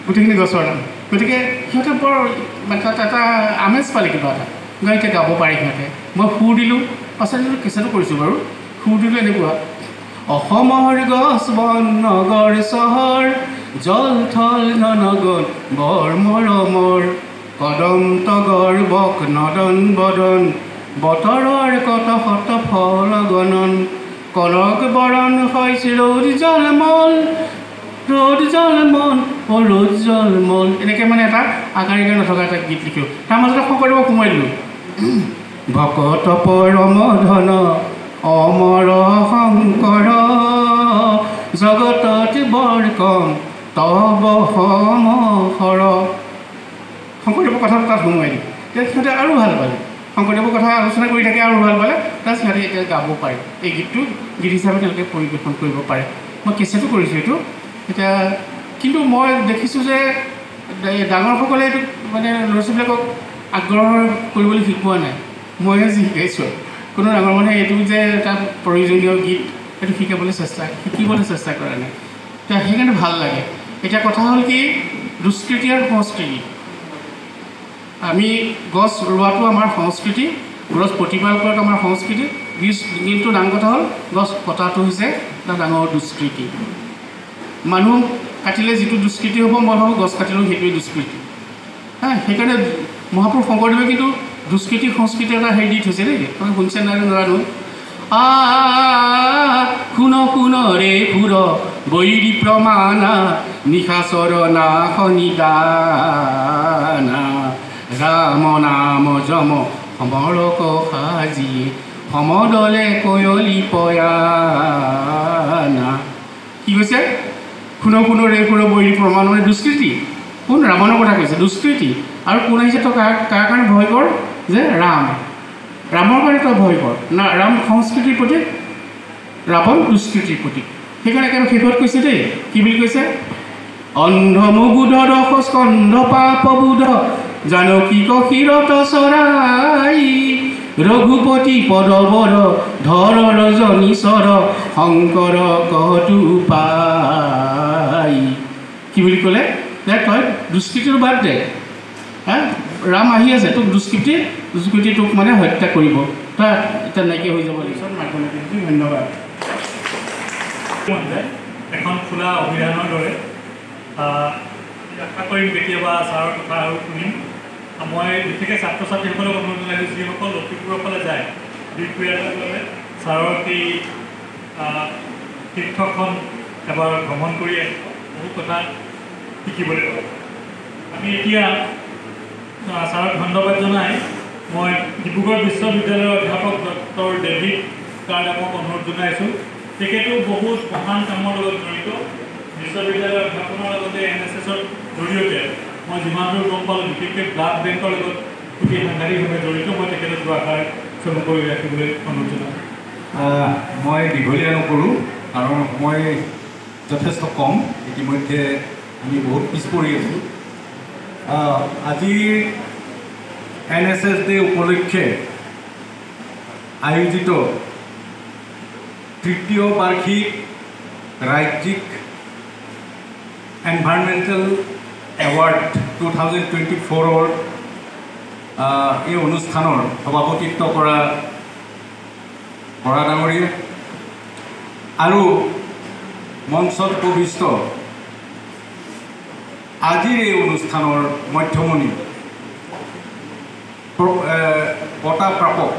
গোটেইখিনি গছৰ নাম। গতিকে সিহঁতে বৰ এটা আমেজ পালে কিবা এটা, এতিয়া গাব পাৰে সিহঁতে। মই সুৰ দিলোঁ, পাছত কেঁচাটো কৰিছোঁ বাৰু। সুৰ দিলোঁ এনেকুৱা: অসমৰ গছ বন নগৰ চহৰ, জল থল জনগণ বৰ মৰমৰ, কদম তগৰ বক নদন বদন, বতৰৰ কত শত ফল গণন, কনক বৰণ হৈছে ৰ'দ জলমল, ৰ'দ জলমল ৰ'দ জলমল। এনেকৈ মানে এটা আকাৰিকাৰ নথকা এটা গীত লিখিলোঁ। তাৰ মাজতে শংকৰদেৱক সোমাই দিলোঁ। ভকত পৰম ধন অমৰ শংকৰ, জগতত বৰ কম তব সমহৰ। শংকৰদেৱৰ কথাটো তাত সোমোৱাই দিওঁ। তেতিয়া সিহঁতে আৰু ভাল পালে, শংকৰদেৱৰ কথা আলোচনা কৰি থাকে, আৰু ভাল পালে। তাত সিহঁতে এতিয়া গাব পাৰে, এই গীতটো গীত হিচাপে তেওঁলোকে পৰিৱেশন কৰিব পাৰে। মই কেছেটো কৰিছোঁ এইটো এতিয়া। কিন্তু মই দেখিছোঁ যে ডাঙৰসকলে এইটো মানে ল'ৰা-ছোৱালীবিলাকক আগ্ৰহ কৰিবলৈ শিকোৱা নাই, মইহে যি শিকাইছোঁ। কোনো ডাঙৰ মানুহে এইটো যে এটা প্ৰয়োজনীয় গীত এইটো শিকিবলৈ চেষ্টা কৰা নাই। এতিয়া সেইকাৰণে ভাল লাগে। এতিয়া কথা হ'ল কি, দুষ্কৃতি আৰু সংস্কৃতি। আমি গছ ৰোৱাটো আমাৰ সংস্কৃতি, গছ প্ৰতিপাল কৰাটো আমাৰ সংস্কৃতি। কিন্তু ডাঙৰ কথা হ'ল গছ কটাটো হৈছে এটা ডাঙৰ দুষ্কৃতি। মানুহ কাটিলে যিটো দুষ্কৃতি হ'ব, মই ভাবোঁ গছ কাটিলেও সেইটোৱেই দুষ্কৃতি। সেইকাৰণে মহাপুৰুষ শংকৰদেৱে কিন্তু দুষ্কৃতি সংস্কৃতি এটা হেৰি দি থৈছে দেই, শুনিছে নাই নাজানো। শুন শুন ৰে সুৰ বৈৰী প্ৰমাণা, নিশাচৰ নাশনি দানা, ৰাম নাম যম সমৰক সাজি, সমদলে কয়লি পয়ানা। কি কৈছে? শুন শুন ৰে সুৰ বৈৰী প্ৰমাণ মানে দুষ্কৃতি। কোন? ৰাৱণৰ কথা কৈছে, দুষ্কৃতি। আৰু কোন আহিছে? তই কাৰ কাৰণে ভয় কৰ? যে ৰামৰ কাৰণে তই ভয় কৰ না। ৰাম সংস্কৃতিৰ প্ৰতীক, ৰাৱণ দুষ্কৃতিৰ প্ৰতীক। সেইকাৰণে একেবাৰে শেষত কৈছে দেই, কি বুলি কৈছে? অন্ধ মুগুধ দশ স্কন্ধ পাপবোধ, জানকী কশিৰত চৰাই, ৰঘুপতি পদবৰ ধৰ ৰজনী চৰ, শংকৰ কহতু পাই। কি বুলি ক'লে? যে তই দুষ্কৃতিটো বাদ দে, ৰাম আহি আছে, তোক দুষ্কৃতি তোক মানে হত্যা কৰিব, তই এতিয়া নাইকিয়া হৈ যাব লাগিব। ধন্যবাদ। এখন খোলা অভিধানৰ দৰে আশা কৰিম কেতিয়াবা ছাৰৰ কথা আৰু শুনিম। মই বিশেষকৈ ছাত্ৰ ছাত্ৰীসকলক অনুৰোধ জনাইছোঁ, যিসকল লখিমপুৰৰ ফালে যায় বিহপুৰীয়ালৈ, ছাৰৰ এই তীৰ্থখন এবাৰ ভ্ৰমণ কৰি বহু কথা শিকিবলৈ পাব। আমি এতিয়া ছাৰক ধন্যবাদ জনাই মই ডিব্ৰুগড় বিশ্ববিদ্যালয়ৰ অধ্যাপক ডক্টৰ ডেভিড কাৰ্ডামক অনুৰোধ জনাইছোঁ। তেখেতো বহুত মহান কামৰ লগত জড়িত। বিশ্ববিদ্যালয়ৰ অধ্যাপনাৰ লগতে NSSৰ জৰিয়তে মই যিমান দূৰ গম পালোঁ, বিশেষকৈ ব্লাড বেংকৰ লগত অতি সাংঘাতিকভাৱে জড়িত। মই তেখেতক দুআষাৰ চমুকৈ ৰাখিবলৈ অনুৰোধ জনাওঁ। মই দীঘলীয়া নকৰোঁ কাৰণ সময় যথেষ্ট কম। ইতিমধ্যে আমি বহুত পিছ পৰি আছোঁ। আজিৰ NSS ডে উপলক্ষে আয়োজিত তৃতীয় বাৰ্ষিক ৰাজ্যিক এনভাইৰনমেণ্টেল এৱাৰ্ড 2024 এই অনুষ্ঠানৰ সভাপতিত্ব কৰা বৰা ডাঙৰীয়া আৰু মঞ্চত উপবিষ্ট আজিৰ এই অনুষ্ঠানৰ মধ্যমণি বঁটা প্ৰাপক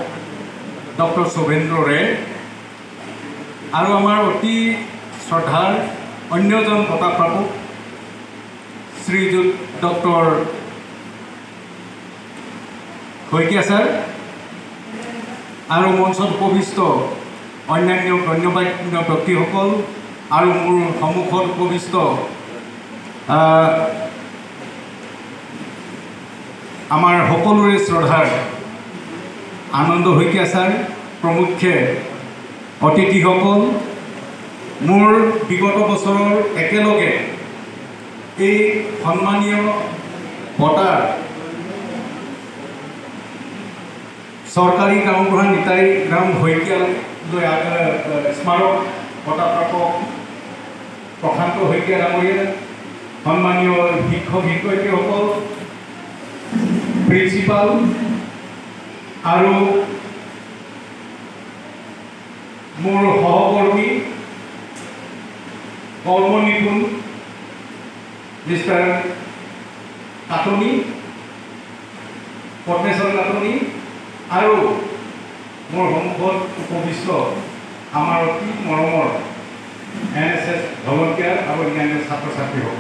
ডক্টৰ শুভেন্দ্ৰ ৰে আৰু আমাৰ অতি শ্ৰদ্ধাৰ অন্যজন বঁটা প্ৰাপক শ্ৰীযুত ডক্টৰ শইকীয়া ছাৰ আৰু মঞ্চত উপবিষ্ট অন্যান্য গণ্যমান্য ব্যক্তিসকল আৰু মোৰ সন্মুখত উপবিষ্ট আমাৰ সকলোৰে শ্ৰদ্ধাৰ আনন্দ শইকীয়া ছাৰ প্ৰমুখ্যে অতিথিসকল, মোৰ বিগত বছৰৰ একেলগে এই সন্মানীয় বঁটাৰ চৰকাৰী গাঁওবুঢ়া নিতাই ৰাম শইকীয়ালৈ স্মাৰক বঁটা প্ৰাপক প্ৰশান্ত শইকীয়া ডাঙৰীয়া, সন্মানীয় শিক্ষক শিক্ষয়িত্ৰীসকল, প্ৰিন্সিপাল আৰু মোৰ সহকৰ্মী কৰ্মনিপুণ মিষ্টাৰ কাটনি, পদ্মেশ্বৰ কাটনি আৰু মোৰ সন্মুখত উপবিষ্ট আমাৰ অতি মৰমৰ NSS ভলণ্টিয়াৰ আৰু অন্যান্য ছাত্ৰ ছাত্ৰীসকল,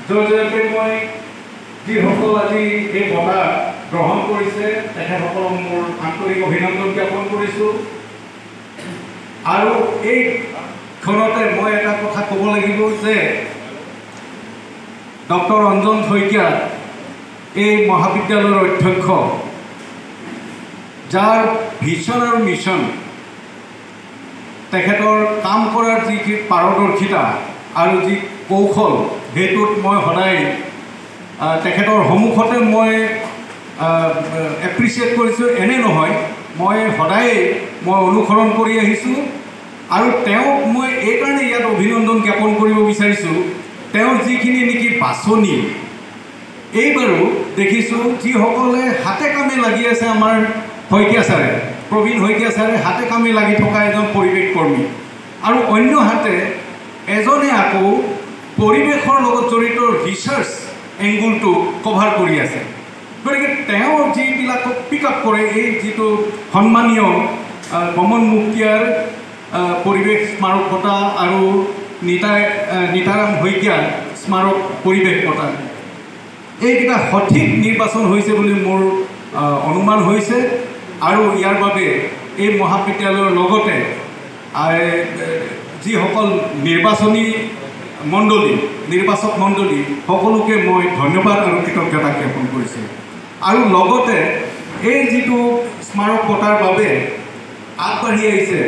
জৰিয়তে মই যিসকল আজি এই বঁটা গ্ৰহণ কৰিছে তেখেতসকলক মোৰ আন্তৰিক অভিনন্দন জ্ঞাপন কৰিছোঁ। আৰু এই ক্ষণতে মই এটা কথা ক'ব লাগিব যে ডক্টৰ অঞ্জন শইকীয়া এই মহাবিদ্যালয়ৰ অধ্যক্ষ, যাৰ ভিছন আৰু মিছন, তেখেতৰ কাম কৰাৰ যি পাৰদৰ্শিতা আৰু যি কৌশল, সেইটোত মই সদায় তেখেতৰ সন্মুখতে মই এপ্ৰিচিয়েট কৰিছোঁ। এনে নহয়, মই সদায় অনুসৰণ কৰি আহিছোঁ আৰু তেওঁক মই এইকাৰণে ইয়াত অভিনন্দন জ্ঞাপন কৰিব বিচাৰিছোঁ। তেওঁৰ যিখিনি নেকি বাছনি এইবাৰো দেখিছোঁ, যিসকলে হাতে কামে লাগি আছে, আমাৰ শইকীয়া ছাৰে, প্ৰবীণ শইকীয়া ছাৰে হাতে কামে লাগি থকা এজন পৰিৱেশ কৰ্মী আৰু অন্য হাতে এজনে আকৌ পৰিৱেশৰ লগত জড়িত ৰিচাৰ্চ এংগুলটো কভাৰ কৰি আছে। গতিকে তেওঁ যিবিলাকক পিক আপ কৰে, এই যিটো সন্মানীয় গমন মুক্তিয়াৰ পৰিৱেশ স্মাৰক বঁটা আৰু নিতাৰাম শইকীয়া স্মাৰক পৰিৱেশ বঁটা, এইকেইটা সঠিক নিৰ্বাচন হৈছে বুলি মোৰ অনুমান হৈছে। আৰু ইয়াৰ বাবে এই মহাবিদ্যালয়ৰ লগতে যিসকল নিৰ্বাচক মণ্ডলী সকলোকে মই ধন্যবাদ আৰু কৃতজ্ঞতা জ্ঞাপন কৰিছোঁ। আৰু লগতে এই যিটো স্মাৰক বঁটাৰ বাবে আগবাঢ়ি আহিছে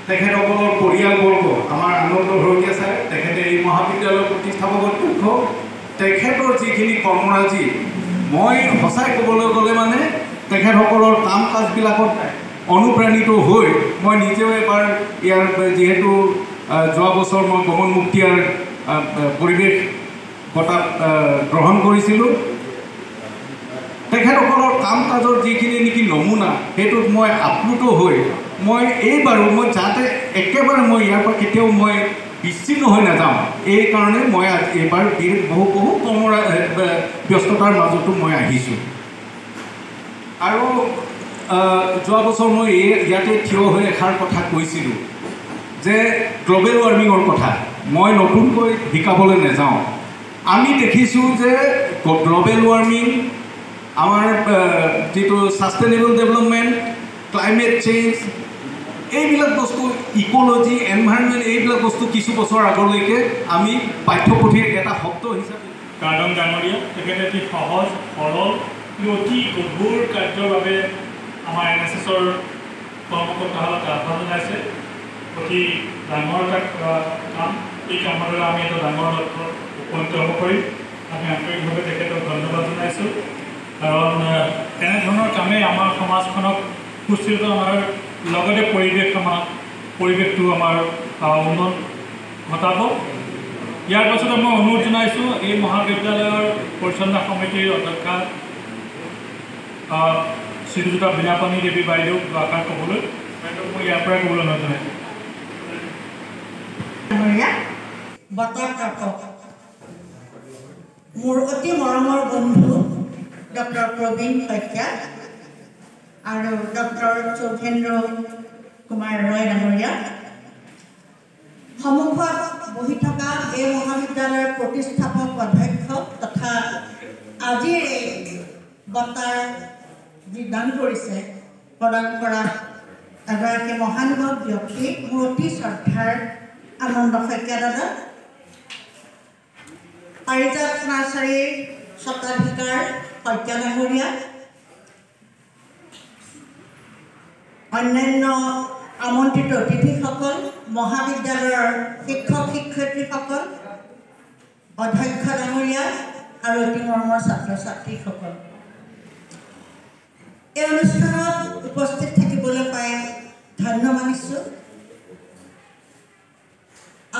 তেখেতসকলৰ পৰিয়ালবৰ্গ, আমাৰ আনন্দ শইকীয়া ছাৰ, তেখেতে এই মহাবিদ্যালয়ৰ প্ৰতিষ্ঠাপক অধ্যক্ষ, তেখেতৰ যিখিনি কৰ্মৰাজি, মই সঁচাই ক'বলৈ গ'লে মানে তেখেতসকলৰ কাম কাজবিলাকত অনুপ্ৰাণিত হৈ মই নিজেও এবাৰ ইয়াৰ যিহেতু যোৱা বছৰ মই গমন মুক্তিয়াৰ পৰিৱেশ বঁটা গ্ৰহণ কৰিছিলোঁ, তেখেতসকলৰ কাম কাজৰ যিখিনি নেকি নমুনা, সেইটোত মই আপ্লুত হৈ মই এইবাৰো মই যাতে একেবাৰে মই ইয়াৰ পৰা কেতিয়াও মই বিচ্ছিন্ন হৈ নাযাওঁ, এইকাৰণে মই এইবাৰ বহু ব্যস্ততাৰ মাজতো মই আহিছোঁ। আৰু যোৱা বছৰ মই ইয়াতে থিয় হৈ এষাৰ কথা কৈছিলোঁ যে গ্ল'বেল ৱাৰ্মিঙৰ কথা মই নতুনকৈ শিকাবলৈ নাযাওঁ। আমি দেখিছোঁ যে গ্ল'বেল ৱাৰ্মিং, আমাৰ যিটো ছাষ্টেইনেবল ডেভেলপমেণ্ট, ক্লাইমেট চেঞ্জ, এইবিলাক বস্তু, ইক'লজি, এনভাইৰনমেণ্ট, এইবিলাক বস্তু কিছু বছৰ আগলৈকে আমি পাঠ্যপুথিৰ এটা শব্দ হিচাপে। কাৰ্ডন ডাঙৰীয়া তেখেতে অতি সহজ সৰল অতি গধুৰ কাৰ্যৰ বাবে আমাৰ NSSৰ কৰ্মকৰ্তাসকলক আহ্বান জনাইছে। অতি ডাঙৰ এটা কাম, এই কামৰ দ্বাৰা আমি এটা ডাঙৰ লক্ষ্যত উপনীত হ'ব পাৰিম। আমি আন্তৰিকভাৱে তেখেতক ধন্যবাদ জনাইছোঁ, কাৰণ এনেধৰণৰ কামে আমাৰ সমাজখনক সুস্থিত আমাৰ লগতে পৰিৱেশটো আমাৰ উন্নত ঘটাব। ইয়াৰ পাছতে মই অনুৰোধ জনাইছোঁ এই মহাবিদ্যালয়ৰ পৰিচালনা সমিতিৰ অধ্যক্ষা শ্ৰীযুতা বীণাপাণি দেৱী বাইদেউক আশা ক'বলৈ, মই ইয়াৰ পৰাই ক'বলৈ অনুৰোধ জনাইছোঁ। বতৰ দৰ্শক মোৰ অতি মৰমৰ বন্ধু ডক্টৰ প্ৰবীণ শইকীয়া আৰু ডক্টৰ চৌধেন্দ্ৰ কুমাৰ ৰয় ডাঙৰীয়া, সন্মুখত বহি থকা এই মহাবিদ্যালয়ৰ প্ৰতিষ্ঠাপক অধ্যক্ষ তথা আজিৰ এই বঁটাৰ যি দান কৰিছে প্ৰদান কৰা এগৰাকী মহানুভৱ ব্যক্তি মোৰ অতি শ্ৰদ্ধাৰ আনন্দ শইকীয়া দাদা, পাৰিজাত নাৰ্চাৰীৰ স্বত্বাধিকাৰ শইকীয়া ডাঙৰীয়া, অন্যান্য আমন্ত্ৰিত অতিথিসকল, মহাবিদ্যালয়ৰ শিক্ষক শিক্ষয়িত্ৰীসকল, অধ্যক্ষ ডাঙৰীয়া আৰু অতি মৰমৰ ছাত্ৰ ছাত্ৰীসকল, এই অনুষ্ঠানত উপস্থিত থাকিবলৈ পাই ধন্য মানিছোঁ।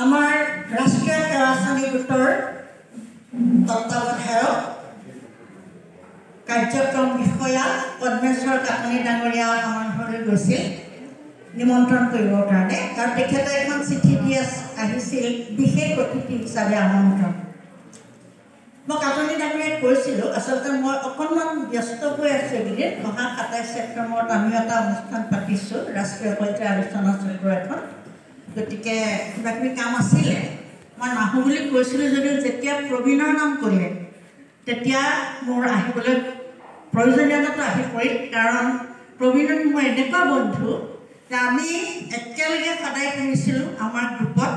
আমাৰ ৰাষ্ট্ৰীয় সেৱা শ্ৰেণী গোটৰ তত্ত্বাৱধায়ক কাৰ্যক্ৰম বিষয়া পদ্মেশ্বৰ কাকনি ডাঙৰীয়া আমাৰ ঘৰলৈ গৈছিল নিমন্ত্ৰণ কৰিবৰ কাৰণে, আৰু তেখেতে এখন চিঠি দি আহিছিল বিশেষ অতিথি হিচাপে আমন্ত্ৰণ। মই কাকনি ডাঙৰীয়াক কৈছিলোঁ আচলতে মই অকণমান ব্যস্ত হৈ আছোঁ এইকেইদিন, অহা 27 ছেপ্টেম্বৰত আমিও এটা অনুষ্ঠান পাতিছোঁ ৰাষ্ট্ৰীয় পৰ্যায়ৰ আলোচনা চক্ৰ এখন, গতিকে কিবাকিবি কাম আছিলে মই নাহোঁ বুলি কৈছিলোঁ যদিও যেতিয়া প্ৰবীণৰ নাম ক'লে তেতিয়া মোৰ আহিবলৈ প্ৰয়োজনীয়তাটো আহি পৰিল, কাৰণ প্ৰবীণ মোৰ এনেকুৱা বন্ধু যে আমি একেলগে সদায় পঢ়িছিলোঁ। আমাৰ গ্ৰুপত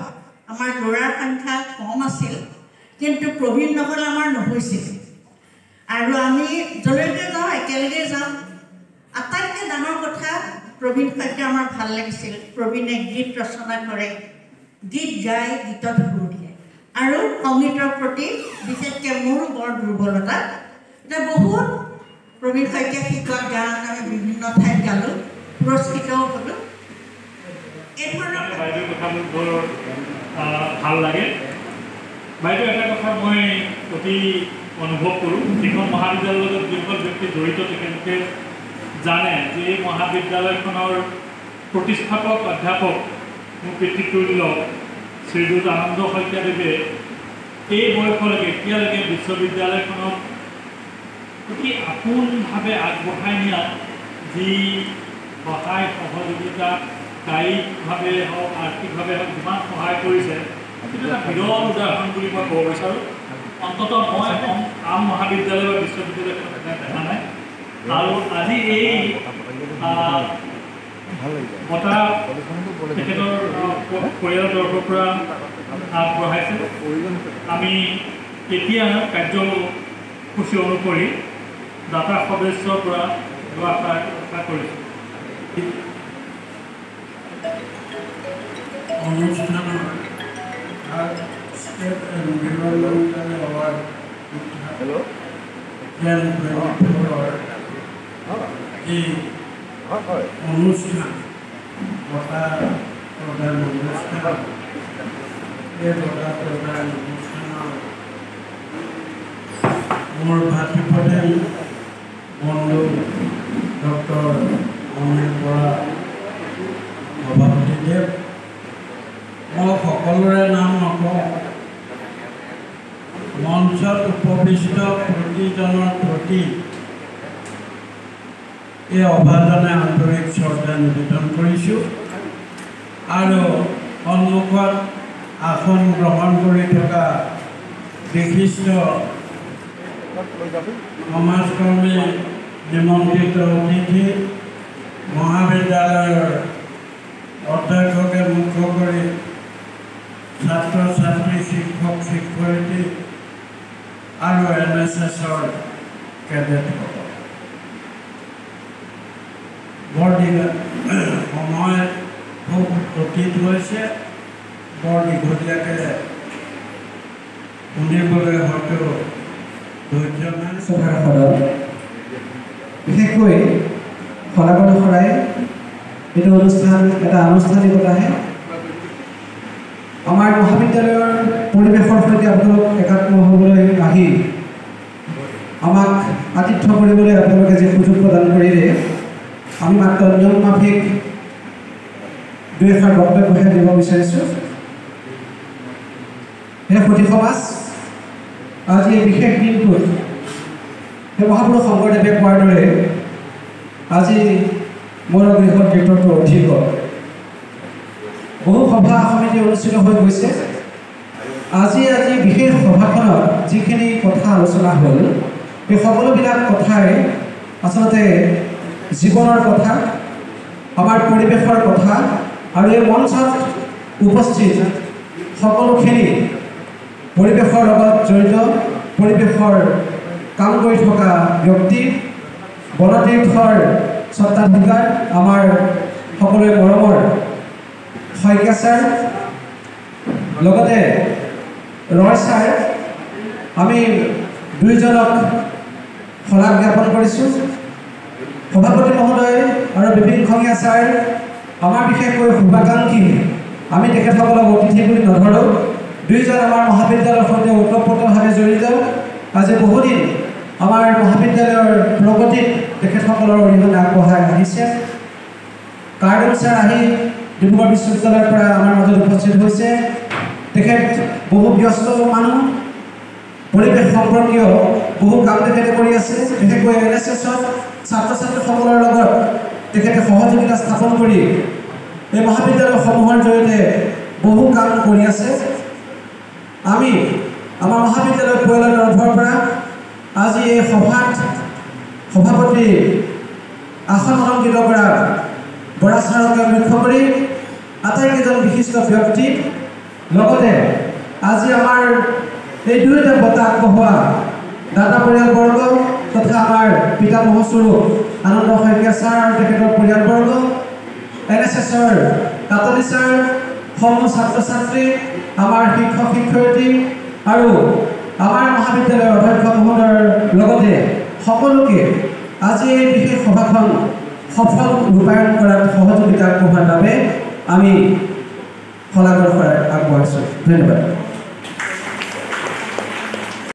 আমাৰ ল'ৰাৰ সংখ্যা কম আছিল, কিন্তু প্ৰবীণ নহ'লে আমাৰ নহৈছিল, আৰু আমি যলৈকে যাওঁ একেলগে যাওঁ। আটাইতকৈ ডাঙৰ কথা প্ৰবীণ শইকীয়া আমাৰ ভাল লাগিছিল। প্ৰবীণে গীত ৰচনা কৰে, গীত গায়, গীতত সুৰ দিয়ে, আৰু সংগীতৰ প্ৰতি বিশেষকৈ মোৰো বৰ দুৰ্বলতা। এতিয়া বহুত প্ৰবীণ শইকীয়া শিকোৱা গান আমি বিভিন্ন ঠাইত গালোঁ, পুৰস্কৃতও হ'লোঁ। এই ধৰণৰ বাইদেউৰ কথা মোৰ বৰ ভাল লাগে। বাইদেউ এটা কথা মই অতি অনুভৱ কৰোঁ, যিখন মহাবিদ্যালয়ৰ লগত যিসকল ব্যক্তি জড়িত তেখেতলোকে জানে যে এই মহাবিদ্যালয়খনৰ প্ৰতিষ্ঠাপক অধ্যাপক মোৰ পিতৃতুল্য শ্ৰীযুত আনন্দ শইকীয়াদেৱে এই বয়সলৈকে এতিয়ালৈকে বিশ্ববিদ্যালয়খনক অতি আপোনভাৱে আগবঢ়াই নিয়াত যি সহায় সহযোগিতা কায়িকভাৱে হওক আৰ্থিকভাৱে হওক যিমান সহায় কৰিছে, সেইটো এটা বিৰল উদাহৰণ বুলি মই ক'ব বিচাৰোঁ। অন্ততঃ মই আন মহাবিদ্যালয় বা বিশ্ববিদ্যালয়খনত দেখা নাই, আৰু আজি এই বঁটা তেখেতৰ পৰিয়ালৰ তৰফৰ পৰা আগবঢ়াইছে। আমি এতিয়া কাৰ্যসূচী অনুসৰি দাতা সদস্যৰ পৰা লোৱা আশা কৰিছোঁ। অনুষ্ঠানৰ ষ্টেট এনভাইৰনমেণ্টেল এৱাৰ্ড এই অনুষ্ঠান বঁটা প্ৰদান অনুষ্ঠান, এই বঁটা প্ৰদান অনুষ্ঠানত মোৰ ভাতৃপ্ৰধান বন্ধু ডক্টৰ অনিল বৰা সভাপতিদেৱ, মই সকলোৰে নাম নকওঁ, মঞ্চত উপবিষ্ট প্ৰতিজনৰ প্ৰতি এই অভাজনে আন্তৰিক শ্ৰদ্ধা নিবেদন কৰিছোঁ, আৰু সন্মুখত আসন গ্ৰহণ কৰি থকা বিশিষ্ট সমাজকৰ্মী, নিমন্ত্ৰিত অতিথি, মহাবিদ্যালয়ৰ অধ্যক্ষকে মুখ্য কৰি ছাত্ৰ ছাত্ৰী, শিক্ষক শিক্ষয়িত্ৰী আৰু NSSৰ কেডেটসকল, বৰ সময় খুব অতীত হৈছে বৰ দীঘলীয়াকৈ শুনিবলৈ হয়তো ধৈৰ্য নাই। সভাৰ সদন বিশেষকৈ সদাগৰ শৰাই এইটো অনুষ্ঠান এটা আনুষ্ঠানিকতাহে আমাৰ মহাবিদ্যালয়ৰ পৰিৱেশৰ সৈতে আপোনালোক একাত্ম হ'বলৈ আহি আমাক আতিথ্য কৰিবলৈ আপোনালোকে যি সুযোগ প্ৰদান কৰিলে আমি মাত্ৰ নিয়ম মাফিক দুই এষাৰ বক্তব্যহে দিব বিচাৰিছোঁ। হে সতী সমাজ, আজি এই বিশেষ দিনটোত সেই মহাপুৰুষ শংকৰদেৱে কোৱাৰ দৰে আজি মোৰ গৃহত কীৰ্তনটো অধিক বহু সভা সমিতি অনুষ্ঠিত হৈ গৈছে। আজি বিশেষ সভাখনত যিখিনি কথা আলোচনা হ'ল এই সকলোবিলাক কথাই আচলতে জীৱনৰ কথা, আমাৰ পৰিৱেশৰ কথা আৰু এই মঞ্চত উপস্থিত সকলোখিনি পৰিৱেশৰ লগত জড়িত, পৰিৱেশৰ কাম কৰি থকা ব্যক্তি, বনতীৰ্থৰ স্বত্বাধিকাৰ আমাৰ সকলোৰে মৰমৰ শইকীয়া ছাৰ, লগতে ৰয় ছাৰ, আমি দুইজনক শলাগ জ্ঞাপন কৰিছোঁ। সভাপতি মহোদয় আৰু বিপিনখঙীয়া ছাৰ আমাৰ বিশেষকৈ শুভাকাংক্ষী, আমি তেখেতসকলক অতিথি বুলি নধৰোঁ। দুইজন আমাৰ মহাবিদ্যালয়ৰ সৈতে ওতঃপ্ৰোতভাৱে জড়িত। আজি বহুদিন আমাৰ মহাবিদ্যালয়ৰ প্ৰগতিত তেখেতসকলৰ অৰিহণা আগবঢ়াই আহিছে। কাৰ্ডন ছাৰ আহি ডিব্ৰুগড় বিশ্ববিদ্যালয়ৰ পৰা আমাৰ মাজত উপস্থিত হৈছে। তেখেত বহু ব্যস্ত মানুহ, পৰিৱেশ সম্পৰ্কীয় বহু কাম তেখেতে কৰি আছে। বিশেষকৈ NSSত ছাত্ৰ ছাত্ৰীসকলৰ লগত তেখেতে সহযোগিতা স্থাপন কৰি এই মহাবিদ্যালয়সমূহৰ জৰিয়তে বহু কাম কৰি আছে। আমি আমাৰ মহাবিদ্যালয় পৰিয়ালৰ তৰফৰ পৰা আজি এই সভাত সভাপতি আসন অলংকৃত কৰা বৰা ছাৰকে মুখ্য কৰি আটাইকেইজন বিশিষ্ট ব্যক্তি, লগতে আজি আমাৰ এই দুয়োটা বঁটা আগবঢ়োৱা দাতা পৰিয়ালবৰ্গ তথা আমাৰ পিতামহস্বৰূপ আনন্দ শইকীয়া ছাৰ আৰু তেখেতৰ পৰিয়ালবৰ্গ, NSSৰ কাটলি ছাৰ, সমূহ ছাত্ৰ ছাত্ৰী, আমাৰ শিক্ষক শিক্ষয়িত্ৰী আৰু আমাৰ মহাবিদ্যালয়ৰ অধ্যক্ষ মহোদয়ৰ লগতে সকলোকে আজি এই বিশেষ সভাখন সফল ৰূপায়ণ কৰাত সহযোগিতা আগবঢ়োৱাৰ বাবে আমি শলাগৰ শৰাই আগবঢ়াইছোঁ। ধন্যবাদ।